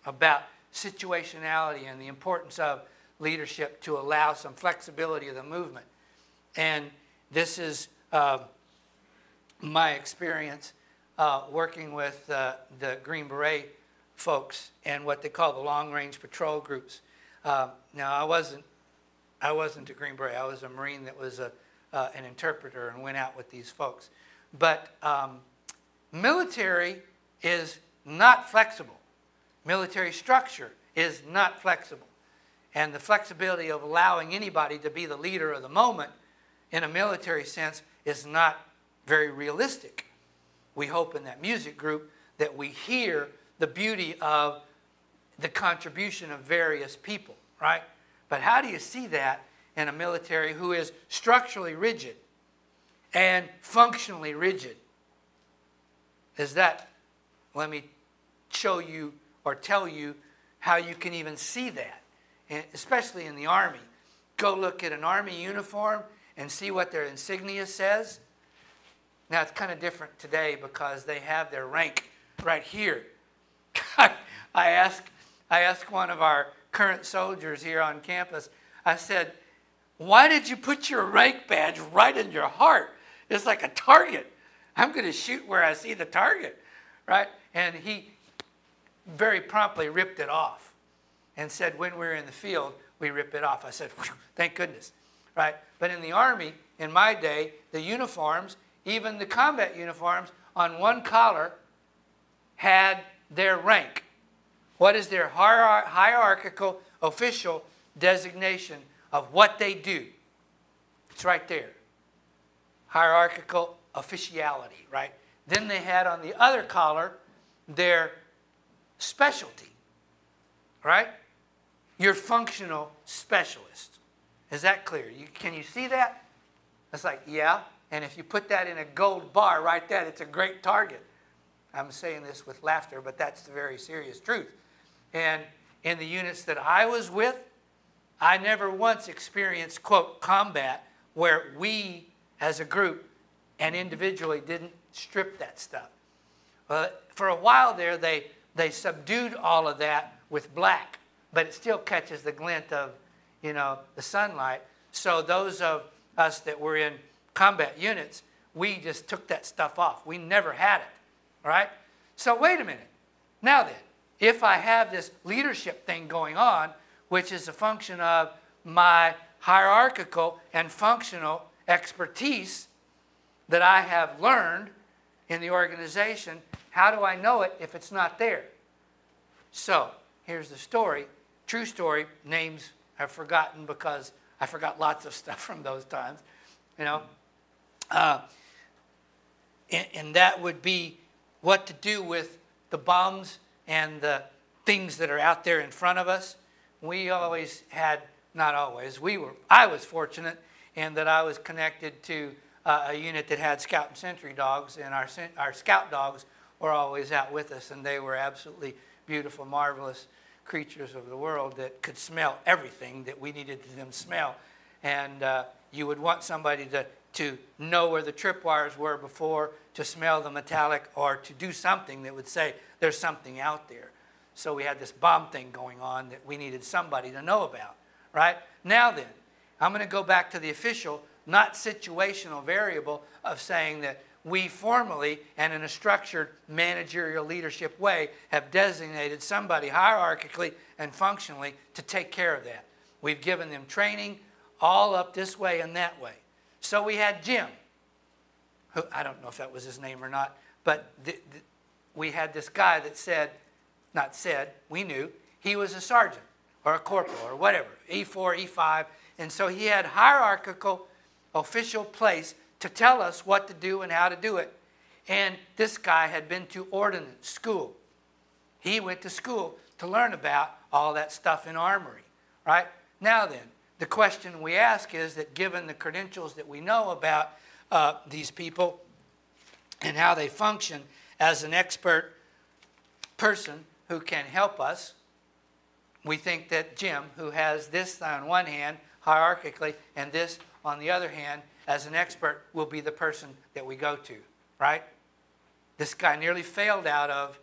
about situationality and the importance of leadership to allow some flexibility of the movement. And this is my experience working with the Green Beret folks and what they call the long-range patrol groups. Now, I wasn't a Green Beret. I was a Marine that was an interpreter and went out with these folks. But military is not flexible. Military structure is not flexible. And the flexibility of allowing anybody to be the leader of the moment in a military sense is not very realistic. We hope in that music group that we hear the beauty of the contribution of various people, right? But how do you see that in a military who is structurally rigid and functionally rigid? Is that, let me show you or tell you how you can even see that, and especially in the Army. Go look at an Army uniform and see what their insignia says. Now, it's kind of different today because they have their rank right here. I asked one of our current soldiers here on campus, I said, why did you put your rank badge right in your heart? It's like a target. I'm going to shoot where I see the target, right? And he very promptly ripped it off and said, when we're in the field, we rip it off. I said, thank goodness, right? But in the Army, in my day, the uniforms, even the combat uniforms, on one collar had their rank. What is their hierarchical official designation of what they do? It's right there. Hierarchical officiality, right? Then they had on the other collar their specialty, right? Your functional specialist. Is that clear? Can you see that? It's like, yeah. And if you put that in a gold bar right there, it's a great target. I'm saying this with laughter, but that's the very serious truth. And in the units that I was with, I never once experienced, quote, combat where we as a group and individually didn't strip that stuff. For a while there, they subdued all of that with black, but it still catches the glint of, you know, the sunlight. So those of us that were in combat units, we just took that stuff off. We never had it, right? So wait a minute. Now then, if I have this leadership thing going on, which is a function of my hierarchical and functional expertise that I have learned in the organization, how do I know it if it's not there? So here's the story, true story. Names I've forgotten because I forgot lots of stuff from those times. You know, and that would be what to do with the bombs and the things that are out there in front of us. We always had, not always, I was fortunate in that I was connected to a unit that had scout and sentry dogs, and our scout dogs were always out with us, and they were absolutely beautiful, marvelous creatures of the world that could smell everything that we needed them to smell. And you would want somebody to know where the tripwires were before, to smell the metallic, or to do something that would say there's something out there. So we had this bomb thing going on that we needed somebody to know about, right? Now then, I'm going to go back to the official, not situational variable of saying that we formally and in a structured managerial leadership way have designated somebody hierarchically and functionally to take care of that. We've given them training all up this way and that way. So we had Jim, who I don't know if that was his name or not, but we had this guy that said, not said, we knew, he was a sergeant or a corporal or whatever, E4, E5, and so he had hierarchical official place to tell us what to do and how to do it. And this guy had been to ordnance school. He went to school to learn about all that stuff in armory, right? Now then, the question we ask is that given the credentials that we know about these people and how they function as an expert person who can help us, we think that Jim, who has this on one hand hierarchically and this on the other hand as an expert, will be the person that we go to, right? This guy nearly failed out of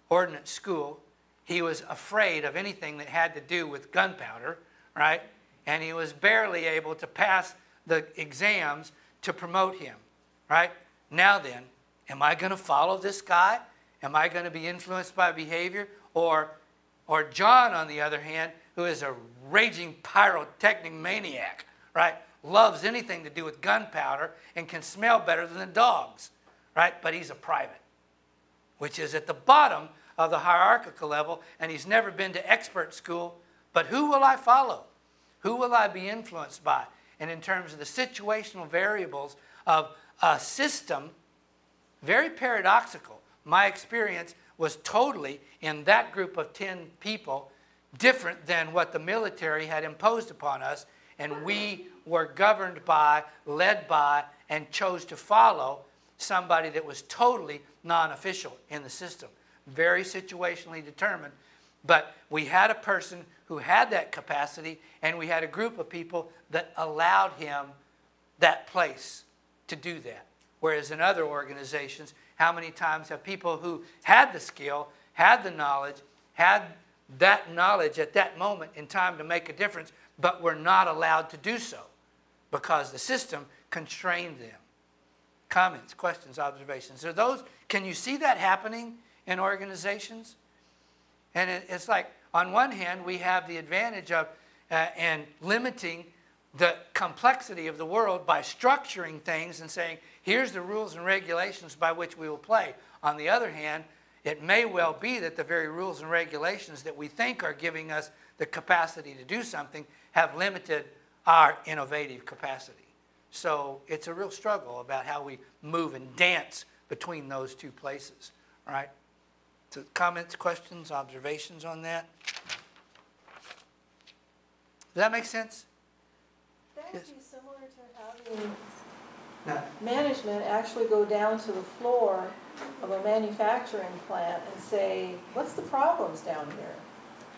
ordnance school. He was afraid of anything that had to do with gunpowder, right? And he was barely able to pass the exams to promote him, right? Now then, am I going to follow this guy? Am I going to be influenced by behavior? Or John, on the other hand, who is a raging pyrotechnic maniac, right? Loves anything to do with gunpowder and can smell better than the dogs, right? But he's a private, which is at the bottom of the hierarchical level, and he's never been to expert school. But who will I follow? Who will I be influenced by? And in terms of the situational variables of a system, very paradoxical. My experience was totally, in that group of 10 people, different than what the military had imposed upon us. And we were governed by, led by, and chose to follow somebody that was totally non-official in the system. Very situationally determined. But we had a person who had that capacity, and we had a group of people that allowed him that place to do that. Whereas in other organizations, how many times have people who had the skill, had the knowledge, had that knowledge at that moment in time to make a difference, but were not allowed to do so because the system constrained them? Comments, questions, observations. Are those, can you see that happening in organizations? And it's like, on one hand, we have the advantage of and limiting the complexity of the world by structuring things and saying, here's the rules and regulations by which we will play. On the other hand, it may well be that the very rules and regulations that we think are giving us the capacity to do something have limited our innovative capacity. So it's a real struggle about how we move and dance between those two places, right? So comments, questions, observations on that? Does that make sense? That would Yes. be similar to having No. management actually go down to the floor of a manufacturing plant and say, what's the problems down here?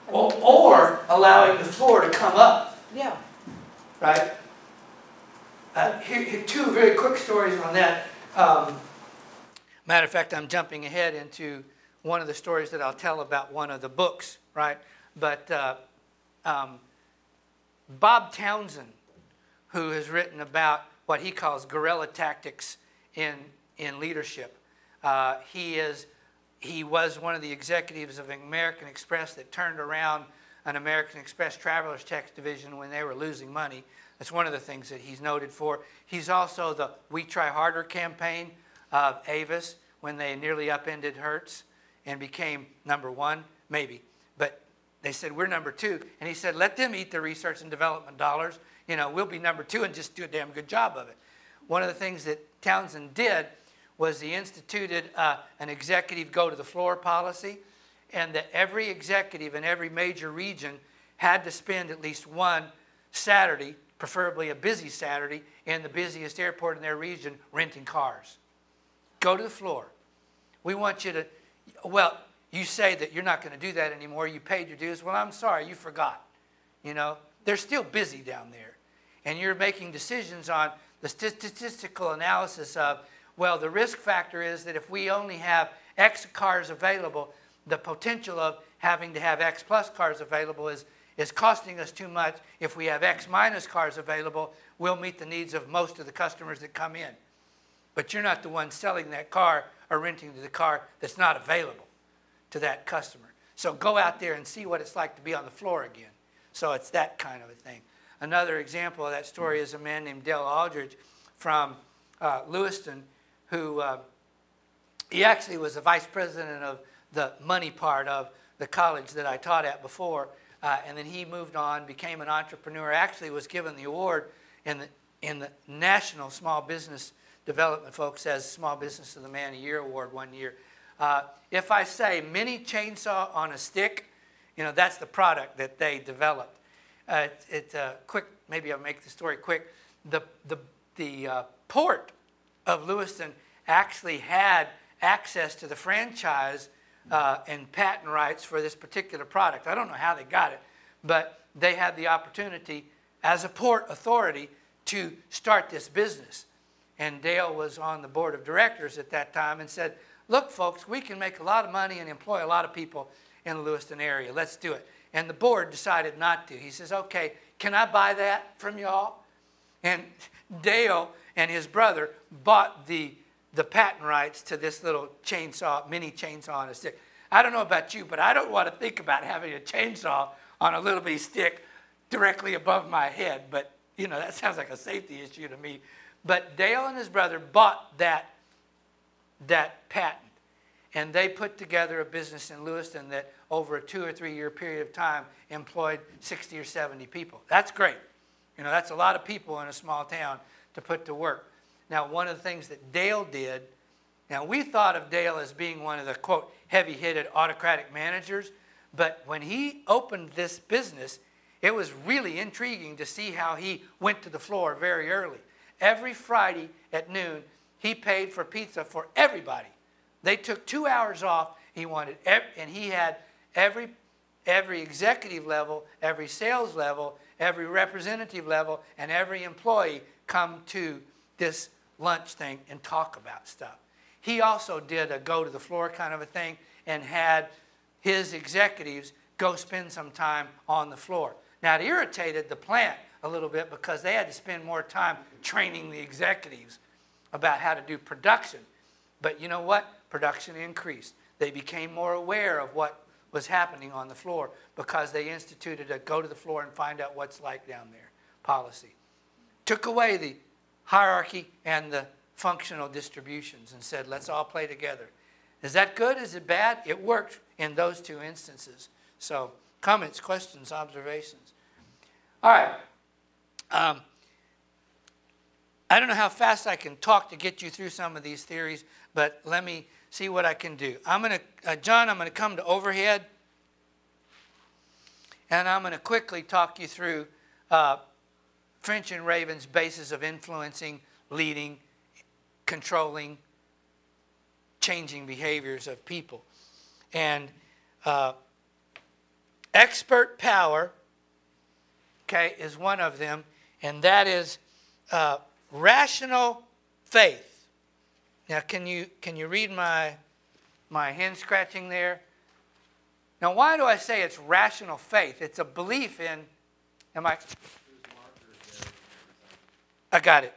I mean, because Or allowing the floor to come up, yeah, right? Here two very quick stories on that. Matter of fact, I'm jumping ahead into one of the stories that I'll tell about one of the books, right? But Bob Townsend, who has written about what he calls guerrilla tactics in leadership. He was one of the executives of American Express that turned around an American Express Travelers Check division when they were losing money. That's one of the things that he's noted for. He's also the We Try Harder campaign of Avis when they nearly upended Hertz and became #1, maybe. But they said, we're #2. And he said, let them eat the research and development dollars. You know, we'll be #2 and just do a damn good job of it. One of the things that Townsend did was he instituted an executive go to the floor policy, and that every executive in every major region had to spend at least one Saturday, preferably a busy Saturday, in the busiest airport in their region renting cars. Go to the floor. We want you to, well, you say that you're not going to do that anymore. You paid your dues. Well, I'm sorry, you forgot. You know, they're still busy down there. And you're making decisions on the statistical analysis of, well, the risk factor is that if we only have X cars available, the potential of having to have X plus cars available is costing us too much. If we have X minus cars available, we'll meet the needs of most of the customers that come in. But you're not the one selling that car or renting the car that's not available to that customer. So go out there and see what it's like to be on the floor again. So it's that kind of a thing. Another example of that story is a man named Dale Aldridge from Lewiston, who he actually was the vice president of the money part of the college that I taught at before. And then he moved on, became an entrepreneur, actually was given the award in the National Small Business Development folks as Small Business of the Man of the Year award one year. If I say mini chainsaw on a stick, you know, that's the product that they developed. Quick, maybe I'll make the story quick. The port of Lewiston actually had access to the franchise and patent rights for this particular product. I don't know how they got it, but they had the opportunity as a port authority to start this business. And Dale was on the board of directors at that time and said, look, folks, we can make a lot of money and employ a lot of people in the Lewiston area. Let's do it. And the board decided not to. He says, okay, can I buy that from y'all? And Dale and his brother bought the patent rights to this little chainsaw, mini chainsaw on a stick. I don't know about you, but I don't want to think about having a chainsaw on a little bitty stick directly above my head. But, you know, that sounds like a safety issue to me. But Dale and his brother bought that patent. And they put together a business in Lewiston that over a 2 or 3 year period of time employed 60 or 70 people. That's great. You know, that's a lot of people in a small town to put to work. Now, one of the things that Dale did, now we thought of Dale as being one of the, quote, heavy-hitted autocratic managers, but when he opened this business, it was really intriguing to see how he went to the floor very early. Every Friday at noon, he paid for pizza for everybody. They took 2 hours off. He wanted, and he had every executive level, every sales level, every representative level, and every employee come to this lunch thing and talk about stuff. He also did a go to the floor kind of a thing and had his executives go spend some time on the floor. Now, it irritated the plant a little bit because they had to spend more time training the executives about how to do production. But you know what? Production increased. They became more aware of what was happening on the floor because they instituted a go to the floor and find out what's like down there policy. Took away the hierarchy and the functional distributions and said, let's all play together. Is that good? Is it bad? It worked in those two instances. So comments, questions, observations. All right. I don't know how fast I can talk to get you through some of these theories, but let me see what I can do. John, I'm going to come to overhead, and I'm going to quickly talk you through French and Raven's basis of influencing, leading, controlling, changing behaviors of people. And expert power, okay, is one of them, and that is rational faith. Now, can you read my hand scratching there? Now, why do I say it's rational faith? It's a belief in, I got it.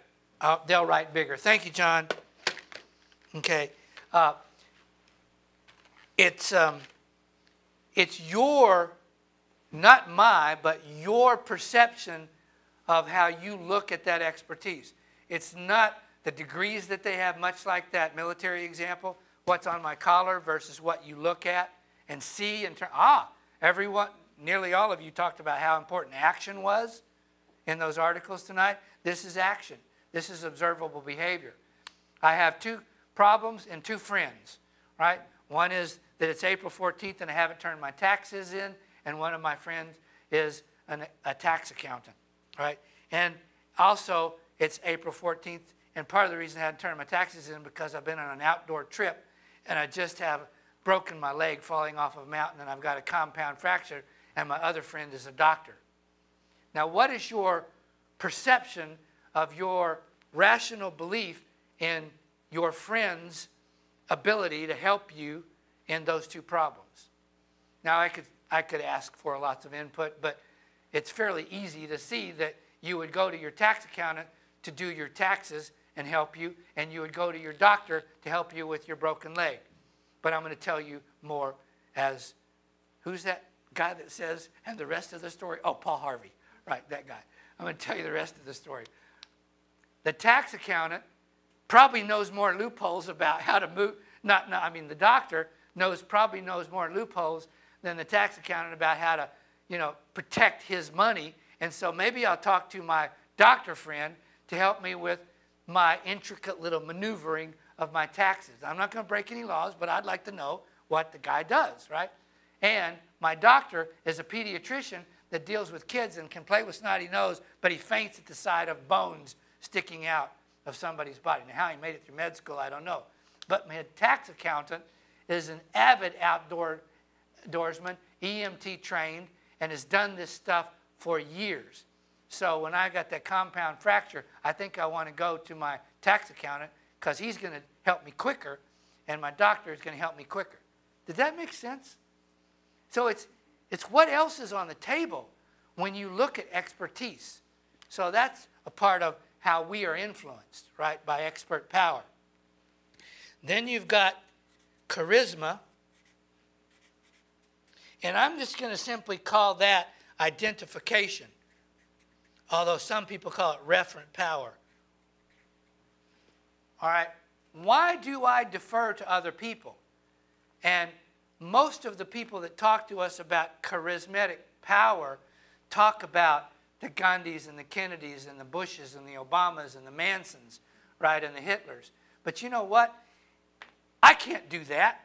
They'll write bigger. Thank you, John. Okay. It's your, not my, but your perception of how you look at that expertise. It's not the degrees that they have, much like that military example, what's on my collar versus what you look at and see and turn. Everyone, nearly all of you talked about how important action was in those articles tonight. This is action. This is observable behavior. I have 2 problems and 2 friends, right? One is that it's April 14th and I haven't turned my taxes in, and one of my friends is a tax accountant, right? And also, it's April 14th, and part of the reason I hadn't turned my taxes in because I've been on an outdoor trip, and I just have broken my leg falling off of a mountain, and I've got a compound fracture, and my other friend is a doctor. Now, what is your perception of your rational belief in your friend's ability to help you in those 2 problems? Now, I could ask for lots of input, but it's fairly easy to see that you would go to your tax accountant to do your taxes and help you, and you would go to your doctor to help you with your broken leg. But I'm going to tell you more as, who's that guy that says, and the rest of the story? Oh, Paul Harvey, right, that guy. I'm going to tell you the rest of the story. The tax accountant probably knows more loopholes about how to move, the doctor probably knows more loopholes than the tax accountant about how to, protect his money. And so maybe I'll talk to my doctor friend to help me with my intricate little maneuvering of my taxes. I'm not going to break any laws, but I'd like to know what the guy does, right? And my doctor is a pediatrician that deals with kids and can play with snotty nose, but he faints at the sight of bones sticking out of somebody's body. Now, how he made it through med school, I don't know. But my tax accountant is an avid outdoorsman, EMT trained, and has done this stuff for years. So when I got that compound fracture, I think I want to go to my tax accountant because he's going to help me quicker, and my doctor is going to help me quicker. Did that make sense? So it's what else is on the table when you look at expertise. So that's a part of how we are influenced, right, by expert power. Then you've got charisma. And I'm just going to simply call that identification, although some people call it referent power. All right, why do I defer to other people? And most of the people that talk to us about charismatic power talk about the Gandhis and the Kennedys and the Bushes and the Obamas and the Mansons, right, and the Hitlers. But you know what? I can't do that.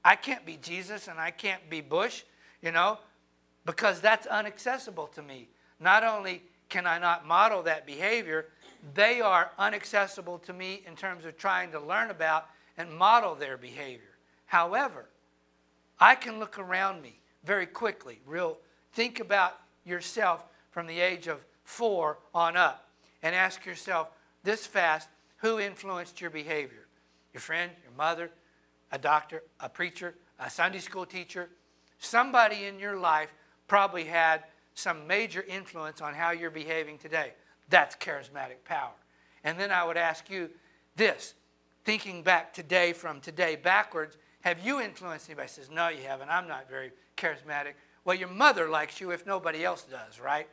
I can't be Jesus and I can't be Bush, because that's inaccessible to me. Not only can I not model that behavior, they are inaccessible to me in terms of trying to learn about and model their behavior. However, I can look around me very quickly. Think about yourself from the age of 4 on up and ask yourself this fast, who influenced your behavior? Your friend, your mother, a doctor, a preacher, a Sunday school teacher. Somebody in your life probably had some major influence on how you're behaving today. That's charismatic power. And then I would ask you this, thinking back today from today backwards, have you influenced anybody? Says, no, you haven't. I'm not very charismatic. Well, your mother likes you if nobody else does, right?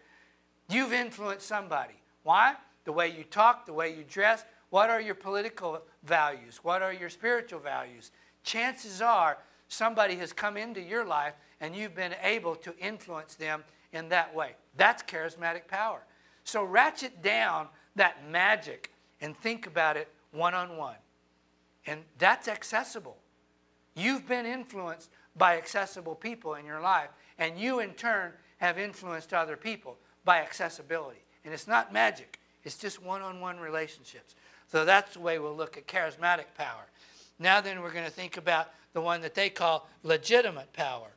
You've influenced somebody. Why? The way you talk, the way you dress. What are your political values? What are your spiritual values? Chances are somebody has come into your life and you've been able to influence them in that way. That's charismatic power. So ratchet down that magic and think about it one-on-one. And that's accessible. You've been influenced by accessible people in your life, and you in turn have influenced other people by accessibility. And it's not magic. It's just one-on-one relationships. So that's the way we'll look at charismatic power. Now then we're going to think about the one that they call legitimate power.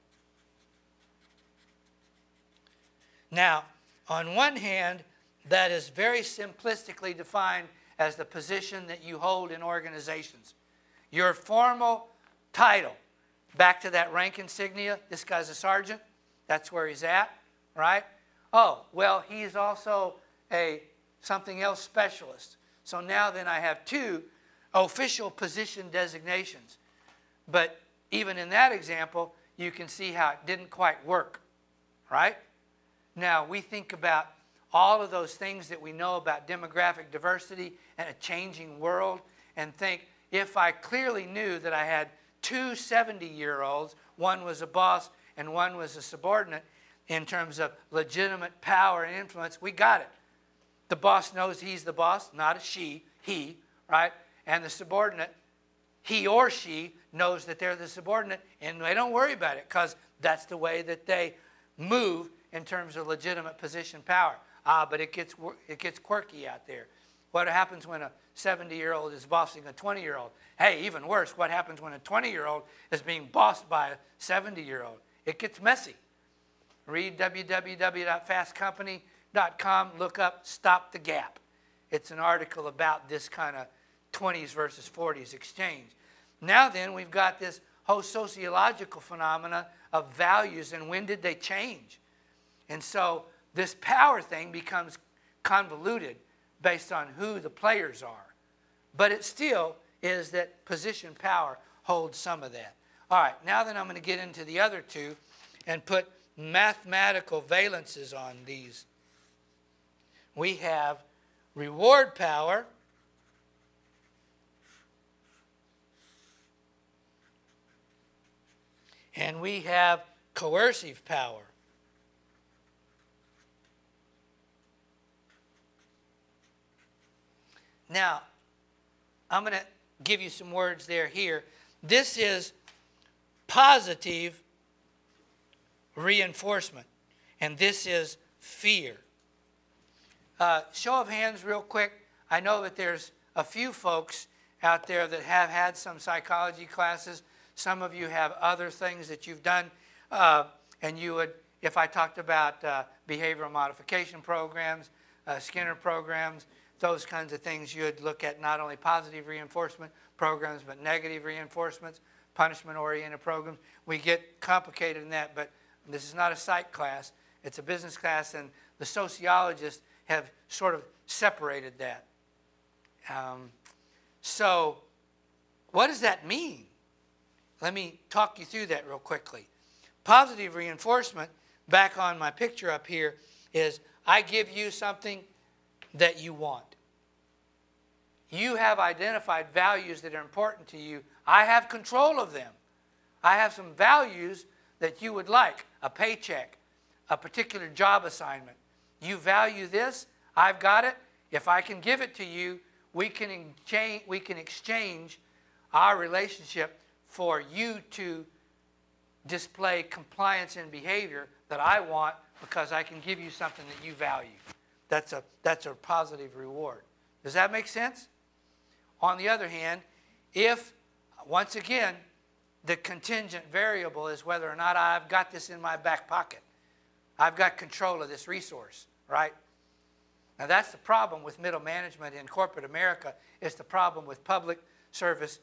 Now, on one hand, that is very simplistically defined as the position that you hold in organizations. Your formal title, back to that rank insignia, this guy's a sergeant, that's where he's at, right? Oh, well, he's also a something else specialist. So now then I have 2 official position designations. But even in that example, you can see how it didn't quite work, right? Now, we think about all of those things that we know about demographic diversity and a changing world and think, if I clearly knew that I had 2 70-year-olds, one was a boss and one was a subordinate, in terms of legitimate power and influence, we got it. The boss knows he's the boss, not a she, he, right? And the subordinate he or she knows that they're the subordinate, and they don't worry about it because that's the way that they move in terms of legitimate position power. But it gets quirky out there. What happens when a 70-year-old is bossing a 20-year-old? Hey, even worse, what happens when a 20-year-old is being bossed by a 70-year-old? It gets messy. Read www.fastcompany.com, look up Stop the Gap. It's an article about this kind of 20s versus 40s exchange. Now then, we've got this whole sociological phenomena of values and when did they change? And so this power thing becomes convoluted based on who the players are. But it still is that position power holds some of that. All right, now then I'm going to get into the other two and put mathematical valences on these. We have reward power and we have coercive power. Now, I'm going to give you some words there here. This is positive reinforcement, and this is fear. Show of hands real quick. I know that there's a few folks out there that have had some psychology classes. Some of you have other things that you've done, and you would, if I talked about behavioral modification programs, Skinner programs, those kinds of things, you'd look at not only positive reinforcement programs, but negative reinforcements, punishment-oriented programs. We get complicated in that, but this is not a psych class. It's a business class, and the sociologists have sort of separated that. So what does that mean? Let me talk you through that real quickly. Positive reinforcement, back on my picture up here, is I give you something that you want. You have identified values that are important to you. I have control of them. I have some values that you would like, a paycheck, a particular job assignment. You value this, I've got it. If I can give it to you, we can exchange our relationship for you to display compliance and behavior that I want because I can give you something that you value. That's a positive reward. Does that make sense? On the other hand, if, once again, the contingent variable is whether or not I've got this in my back pocket. I've got control of this resource, right? Now that's the problem with middle management in corporate America. It's the problem with public service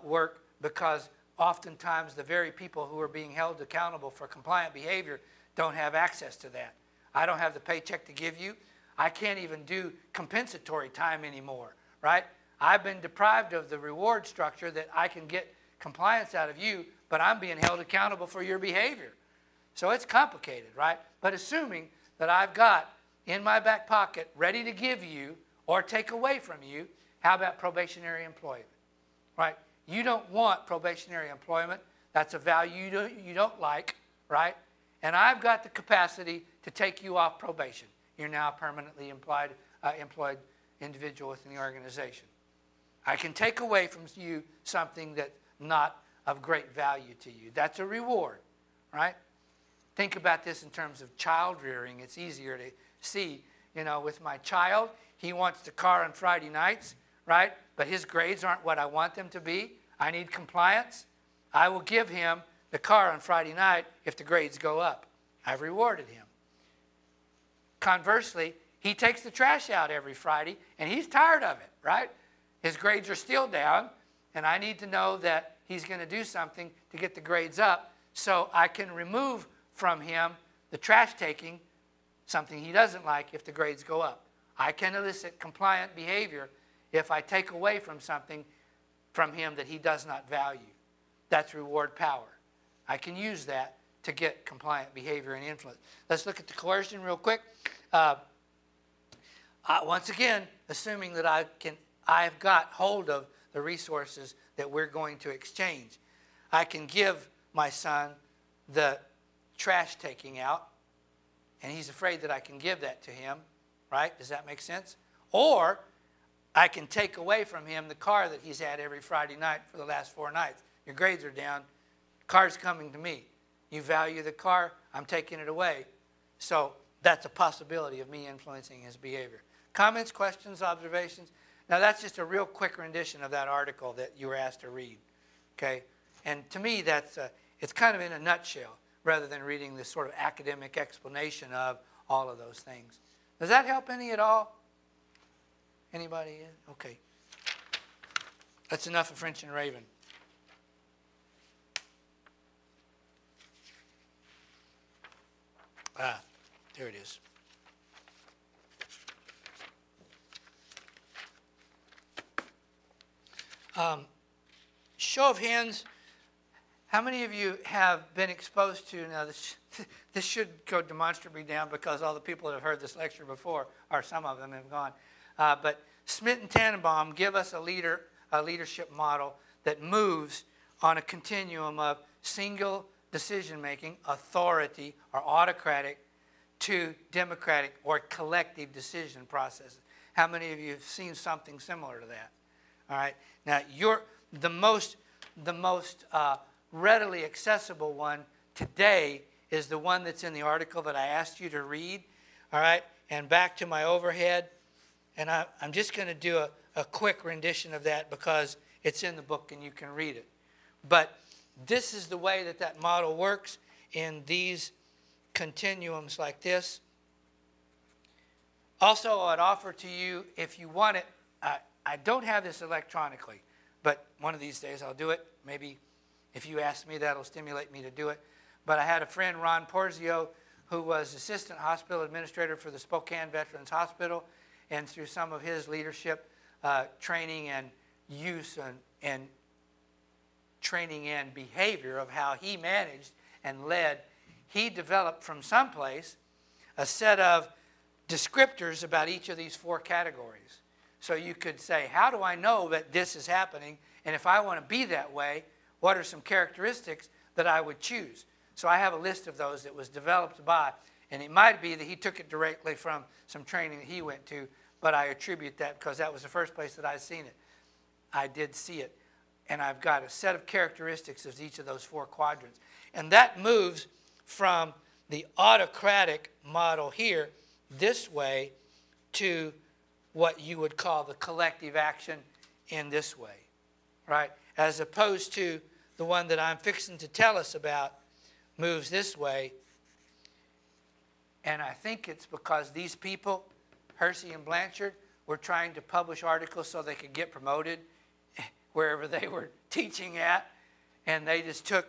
work, because oftentimes the very people who are being held accountable for compliant behavior don't have access to that. I don't have the paycheck to give you. I can't even do compensatory time anymore, right? I've been deprived of the reward structure that I can get compliance out of you, but I'm being held accountable for your behavior. So it's complicated, right? But assuming that I've got in my back pocket ready to give you or take away from you, how about probationary employment, right? You don't want probationary employment. That's a value you don't like, right? And I've got the capacity to take you off probation. You're now a permanently employed individual within the organization. I can take away from you something that's not of great value to you. That's a reward, right? Think about this in terms of child rearing. It's easier to see, you know, with my child, he wants the car on Friday nights, right? But his grades aren't what I want them to be. I need compliance. I will give him the car on Friday night if the grades go up. I've rewarded him. Conversely, he takes the trash out every Friday, and he's tired of it, right? His grades are still down, and I need to know that he's going to do something to get the grades up so I can remove from him the trash taking, something he doesn't like, if the grades go up. I can elicit compliant behavior if I take away from something from him that he does not value. That's reward power. I can use that to get compliant behavior and influence. Let's look at the coercion real quick. Once again, assuming that I've got hold of the resources that we're going to exchange. I can give my son the trash taking out, and he's afraid that I can give that to him, right? Does that make sense? Or I can take away from him the car that he's had every Friday night for the last 4 nights. Your grades are down. Car's coming to me. You value the car, I'm taking it away. So that's a possibility of me influencing his behavior. Comments, questions, observations? Now that's just a real quick rendition of that article that you were asked to read. Okay? And to me, that's it's kind of in a nutshell, rather than reading this sort of academic explanation of all of those things. Does that help any at all? Anybody? Okay. That's enough of French and Raven. Ah, there it is. Show of hands, how many of you have been exposed to, now this should go demonstrably down because all the people that have heard this lecture before, or some of them have gone, but Smith and Tannenbaum give us a leadership model that moves on a continuum of single decision-making, authority, or autocratic, to democratic or collective decision processes. How many of you have seen something similar to that? All right. Now, the most readily accessible one today is the one that's in the article that I asked you to read. All right. And back to my overhead. And I'm just going to do a quick rendition of that because it's in the book and you can read it. But this is the way that that model works in these continuums like this. Also, I'd offer to you, if you want it, I don't have this electronically, but one of these days I'll do it. Maybe if you ask me, that'll stimulate me to do it. But I had a friend, Ron Porzio, who was assistant hospital administrator for the Spokane Veterans Hospital, and through some of his leadership training and use and training and behavior of how he managed and led, he developed from someplace a set of descriptors about each of these 4 categories. So you could say, how do I know that this is happening? And if I want to be that way, what are some characteristics that I would choose? So I have a list of those that was developed by, and it might be that he took it directly from some training that he went to, but I attribute that because that was the first place that I'd seen it. I did see it. And I've got a set of characteristics of each of those 4 quadrants. And that moves from the autocratic model here this way to what you would call the collective action in this way, right? As opposed to the one that I'm fixing to tell us about moves this way. And I think it's because these people, Hersey and Blanchard, were trying to publish articles so they could get promoted wherever they were teaching at. And they just took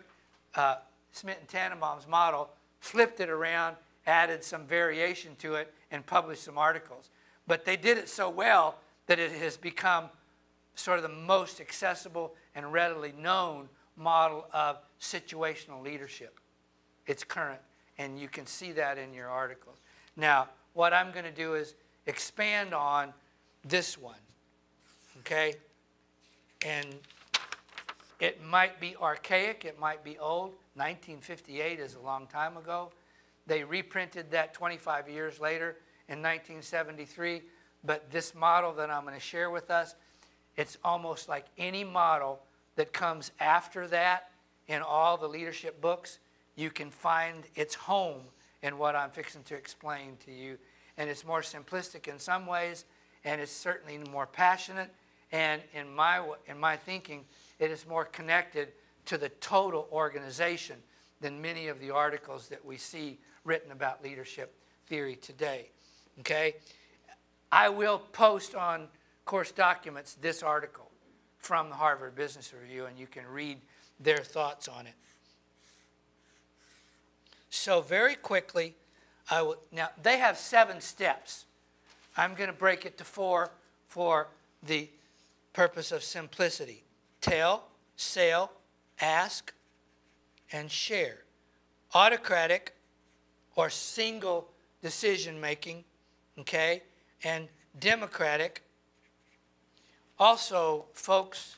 Smith and Tannenbaum's model, flipped it around, added some variation to it, and published some articles. But they did it so well that it has become sort of the most accessible and readily known model of situational leadership. It's current, and you can see that in your articles. Now, what I'm going to do is expand on this one, okay? And it might be archaic, it might be old. 1958 is a long time ago. They reprinted that 25 years later in 1973. But this model that I'm going to share with us, it's almost like any model that comes after that in all the leadership books. You can find its home in what I'm fixing to explain to you. And it's more simplistic in some ways, and it's certainly more passionate. And in my thinking, it is more connected to the total organization than many of the articles that we see written about leadership theory today. Okay? I will post on course documents this article from the Harvard Business Review, and you can read their thoughts on it. So very quickly, now they have 7 steps. I'm going to break it to 4 for the purpose of simplicity. Tell, sell, ask, and share. Autocratic or single decision making, okay, and democratic. Also, folks,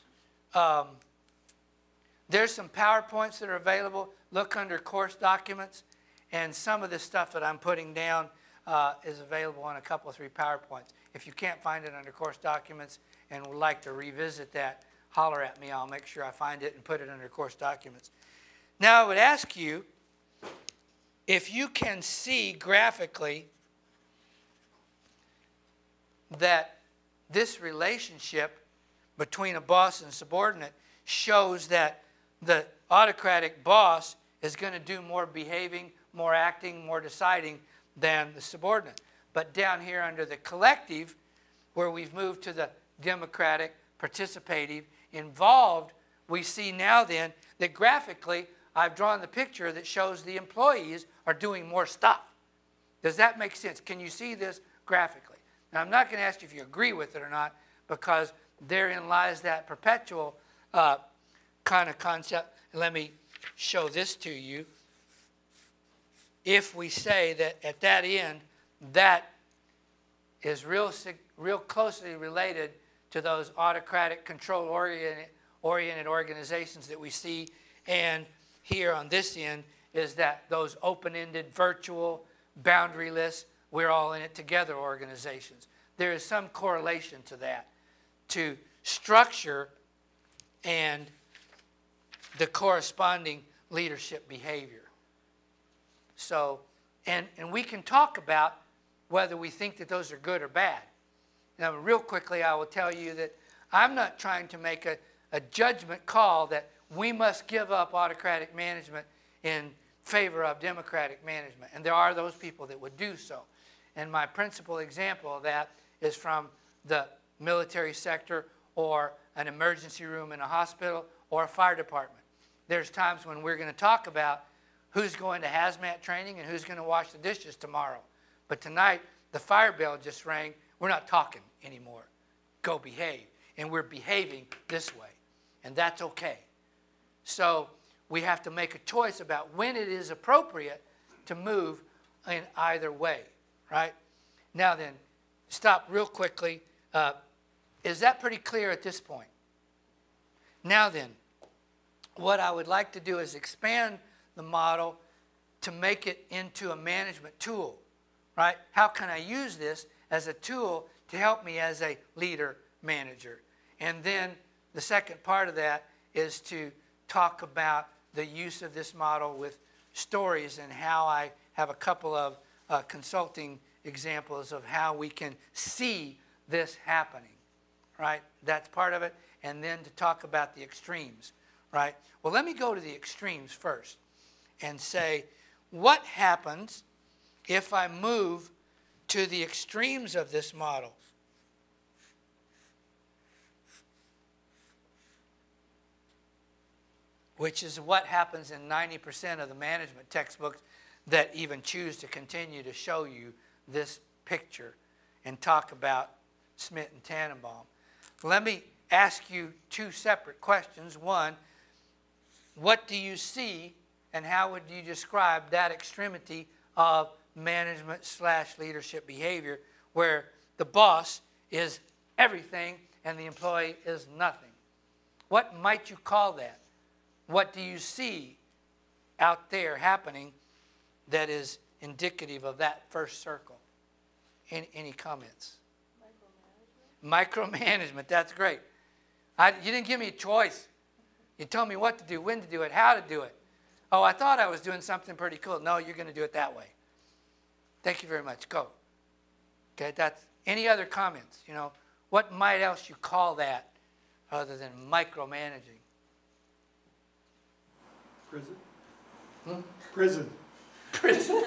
there's some PowerPoints that are available. Look under course documents, and some of the stuff that I'm putting down is available on a couple of 3 PowerPoints. If you can't find it under course documents and would like to revisit that, holler at me. I'll make sure I find it and put it under course documents. Now I would ask you if you can see graphically that this relationship between a boss and subordinate shows that the autocratic boss is going to do more behaving, more acting, more deciding than the subordinate. But down here under the collective, where we've moved to the democratic, participative, involved, we see now then that graphically I've drawn the picture that shows the employees are doing more stuff. Does that make sense? Can you see this graphically? Now, I'm not going to ask you if you agree with it or not, because therein lies that perpetual kind of concept. Let me show this to you. If we say that at that end, that is real closely related to those autocratic, control-oriented organizations that we see, and here on this end is that those open-ended, virtual, boundaryless, we're all in it together organizations. There is some correlation to that, to structure and the corresponding leadership behavior. So, and we can talk about whether we think that those are good or bad. Now, real quickly, I will tell you that I'm not trying to make a judgment call that we must give up autocratic management in favor of democratic management. And there are those people that would do so. And my principal example of that is from the military sector or an emergency room in a hospital or a fire department. There's times when we're going to talk about who's going to hazmat training and who's going to wash the dishes tomorrow. But tonight, the fire bell just rang. We're not talking anymore. Go behave. And we're behaving this way. And that's okay. So we have to make a choice about when it is appropriate to move in either way, right? Now then, stop real quickly. Is that pretty clear at this point? Now then, what I would like to do is expand the model to make it into a management tool, right? How can I use this as a tool to help me as a leader manager? And then the second part of that is to talk about the use of this model with stories and how I have a couple of consulting examples of how we can see this happening, right? That's part of it. And then to talk about the extremes, right? Well, let me go to the extremes first and say, what happens if I move to the extremes of this model? Which is what happens in 90% of the management textbooks that even choose to continue to show you this picture and talk about Smith and Tannenbaum. Let me ask you 2 separate questions. One, what do you see and how would you describe that extremity of management/leadership behavior where the boss is everything and the employee is nothing? What might you call that? What do you see out there happening that is indicative of that first circle? Any comments? Micromanagement, that's great. You didn't give me a choice. You told me what to do, when to do it, how to do it. Oh, I thought I was doing something pretty cool. No, you're going to do it that way. Thank you very much. Go. Okay, that's any other comments? You know, what might else you call that other than micromanaging? Prison? Hmm? Prison. Prison.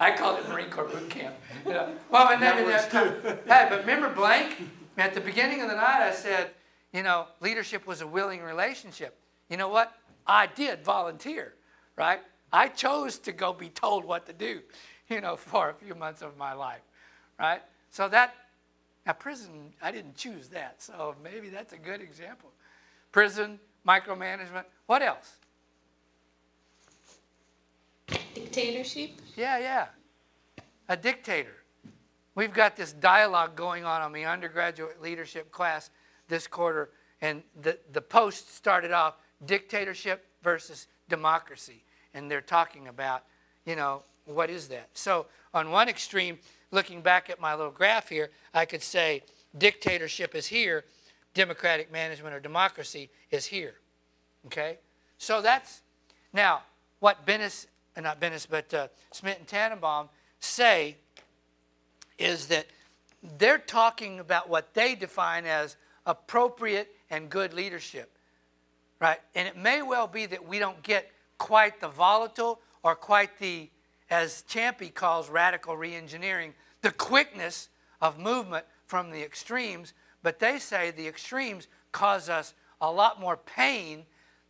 I called it Marine Corps boot camp. You know, well, but hey, but remember blank? At the beginning of the night, I said, you know, leadership was a willing relationship. You know what? I did volunteer, right? I chose to go be told what to do, you know, for a few months of my life, right? So that, now prison, I didn't choose that, so maybe that's a good example. Prison, micromanagement, what else? Dictatorship? Yeah. A dictator. We've got this dialogue going on the undergraduate leadership class this quarter, and the post started off dictatorship versus democracy. And they're talking about, you know, what is that? So on one extreme, looking back at my little graph here, I could say dictatorship is here, democratic management or democracy is here. Okay? So that's, now, what Smith and Tannenbaum say is that they're talking about what they define as appropriate and good leadership, right? And it may well be that we don't get quite the volatile or quite the, as Champy calls radical reengineering, the quickness of movement from the extremes, but they say the extremes cause us a lot more pain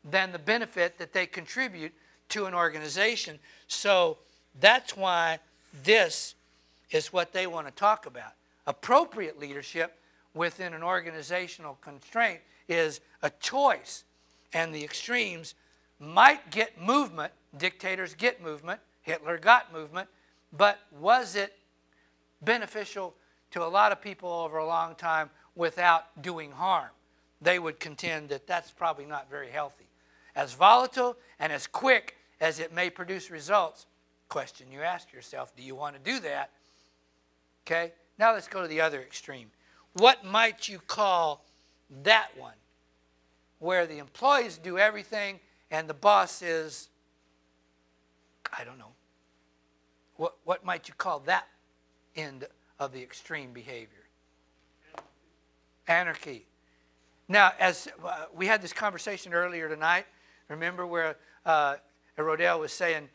than the benefit that they contribute to an organization. So that's why this is what they want to talk about. Appropriate leadership within an organizational constraint is a choice, and the extremes might get movement. Dictators get movement. Hitler got movement. But was it beneficial to a lot of people over a long time without doing harm? They would contend that that's probably not very healthy. As volatile and as quick as it may produce results, question you ask yourself, do you want to do that? Okay, now let's go to the other extreme. What might you call that one, where the employees do everything and the boss is, I don't know. What might you call that end of the extreme behavior? Anarchy. Now, as we had this conversation earlier tonight, remember where Rodell was saying,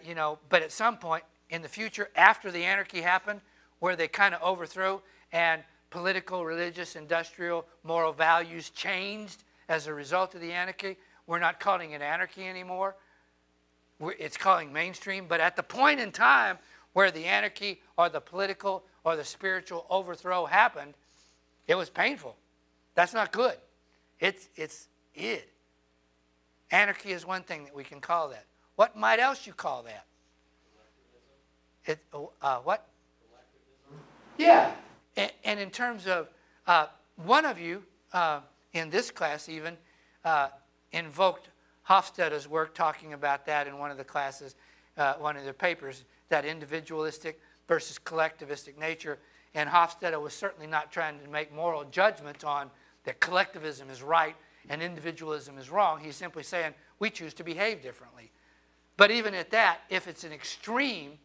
you know, but at some point in the future, after the anarchy happened, where they kind of overthrew and political, religious, industrial, moral values changed as a result of the anarchy, we're not calling it anarchy anymore. It's calling mainstream. But at the point in time where the anarchy or the political or the spiritual overthrow happened, it was painful. That's not good. It's it. Anarchy is one thing that we can call that. What might else you call that? What? Yeah. And in terms of, one of you in this class even invoked Hofstede's work talking about that in one of the classes, one of the papers, that individualistic versus collectivistic nature. And Hofstede was certainly not trying to make moral judgments on that collectivism is right and individualism is wrong. He's simply saying we choose to behave differently. But even at that, if it's an extreme,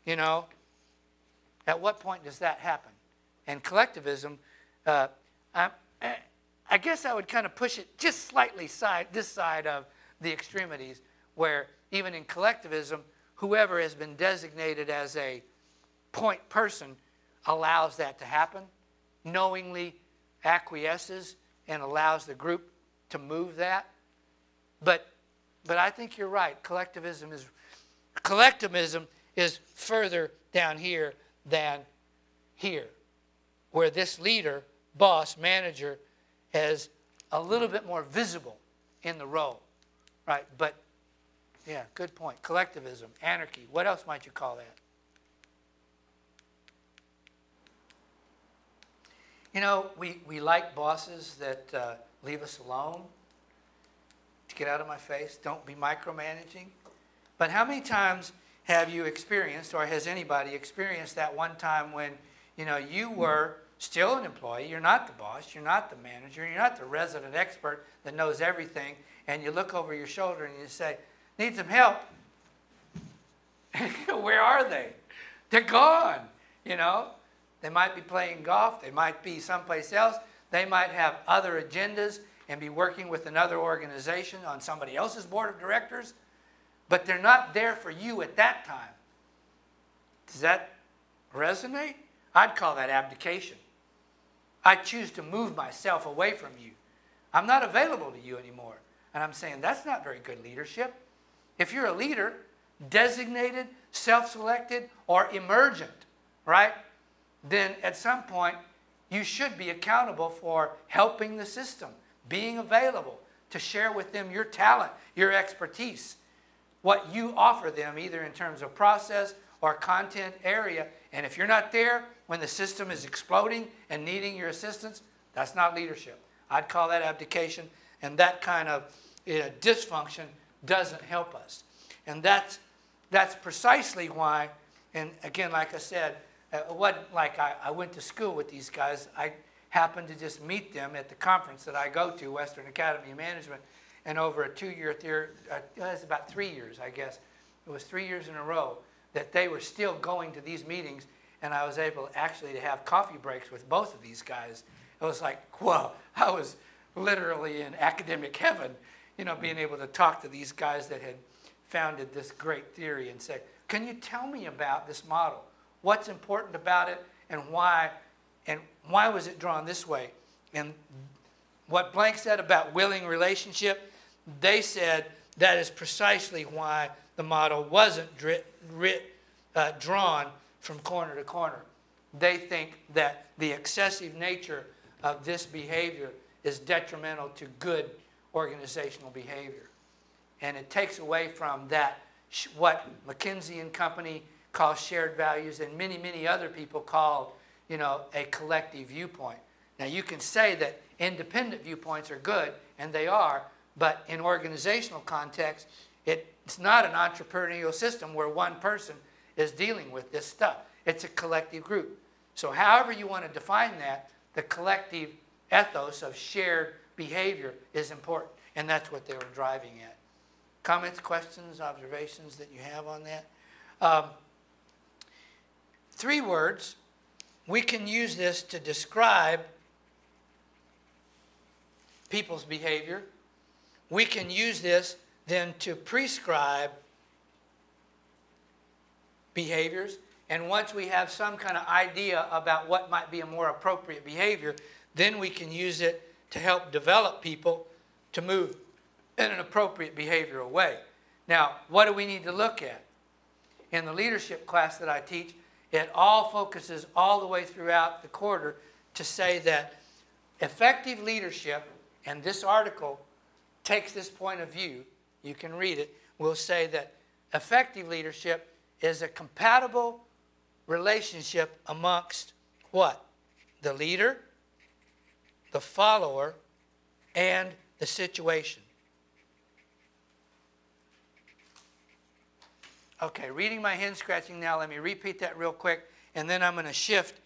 you know, at what point does that happen? And collectivism, I guess I would kind of push it just slightly this side of the extremities, where even in collectivism, whoever has been designated as a point person allows that to happen, knowingly acquiesces and allows the group to move that. But I think you're right. Collectivism is further down here than here, where this leader, boss, manager, is a little bit more visible in the role, right? But yeah, good point. Collectivism, anarchy. What else might you call that? You know, we like bosses that leave us alone. To get out of my face, don't be micromanaging. But how many times have you experienced, or has anybody experienced that one time when, you know, you were still an employee, you're not the boss, you're not the manager, you're not the resident expert that knows everything, and you look over your shoulder and you say, need some help. Where are they? They're gone, you know. They might be playing golf. They might be someplace else. They might have other agendas and be working with another organization on somebody else's board of directors, but they're not there for you at that time. Does that resonate? I'd call that abdication. I choose to move myself away from you. I'm not available to you anymore. And I'm saying that's not very good leadership. If you're a leader, designated, self-selected, or emergent, right, then at some point you should be accountable for helping the system, being available to share with them your talent, your expertise, what you offer them either in terms of process or content area. And if you're not there when the system is exploding and needing your assistance, that's not leadership. I'd call that abdication, and that kind of dysfunction doesn't help us. And that's that's precisely why, and again, like I said, it wasn't like I went to school with these guys. I happened to just meet them at the conference that I go to, Western Academy of Management, and over a 2-year, it was about 3 years, I guess. It was 3 years in a row that they were still going to these meetings, and I was able actually to have coffee breaks with both of these guys. It was like, whoa, I was literally in academic heaven, you know, being able to talk to these guys that had founded this great theory and say, can you tell me about this model? What's important about it, and why was it drawn this way? And what Blank said about willing relationship, they said that is precisely why the model wasn't drawn from corner to corner. They think that the excessive nature of this behavior is detrimental to good organizational behavior. And it takes away from that, what McKinsey and Company calls shared values, and many, many other people call, you know, a collective viewpoint. Now, you can say that independent viewpoints are good, and they are, but in organizational context, it's not an entrepreneurial system where one person is dealing with this stuff. It's a collective group. So however you want to define that, the collective ethos of shared behavior is important, and that's what they were driving at. Comments, questions, observations that you have on that? 3 words. We can use this to describe people's behavior. We can use this then to prescribe behaviors. And once we have some kind of idea about what might be a more appropriate behavior, then we can use it to help develop people to move in an appropriate behavioral way. Now, what do we need to look at? In the leadership class that I teach, it all focuses all the way throughout the quarter to say that effective leadership, and this article takes this point of view, you can read it, will say that effective leadership is a compatible relationship amongst what? The leader, the follower, and the situation. Okay, reading my hand scratching now, let me repeat that real quick, and then I'm going to shift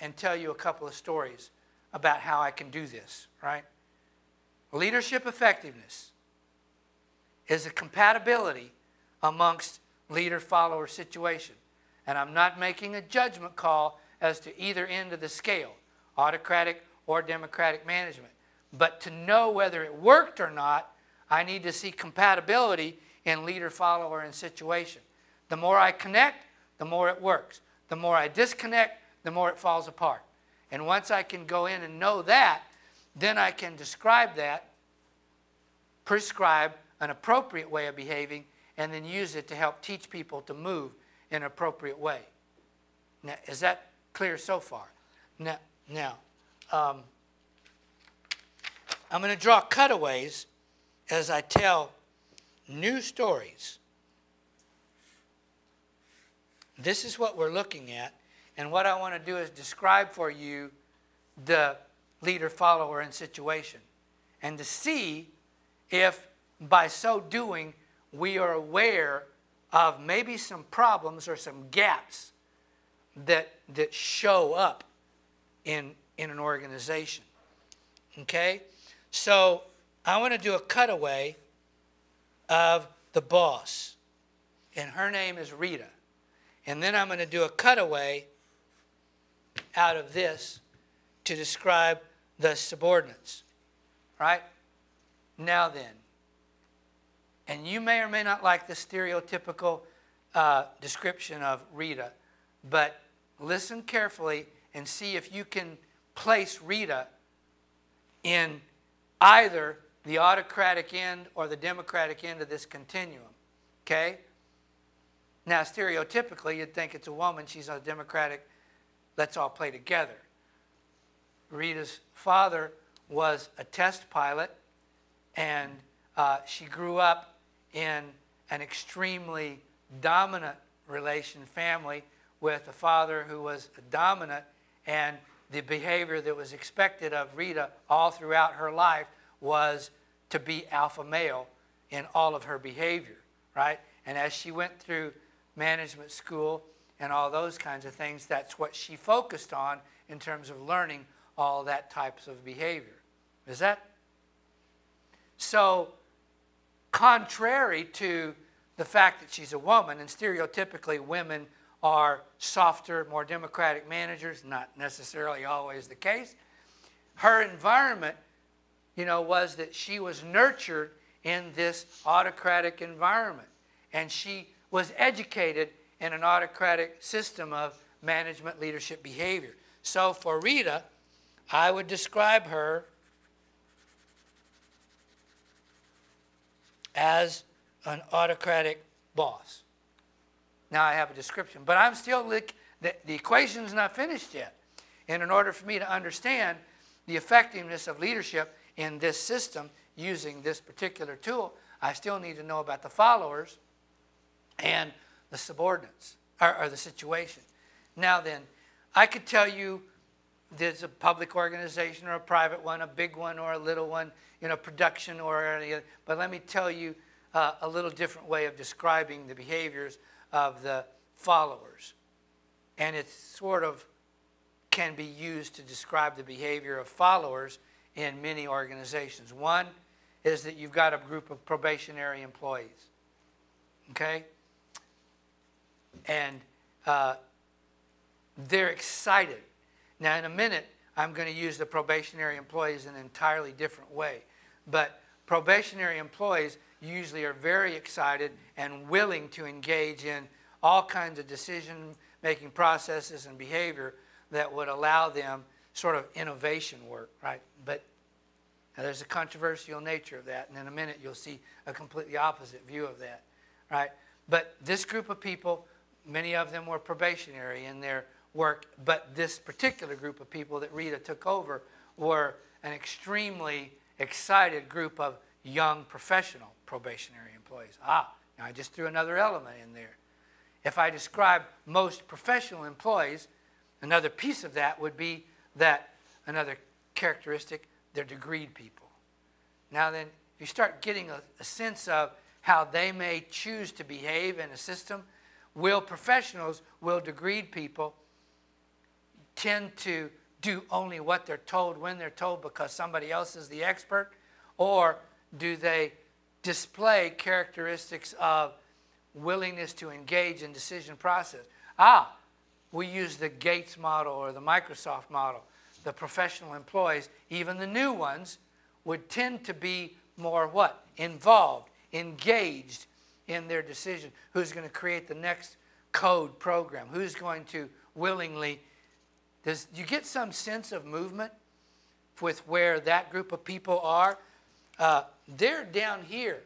and tell you a couple of stories about how I can do this, right? Leadership effectiveness is a compatibility amongst leader-follower situation. And I'm not making a judgment call as to either end of the scale, autocratic or democratic management. But to know whether it worked or not, I need to see compatibility in leader, follower, and situation. The more I connect, the more it works. The more I disconnect, the more it falls apart. And once I can go in and know that, then I can describe that, prescribe an appropriate way of behaving, and then use it to help teach people to move in an appropriate way. Now, is that clear so far? Now, I'm going to draw cutaways as I tell new stories. This is what we're looking at, and what I want to do is describe for you the leader, follower, and situation, and to see if by so doing we are aware of maybe some problems or some gaps that show up in an organization. Okay? So I want to do a cutaway of the boss, and her name is Rita. And then I'm going to do a cutaway out of this to describe the subordinates. Right? Now then, and you may or may not like the stereotypical description of Rita, but listen carefully and see if you can place Rita in either the autocratic end or the democratic end of this continuum. Okay? Now, stereotypically, you'd think it's a woman, she's a democratic, let's all play together. Rita's father was a test pilot, and she grew up in an extremely dominant family with a father who was dominant, and the behavior that was expected of Rita all throughout her life was to be alpha male in all of her behavior, right? And as she went through management school and all those kinds of things, that's what she focused on in terms of learning all that types of behavior. Is that? So, contrary to the fact that she's a woman, and stereotypically women are softer, more democratic managers, not necessarily always the case, her environment, was that she was nurtured in this autocratic environment. And she was educated in an autocratic system of management leadership behavior. So for Rita, I would describe her as an autocratic boss. Now I have a description, but I'm still, the equation's not finished yet. And in order for me to understand the effectiveness of leadership in this system using this particular tool, I still need to know about the followers and the subordinates, or the situation. Now then, I could tell you there's a public organization or a private one, a big one or a little one, production or any other, but let me tell you a little different way of describing the behaviors of the followers. And it sort of can be used to describe the behavior of followers in many organizations. One is that you've got a group of probationary employees, okay? And they're excited. Now, in a minute, I'm going to use the probationary employees in an entirely different way. But probationary employees usually are very excited and willing to engage in all kinds of decision-making processes and behavior that would allow them sort of innovation work, right? But now there's a controversial nature of that, and in a minute you'll see a completely opposite view of that, right? But this group of people, many of them were probationary in their work, but this particular group of people that Rita took over were an extremely excited group of young professional probationary employees. Now I just threw another element in there. If I describe most professional employees, another piece of that would be that another characteristic, they're degreed people. Now then, you start getting a sense of how they may choose to behave in a system. Professionals, degreed people tend to do only what they're told when they're told because somebody else is the expert? Or do they display characteristics of willingness to engage in decision process? We use the Gates model or the Microsoft model. The professional employees, even the new ones, would tend to be more what? Involved, engaged in their decision. Who's going to create the next code program? Who's going to willingly... Do you get some sense of movement with where that group of people are? They're down here.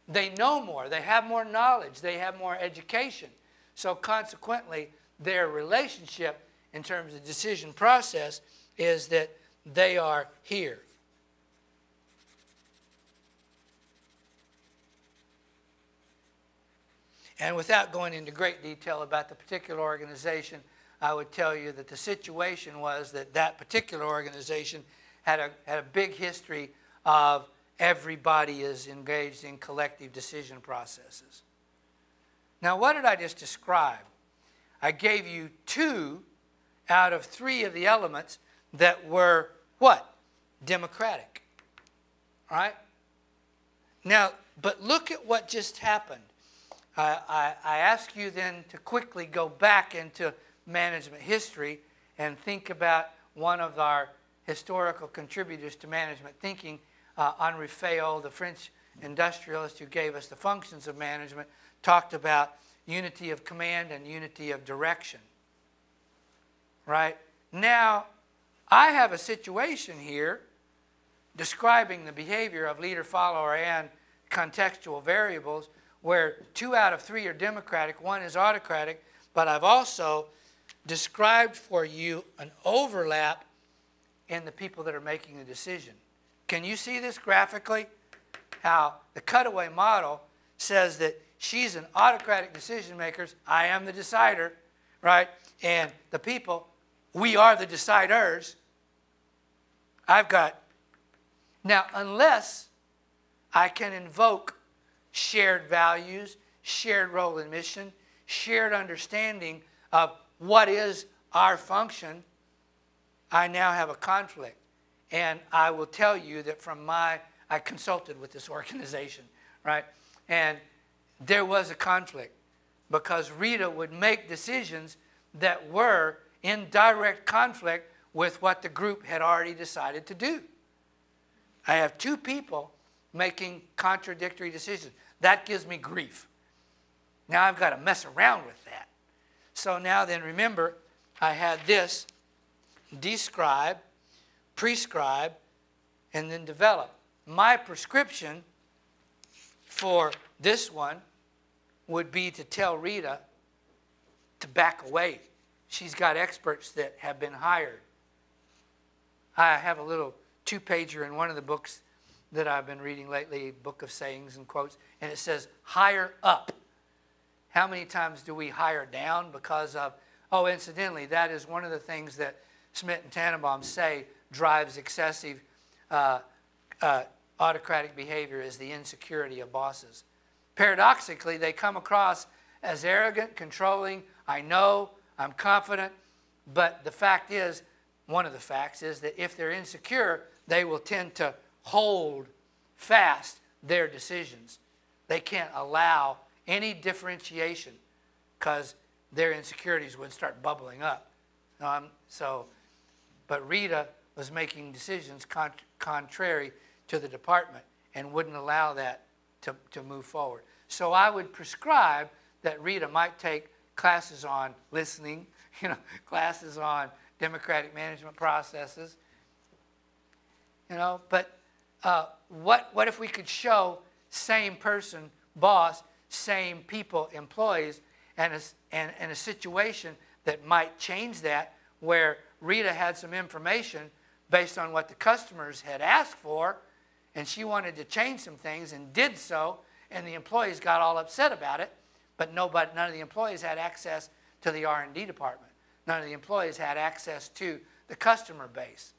They know more. They have more knowledge. They have more education. So consequently, their relationship in terms of decision process is that they are here. And without going into great detail about the particular organization, I would tell you that the situation was that that particular organization had a big history of everybody is engaged in collective decision processes. Now, what did I just describe? I gave you 2 out of 3 of the elements that were what? Democratic. All right? Now, but look at what just happened. I ask you then to quickly go back into management history and think about one of our historical contributors to management thinking, Henri Fayol, the French industrialist who gave us the functions of management, talked about unity of command and unity of direction. Right? Now, I have a situation here describing the behavior of leader, follower, and contextual variables where 2 out of 3 are democratic, 1 is autocratic, but I've also described for you an overlap in the people that are making the decision. Can you see this graphically? How the cutaway model says that she's an autocratic decision maker, I am the decider, right? And the people, we are the deciders. Now, unless I can invoke shared values, shared role and mission, shared understanding of what is our function, I now have a conflict. And I will tell you that I consulted with this organization, right? And there was a conflict because Rita would make decisions that were in direct conflict with what the group had already decided to do. I have two people making contradictory decisions. That gives me grief. Now I've got to mess around with that. So now then, remember, I had this: describe, prescribe, and then develop. My prescription for this one would be to tell Rita to back away. She's got experts that have been hired. I have a little two-pager in one of the books that I've been reading lately, Book of Sayings and Quotes, and it says, hire up. How many times do we hire down because of, oh, incidentally, that is one of the things that Smith and Tannenbaum say drives excessive autocratic behavior is the insecurity of bosses. Paradoxically, they come across as arrogant, controlling, I know, I'm confident, but the fact is, one of the facts is that if they're insecure, they will tend to hold fast their decisions. They can't allow any differentiation because their insecurities would start bubbling up. But Rita was making decisions contrary to the department and wouldn't allow that to move forward. So I would prescribe that Rita might take classes on listening, classes on democratic management processes, but what if we could show same person, boss, same people, employees, and a situation that might change that, where Rita had some information based on what the customers had asked for, and she wanted to change some things and did so, and the employees got all upset about it, but none of the employees had access to the R&D department. None of the employees had access to the customer base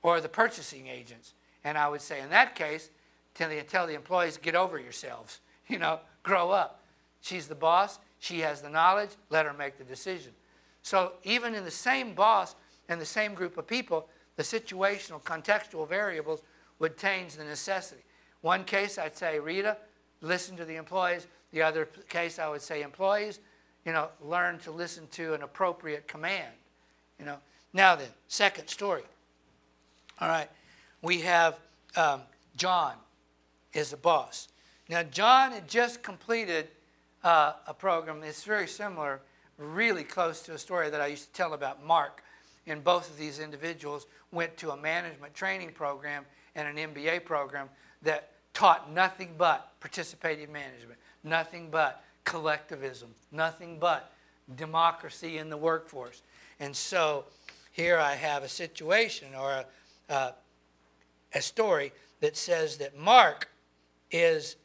or the purchasing agents. And I would say, in that case, tell the employees, get over yourselves, grow up. She's the boss, she has the knowledge, let her make the decision. So even in the same boss and the same group of people, the situational, contextual variables would change the necessity. One case, I'd say, Rita, listen to the employees. The other case, I would say, employees, learn to listen to an appropriate command. Now then, second story. All right, we have John is the boss. Now, John had just completed a program. It's very similar, really close to a story that I used to tell about Mark. And both of these individuals went to a management training program and an MBA program that taught nothing but participative management, nothing but collectivism, nothing but democracy in the workforce. And so here I have a situation or a story that says that Mark is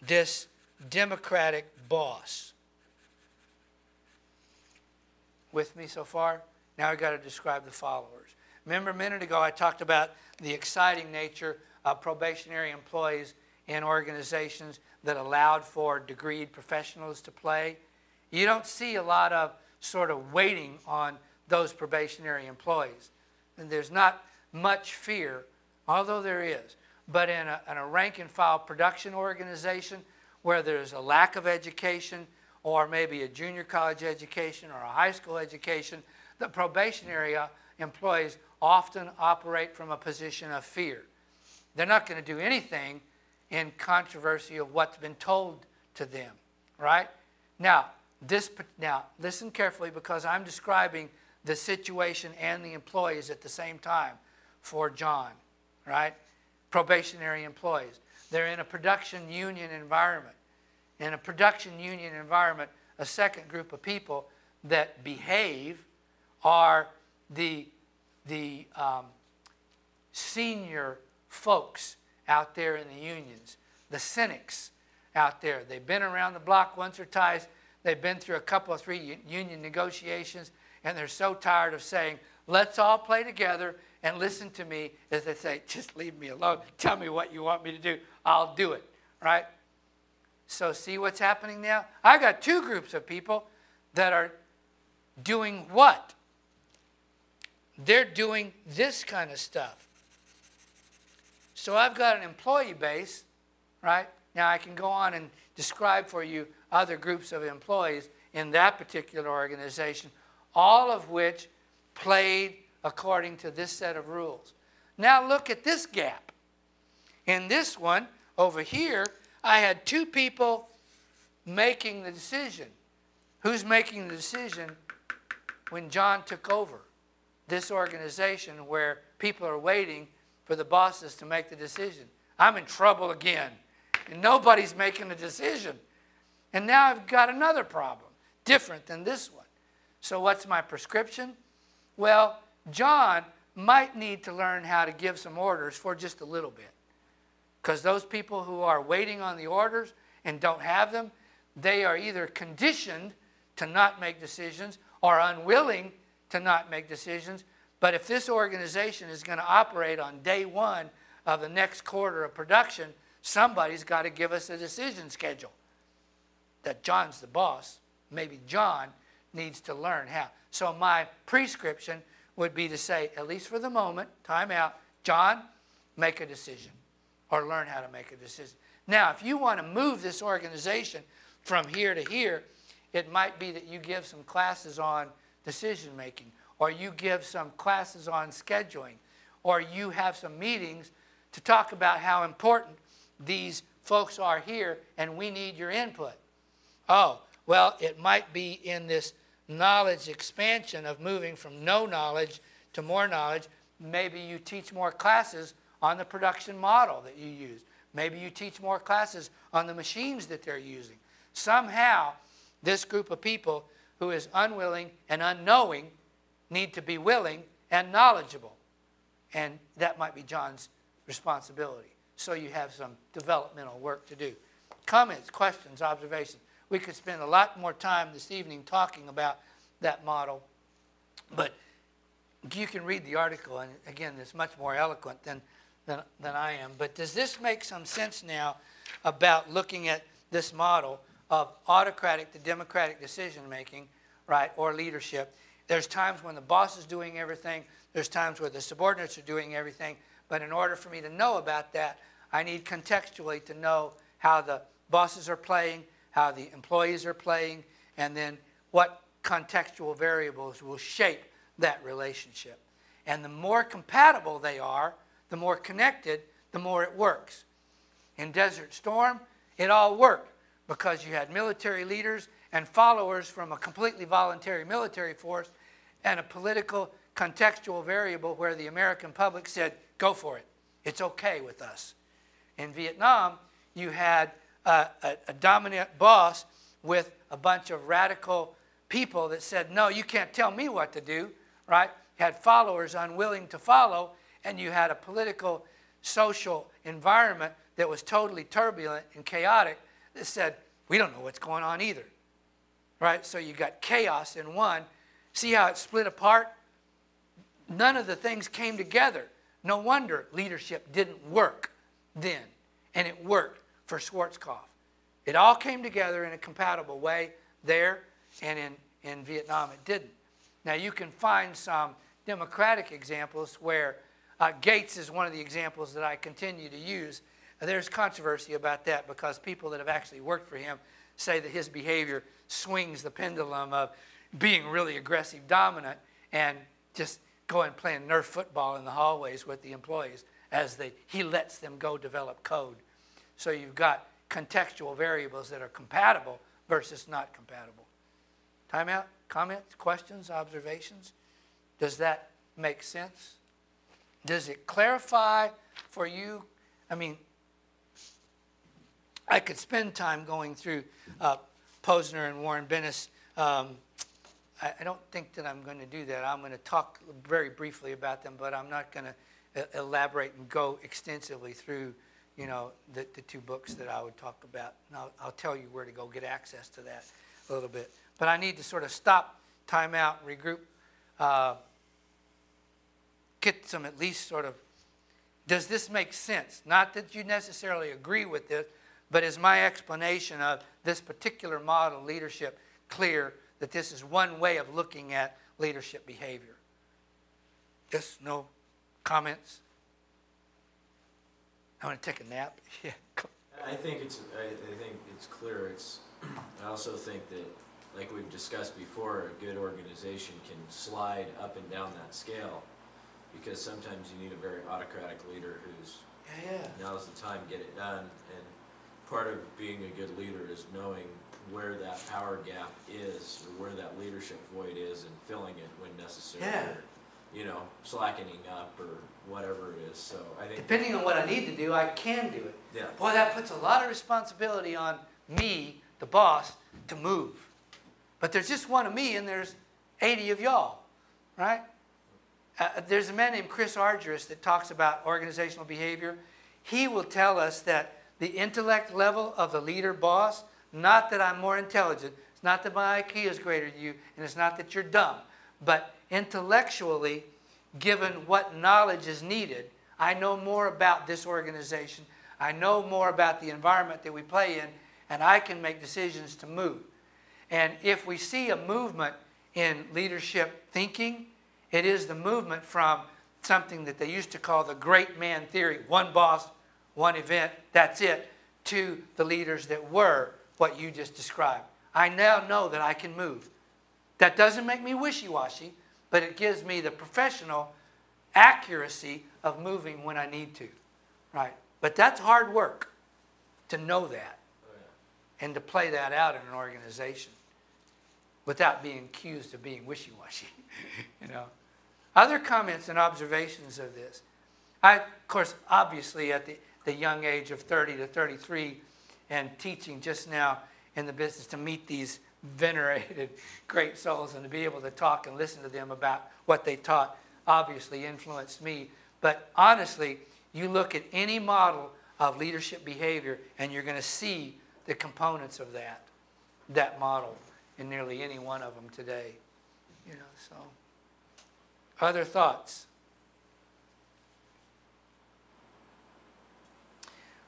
this democratic boss. With me so far? Now I've got to describe the followers. Remember a minute ago I talked about the exciting nature of probationary employees in organizations that allowed for degreed professionals to play. You don't see a lot of sort of waiting on those probationary employees. And there's not much fear, although there is. But in a rank and file production organization where there's a lack of education, or maybe a junior college education or a high school education, the probationary employees often operate from a position of fear. They're not going to do anything in controversy of what's been told to them, right? Now, listen carefully, because I'm describing the situation and the employees at the same time for John, right? Probationary employees. They're in a production union environment. In a production union environment, a second group of people that behave are the senior folks out there in the unions, the cynics out there. They've been around the block once or twice. They've been through a couple of three union negotiations, and they're so tired of saying, let's all play together and listen to me, as they say, just leave me alone. Tell me what you want me to do. I'll do it, right? So see what's happening now? I got two groups of people that are doing what? They're doing this kind of stuff. So I've got an employee base, right? Now I can go on and describe for you other groups of employees in that particular organization, all of which played according to this set of rules. Now look at this gap. In this one, over here, I had two people making the decision. Who's making the decision when John took over this organization where people are waiting for the bosses to make the decision? I'm in trouble again. And nobody's making a decision. And now I've got another problem, different than this one. So what's my prescription? Well, John might need to learn how to give some orders for just a little bit. Because those people who are waiting on the orders and don't have them, they are either conditioned to not make decisions or unwilling to not make decisions. But if this organization is going to operate on day one of the next quarter of production, somebody's got to give us a decision schedule. That John's the boss. Maybe John needs to learn how. So my prescription would be to say, at least for the moment, time out, John, make a decision or learn how to make a decision. Now, if you want to move this organization from here to here, it might be that you give some classes on decision making, or you give some classes on scheduling, or you have some meetings to talk about how important these folks are here and we need your input. Oh, well, it might be in this knowledge expansion of moving from no knowledge to more knowledge. Maybe you teach more classes on the production model that you use. Maybe you teach more classes on the machines that they're using. Somehow, this group of people who is unwilling and unknowing need to be willing and knowledgeable. And that might be John's responsibility. So you have some developmental work to do. Comments, questions, observations. We could spend a lot more time this evening talking about that model, but you can read the article, and again, it's much more eloquent than I am. But does this make some sense now about looking at this model of autocratic to democratic decision-making, right, or leadership? There's times when the boss is doing everything. There's times where the subordinates are doing everything. But in order for me to know about that, I need contextually to know how the bosses are playing, how the employees are playing, and then what contextual variables will shape that relationship. And the more compatible they are, the more connected, the more it works. In Desert Storm, it all worked because you had military leaders and followers from a completely voluntary military force and a political contextual variable where the American public said, go for it. It's okay with us. In Vietnam, you had a dominant boss with a bunch of radical people that said, no, you can't tell me what to do, right? You had followers unwilling to follow, and you had a political, social environment that was totally turbulent and chaotic that said, we don't know what's going on either, right? So you got chaos in one. See how it split apart? None of the things came together. No wonder leadership didn't work then, and it worked for Schwarzkopf. It all came together in a compatible way there, and in Vietnam it didn't. Now you can find some democratic examples where Gates is one of the examples that I continue to use. There's controversy about that because people that have actually worked for him say that his behavior swings the pendulum of being really aggressive dominant and just going playing Nerf football in the hallways with the employees as he lets them go develop code. So you've got contextual variables that are compatible versus not compatible. Time out? Comments, questions, observations? Does that make sense? Does it clarify for you? I mean, I could spend time going through Posner and Warren Bennis. I don't think that I'm going to do that. I'm going to talk very briefly about them, but I'm not going to elaborate and go extensively through, the two books that I would talk about. And I'll tell you where to go get access to that a little bit. But I need to sort of stop, time out, regroup, get some at least sort of, does this make sense? Not that you necessarily agree with this, But is my explanation of this particular model leadership clear that this is one way of looking at leadership behavior? Yes, no comments? I want to take a nap. Yeah. I think it's clear. I also think that, like we've discussed before, a good organization can slide up and down that scale, because sometimes you need a very autocratic leader who's now's the time, get it done. And part of being a good leader is knowing where that power gap is, or where that leadership void is, and filling it when necessary. Yeah. Or, slackening up or whatever it is. So I think, depending on what I need to do, I can do it. Yeah. Boy, that puts a lot of responsibility on me, the boss, to move. But there's just one of me, and there's 80 of y'all, right? There's a man named Chris Argyris that talks about organizational behavior. He will tell us that the intellect level of the leader boss, not that I'm more intelligent, it's not that my IQ is greater than you, and it's not that you're dumb, but intellectually, given what knowledge is needed, I know more about this organization, I know more about the environment that we play in, and I can make decisions to move. And if we see a movement in leadership thinking, it is the movement from something that they used to call the great man theory, one boss, one event, that's it, to the leaders that were what you just described. I now know that I can move. That doesn't make me wishy-washy, but it gives me the professional accuracy of moving when I need to, right? But that's hard work to know that and to play that out in an organization without being accused of being wishy-washy, Other comments and observations of this. Of course, obviously at the young age of 30 to 33 and teaching just now in the business, to meet these venerated great souls and to be able to talk and listen to them about what they taught obviously influenced me. But honestly, you look at any model of leadership behavior and you're going to see the components of that model in nearly any one of them today. So other thoughts?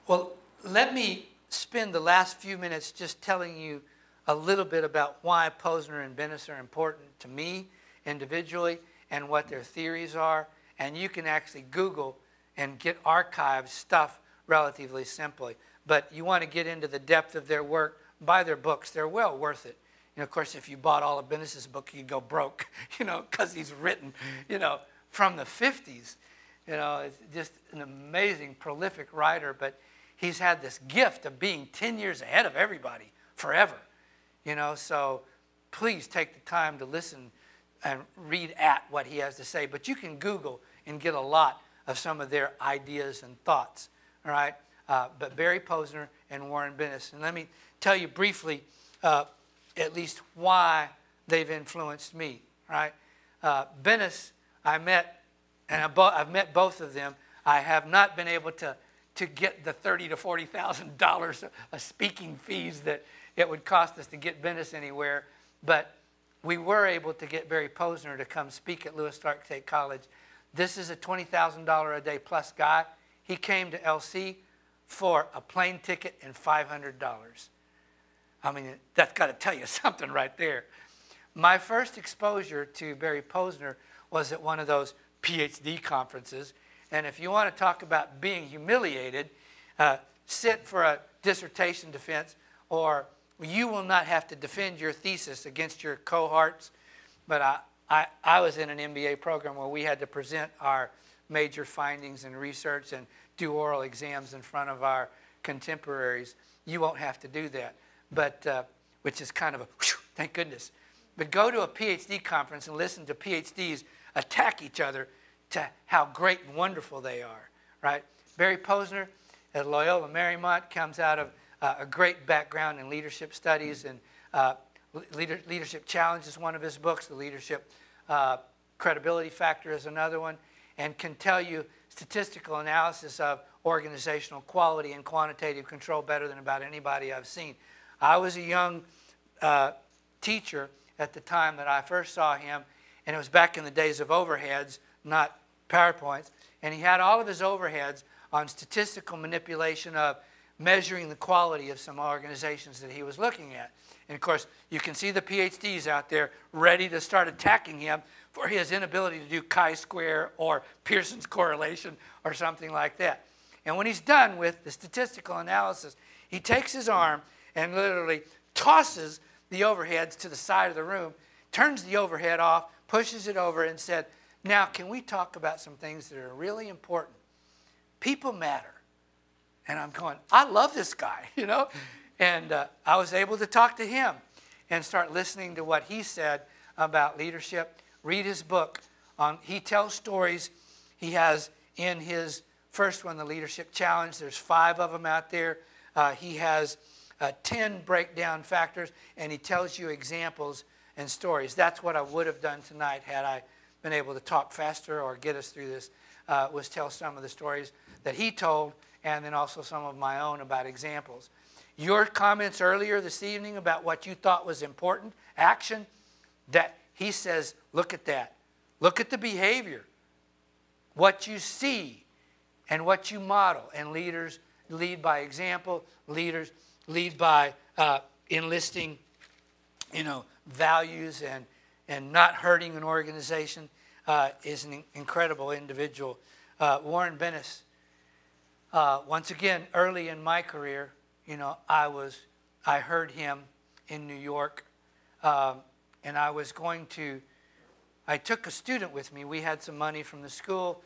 Well, let me spend the last few minutes just telling you a little bit about why Posner and Bennis are important to me individually and what their theories are. And you can actually Google and get archived stuff relatively simply. But you want to get into the depth of their work, buy their books. They're well worth it. Of course, if you bought all of Bennis's book, you'd go broke, because he's written, from the 50s. It's just an amazing, prolific writer. But he's had this gift of being 10 years ahead of everybody forever. So please take the time to listen and read at what he has to say. But you can Google and get a lot of some of their ideas and thoughts, all right? But Barry Posner and Warren Bennis. And let me tell you briefly at least why they've influenced me, right? Bennis, I met, and I've met both of them. I have not been able to get the $30,000 to $40,000 of speaking fees that it would cost us to get Bennis anywhere, but we were able to get Barry Posner to come speak at Lewis Clark State College. This is a $20,000 a day plus guy. He came to LC for a plane ticket and $500. I mean, that's got to tell you something right there. My first exposure to Barry Posner was at one of those PhD conferences. And if you want to talk about being humiliated, sit for a dissertation defense, or you will not have to defend your thesis against your cohorts. But I was in an MBA program where we had to present our major findings and research and do oral exams in front of our contemporaries. You won't have to do that, but which is kind of a whew, thank goodness. But go to a PhD conference and listen to PhDs attack each other to how great and wonderful they are, right? Barry Posner at Loyola Marymount comes out of a great background in leadership studies, and Leadership Challenge is one of his books. The Leadership Credibility Factor is another one, and can tell you statistical analysis of organizational quality and quantitative control better than about anybody I've seen. I was a young teacher at the time that I first saw him, and it was back in the days of overheads, not PowerPoints, and he had all of his overheads on statistical manipulation of measuring the quality of some organizations that he was looking at. And of course, you can see the PhDs out there ready to start attacking him for his inability to do chi-square or Pearson's correlation or something like that. And when he's done with the statistical analysis, he takes his arm and literally tosses the overheads to the side of the room, turns the overhead off, pushes it over and said, now can we talk about some things that are really important? People matter. And I'm going, I love this guy, you know? And I was able to talk to him and start listening to what he said about leadership. Read his book. He tells stories. He has in his first one, The Leadership Challenge. There's 5 of them out there. He has 10 breakdown factors, and he tells you examples and stories. That's what I would have done tonight had I been able to talk faster or get us through this, was tell some of the stories that he told and then also some of my own about examples. Your comments earlier this evening about what you thought was important, action, that he says, look at that. Look at the behavior, what you see and what you model. And leaders lead by example. Leaders lead by enlisting, values and not hurting an organization. Is an incredible individual. Warren Bennis, once again, early in my career, I heard him in New York, and I took a student with me. We had some money from the school,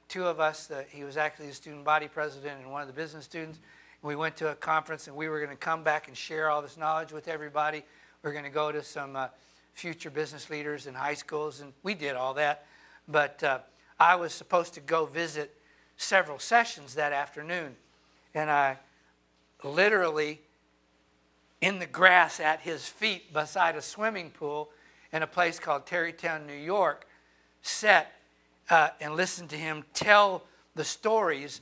2 of us. He was actually the student body president and one of the business students. We went to a conference, and we were going to come back and share all this knowledge with everybody. We're going to go to some future business leaders in high schools, and we did all that. But I was supposed to go visit several sessions that afternoon, and I literally, in the grass at his feet beside a swimming pool in a place called Tarrytown, New York, sat and listened to him tell the stories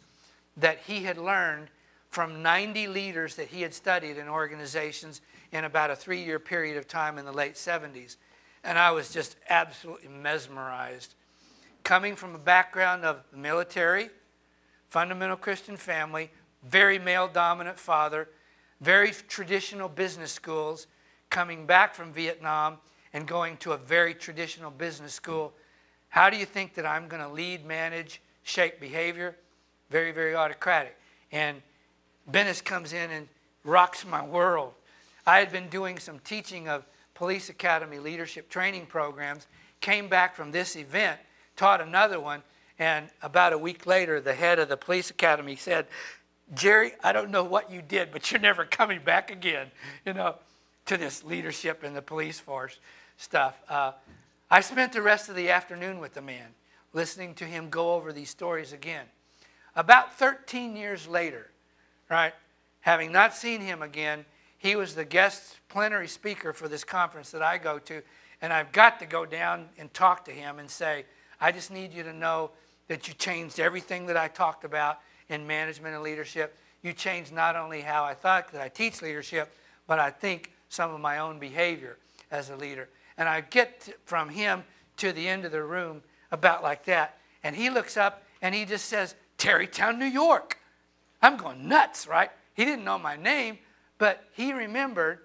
that he had learned from 90 leaders that he had studied in organizations in about a 3-year period of time in the late 70s. And I was just absolutely mesmerized. Coming from a background of the military, fundamental Christian family, very male-dominant father, very traditional business schools, coming back from Vietnam and going to a very traditional business school. How do you think that I'm going to lead, manage, shape behavior? Very, very autocratic. And Bennis comes in and rocks my world. I had been doing some teaching of police academy leadership training programs, came back from this event, taught another one, and about a week later, the head of the police academy said, Gerry, I don't know what you did, but you're never coming back again, to this leadership in the police force stuff. I spent the rest of the afternoon with the man, listening to him go over these stories again. About 13 years later, right, having not seen him again, he was the guest plenary speaker for this conference that I go to, and I've got to go down and talk to him and say, I just need you to know that you changed everything that I talked about in management and leadership. You changed not only how I thought that I teach leadership, but I think some of my own behavior as a leader. And I get from him to the end of the room about like that, and he looks up and he just says, Tarrytown, New York. I'm going nuts, right? He didn't know my name, but he remembered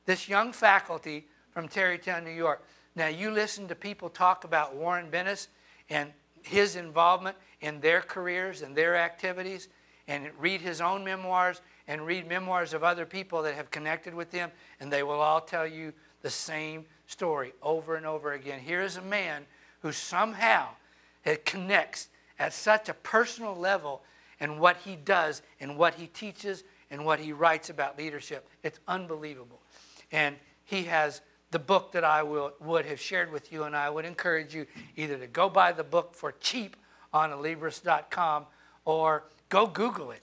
this young faculty from Tarrytown, New York. Now, you listen to people talk about Warren Bennis and his involvement in their careers and their activities, and read his own memoirs and read memoirs of other people that have connected with him, and they will all tell you the same story over and over again. Here is a man who somehow it connects at such a personal level in what he does and what he teaches and what he writes about leadership. It's unbelievable. And he has the book that I would have shared with you, and I would encourage you either to go buy the book for cheap on Alibris.com or go Google it.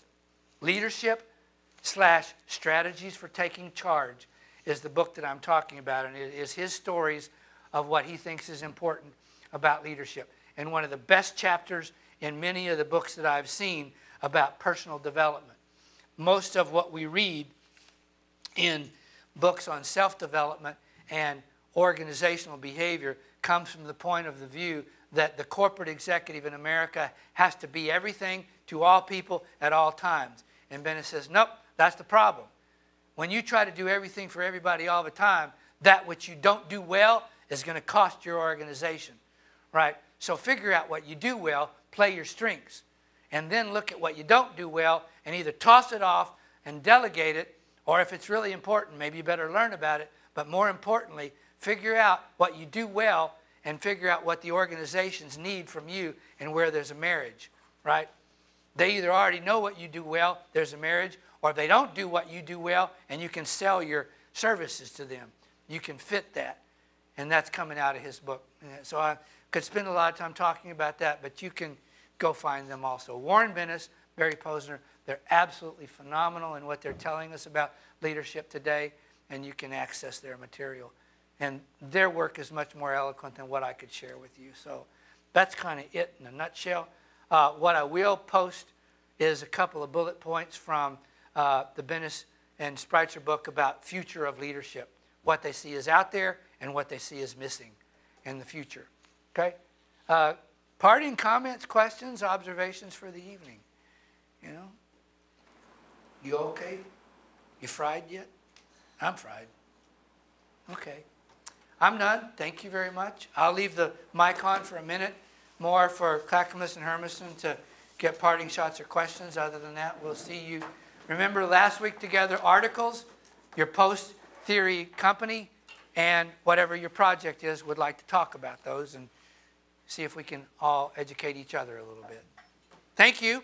Leadership/Strategies for Taking Charge is the book that I'm talking about, and it is his stories of what he thinks is important about leadership. And one of the best chapters in many of the books that I've seen about personal development. Most of what we read in books on self-development and organizational behavior comes from the point of the view that the corporate executive in America has to be everything to all people at all times. And Bennett says, nope, that's the problem. When you try to do everything for everybody all the time, that which you don't do well is going to cost your organization, right? So figure out what you do well, play your strengths, and then look at what you don't do well and either toss it off and delegate it, or if it's really important, maybe you better learn about it, but more importantly, figure out what you do well and figure out what the organizations need from you and where there's a marriage, right? They either already know what you do well, there's a marriage, or they don't do what you do well and you can sell your services to them. You can fit that. And that's coming out of his book. So I could spend a lot of time talking about that, but you can go find them also. Warren Bennis, Barry Posner, they're absolutely phenomenal in what they're telling us about leadership today, and you can access their material. And their work is much more eloquent than what I could share with you. So that's kind of it in a nutshell. What I will post is a couple of bullet points from the Bennis and Spreitzer book about future of leadership, what they see is out there and what they see is missing in the future. Okay? Parting comments, questions, observations for the evening? You know? You okay? You fried yet? I'm fried. Okay. I'm done. Thank you very much. I'll leave the mic on for a minute more for Clackamas and Hermiston to get parting shots or questions. Other than that, we'll see you. Remember last week together, articles, your post-theory company, and whatever your project is, would like to talk about those and see if we can all educate each other a little bit. Thank you.